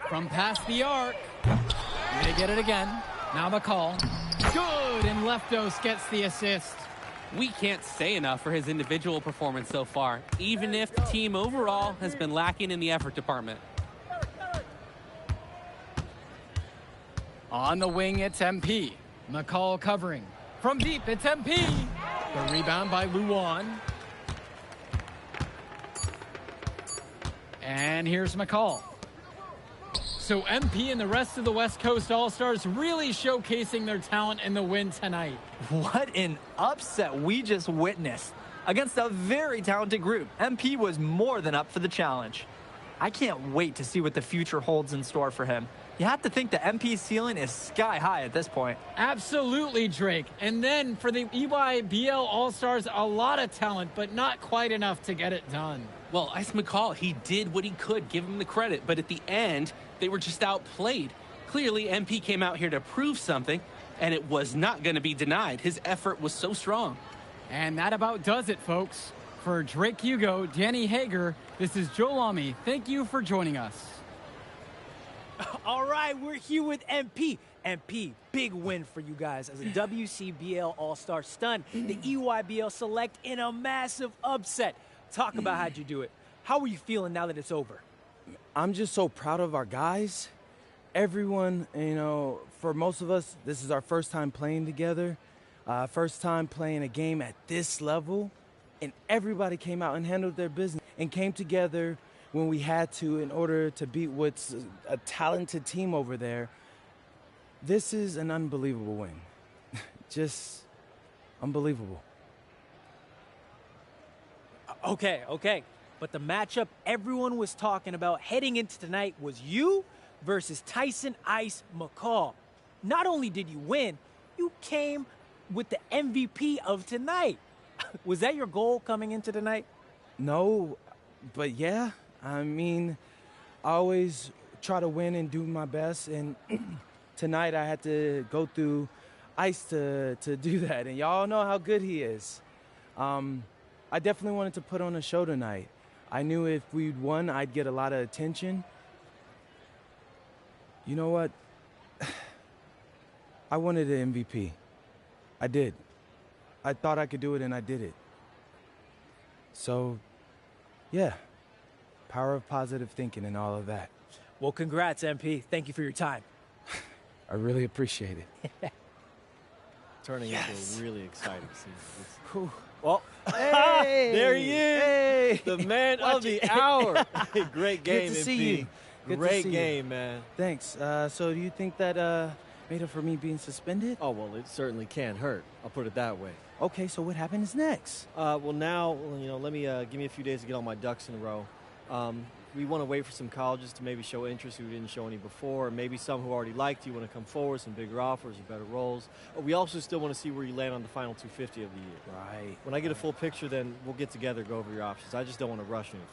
From past the arc. They get it again. Now McCall. Good, and Leftos gets the assist.
We can't say enough for his individual performance so far, even if the team overall has been lacking in the effort department.
On the wing, it's MP. McCall covering. From deep, it's MP. The rebound by Luan. And here's McCall. So MP and the rest of the West Coast All-Stars really showcasing their talent in the win tonight.
What an upset we just witnessed. Against a very talented group, MP was more than up for the challenge. I can't wait to see what the future holds in store for him. You have to think the MP's ceiling is sky high at this point.
Absolutely, Drake. And then for the EYBL All-Stars, a lot of talent, but not quite enough to get it done.
Well, Ice McCall, he did what he could, give him the credit, but at the end, they were just outplayed. Clearly, MP came out here to prove something, and it was not going to be denied. His effort was so strong.
And that about does it, folks. For Drake Hugo, Danny Hager, this is Joe Lamy. Thank you for joining us.
All right, we're here with MP. MP, big win for you guys as a WCBL All-Star stun. The EYBL Select in a massive upset. Talk about how'd you do it. How are you feeling now that it's over?
I'm just so proud of our guys. Everyone, for most of us, this is our first time playing together, first time playing a game at this level, and everybody came out and handled their business and came together when we had to in order to beat what's a talented team over there. This is an unbelievable win. Just unbelievable.
Okay. But the matchup everyone was talking about heading into tonight was you versus Tyson Ice McCall. Not only did you win, you came with the MVP of tonight. Was that your goal coming into tonight?
No, but yeah. I always try to win and do my best, and tonight I had to go through Ice to do that, and y'all know how good he is. I definitely wanted to put on a show tonight. I knew if we'd won, I'd get a lot of attention. You know what? I wanted an MVP. I did. I thought I could do it, and I did it. So, yeah. Power of positive thinking and all of that.
Well, congrats, MP. Thank you for your time.
I really appreciate it.
Turning into a really exciting scene.
Well,
hey, there he is.
Hey,
the man of the hour. Great game,
Good to see
MP.
you. Good
Great
to see
game,
you.
man.
Thanks. So do you think that made up for me being suspended?
Oh, well, it certainly can't hurt. I'll put it that way.
Okay, so what happens next?
Well, now, let me give me a few days to get all my ducks in a row. We want to wait for some colleges to maybe show interest who didn't show any before, and maybe some who already liked you want to come forward, some bigger offers or better roles. We also still want to see where you land on the final 250 of the year.
Right.
When I get a full picture, then we'll get together, go over your options. I just don't want to rush anything,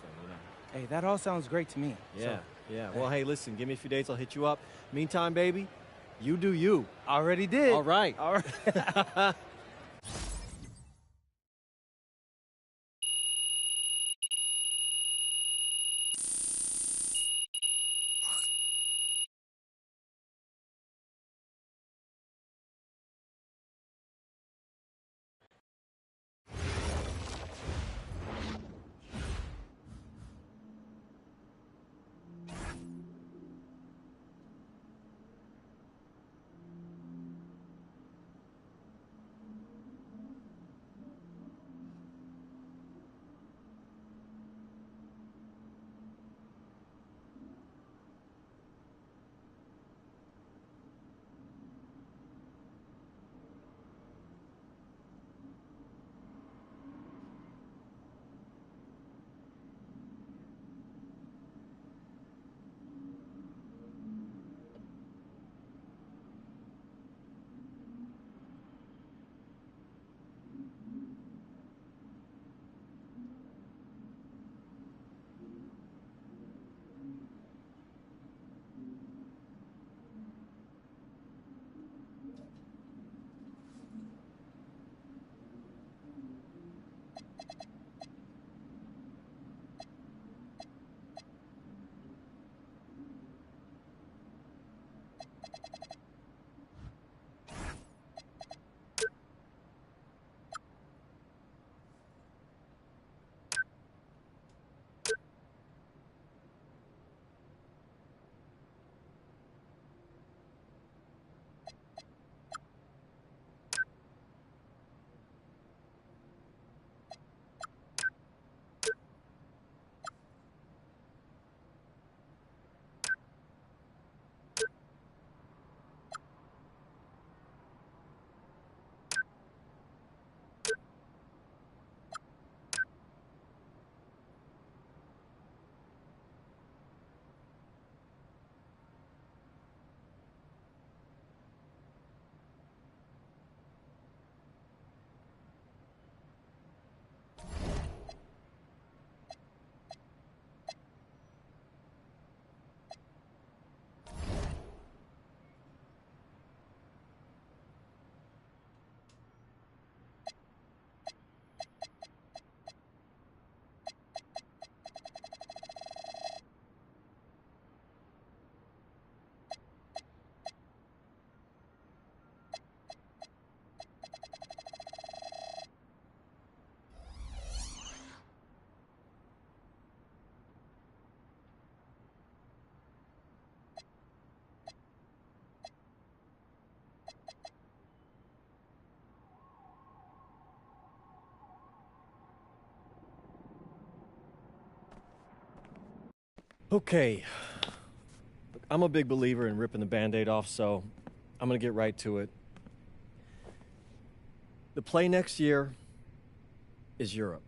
Hey, that all sounds great to me.
Yeah. Well, hey, listen, give me a few days, I'll hit you up. Meantime, baby, you do you.
Already did.
All right. Okay. Look, I'm a big believer in ripping the Band-Aid off, so I'm going to get right to it. The play next year is Europe.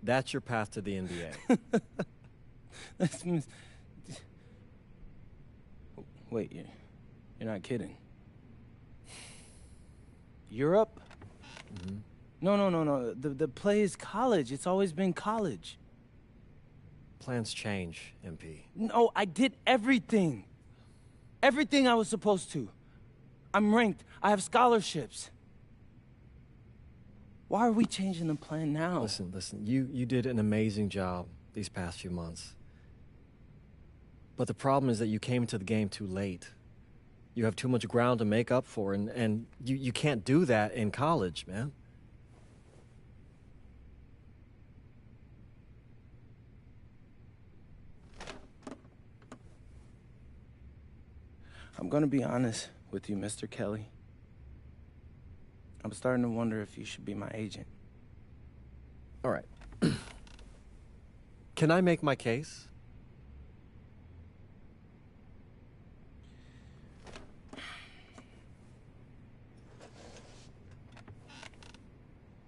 That's your path to the NBA.
Wait, you're not kidding. Europe?
Mm-hmm.
No. The play is college. It's always been college.
Plans change, MP.
No, I did everything. Everything I was supposed to. I'm ranked. I have scholarships. Why are we changing the plan now?
Listen. You did an amazing job these past few months. But the problem is that you came into the game too late. You have too much ground to make up for, and you can't do that in college, man.
I'm gonna be honest with you, Mr. Kelly. I'm starting to wonder if you should be my agent.
All right. Can I make my case?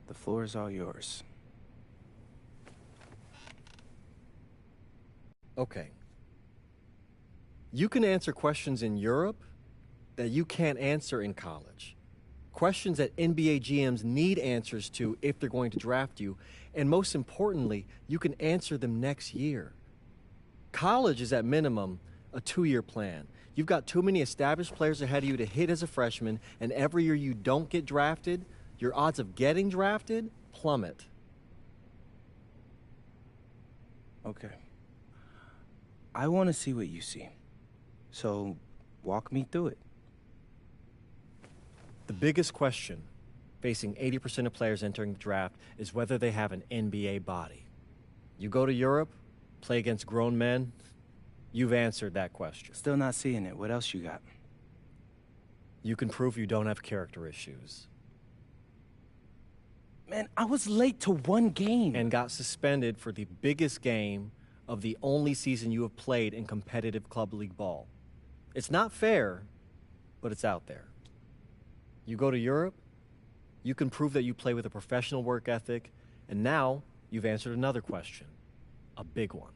The floor is all yours.
Okay. You can answer questions in Europe that you can't answer in college. Questions that NBA GMs need answers to if they're going to draft you. And most importantly, you can answer them next year. College is at minimum a 2-year plan. You've got too many established players ahead of you to hit as a freshman, and every year you don't get drafted, your odds of getting drafted plummet.
Okay. I want to see what you see. So, walk me through it.
The biggest question facing 80% of players entering the draft is whether they have an NBA body. You go to Europe, play against grown men, you've answered that question.
Still not seeing it. What else you got?
You can prove you don't have character issues.
Man, I was late to one game.
And got suspended for the biggest game of the only season you have played in competitive club league ball. It's not fair, but it's out there. You go to Europe, you can prove that you play with a professional work ethic, and now you've answered another question, a big one.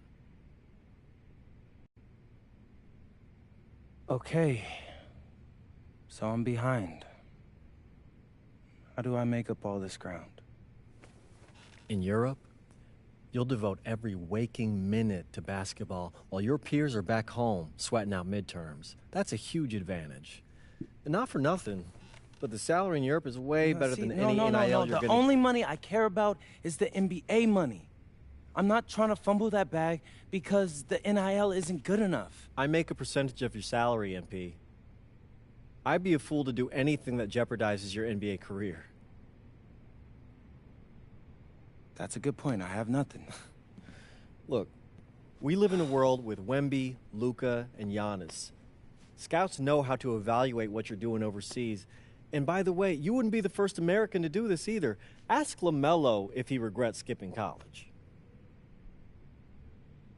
Okay, so I'm behind. How do I make up all this ground?
In Europe, you'll devote every waking minute to basketball while your peers are back home sweating out midterms. That's a huge advantage. And not for nothing, but the salary in Europe is way better than any NIL you're
The
getting.
only money I care about is the NBA money. I'm not trying to fumble that bag because the NIL isn't good enough.
I make a percentage of your salary, MP. I'd be a fool to do anything that jeopardizes your NBA career.
That's a good point. I have nothing.
Look, we live in a world with Wemby, Luka, and Giannis. Scouts know how to evaluate what you're doing overseas. And by the way, you wouldn't be the first American to do this either. Ask LaMelo if he regrets skipping college.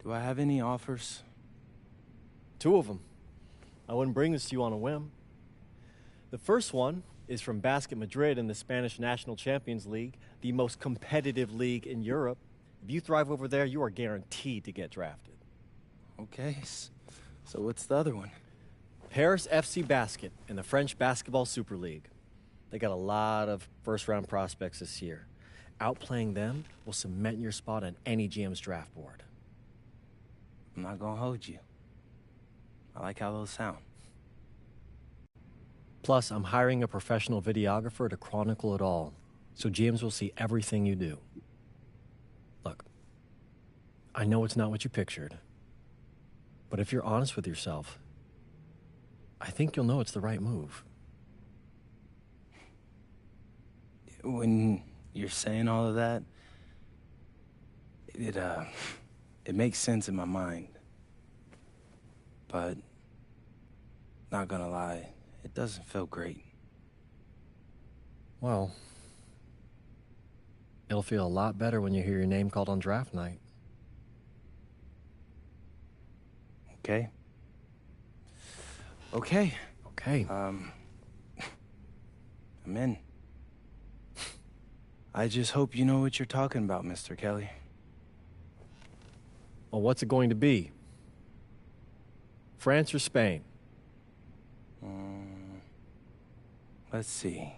Do I have any offers?
2 of them. I wouldn't bring this to you on a whim. The first one is from Basket Madrid in the Spanish National Champions League, the most competitive league in Europe. If you thrive over there, you are guaranteed to get drafted.
Okay, so what's the other one?
Paris FC Basket in the French Basketball Super League. They got a lot of first-round prospects this year. Outplaying them will cement your spot on any GM's draft board.
I'm not gonna hold you. I like how those sound.
Plus, I'm hiring a professional videographer to chronicle it all, so GMs will see everything you do. Look, I know it's not what you pictured, but if you're honest with yourself, I think you'll know it's the right move.
When you're saying all of that, it makes sense in my mind. But, not gonna lie, it doesn't feel great.
Well, it'll feel a lot better when you hear your name called on draft night.
okay? Okay.
Okay.
I'm in. I just hope you know what you're talking about, Mr. Kelly.
Well, what's it going to be? France or Spain?
Let's see.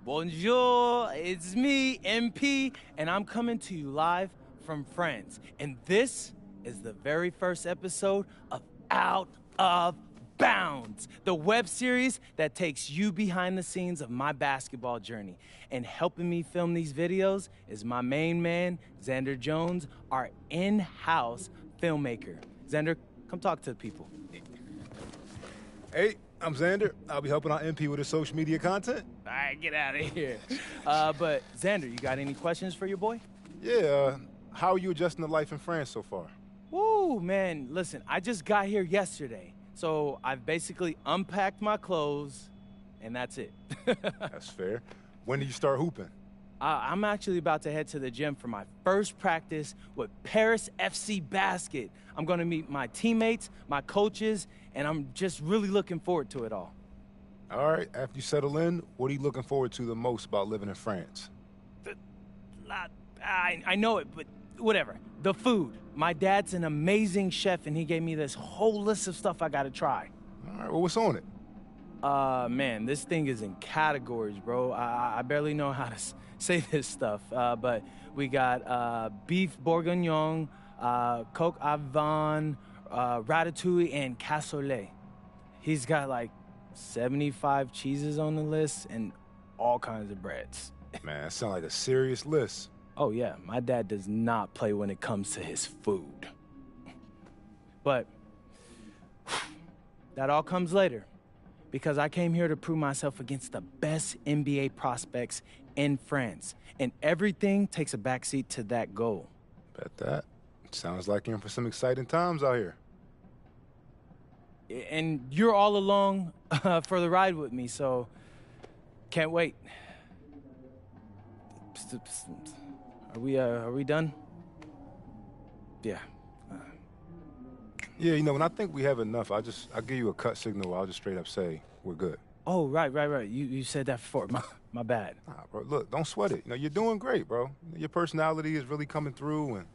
Bonjour, it's me, MP, and I'm coming to you live from France. And this is the very first episode of Out of Bounds, the web series that takes you behind the scenes of my basketball journey. And helping me film these videos is my main man, Xander Jones, our in-house filmmaker. Xander, come talk to the people.
Hey, I'm Xander. I'll be helping out MP with his social media content.
All right, get out of here. But Xander, you got any questions for your boy?
Yeah, how are you adjusting to life in France so far?
Woo, man, listen, I just got here yesterday. So I've basically unpacked my clothes, and that's it.
That's fair. When do you start hooping?
I'm actually about to head to the gym for my first practice with Paris FC Basket. I'm gonna meet my teammates, my coaches, and I'm just really looking forward to it all.
All right, after you settle in, what are you looking forward to the most about living in France?
I know it, but whatever. The food. My dad's an amazing chef, and he gave me this whole list of stuff I gotta try.
All right, well, what's on it?
Man, this thing is in categories, bro. I barely know how to say this stuff, but we got beef bourguignon, coq au vin, ratatouille, and cassoulet. He's got like 75 cheeses on the list and all kinds of breads.
Man, that sounds like a serious list.
Oh yeah, my dad does not play when it comes to his food. But that all comes later, because I came here to prove myself against the best NBA prospects in France, and everything takes a backseat to that goal.
Bet that. Sounds like you're in for some exciting times out here.
And you're all along for the ride with me, so can't wait. Are we done? Yeah.
Yeah, you know, when I think we have enough, I'll give you a cut signal. I'll just straight up say we're good.
Oh, right. You said that before. My bad.
Nah, bro, look, don't sweat it. You know, you're doing great, bro. Your personality is really coming through, and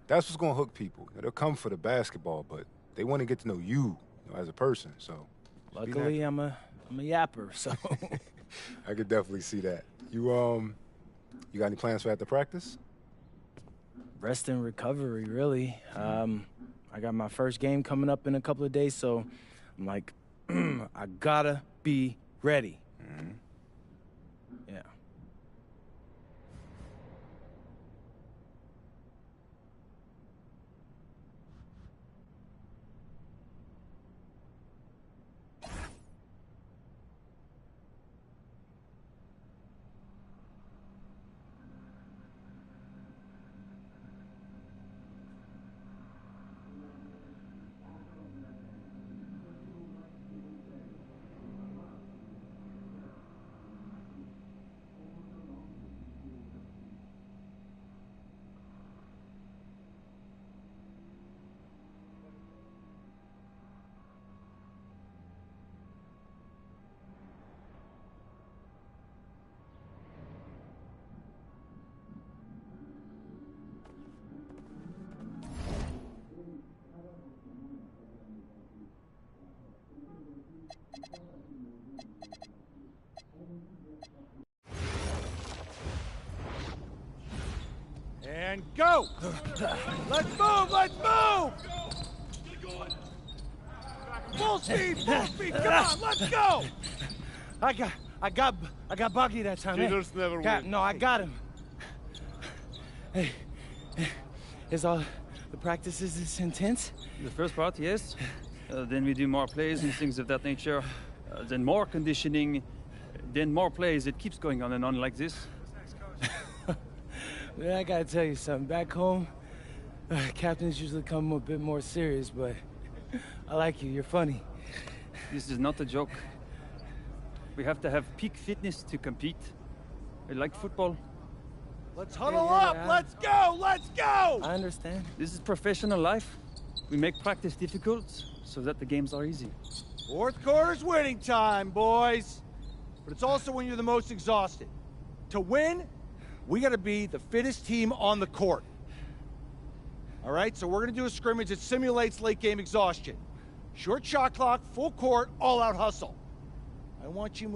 that's what's gonna hook people. You know, they'll come for the basketball, but they want to get to know you, as a person. So,
luckily, I'm a yapper, so.
I could definitely see that. You got any plans for after practice?
Rest and recovery, really. I got my first game coming up in a couple of days, so I'm like, I gotta be ready.
Mm-hmm.
Yeah.
and go! Let's move, let's move! Full speed, come on, let's go!
I got Bucky that time.
Cheaters never win.
No, I got him. Hey, is all the practices this intense?
The first part, yes. Then we do more plays and things of that nature. Then more conditioning. Then more plays. It keeps going on and on like this.
Man, I gotta tell you something. Back home, captains usually come a bit more serious, but I like you. You're funny.
This is not a joke. We have to have peak fitness to compete. I like football.
Let's huddle up, let's go, let's go!
I understand.
This is professional life. We make practice difficult so that the games are easy.
Fourth quarter's winning time, boys. But it's also when you're the most exhausted. To win, we gotta be the fittest team on the court. All right, so we're gonna do a scrimmage that simulates late game exhaustion. Short shot clock, full court, all out hustle. I want you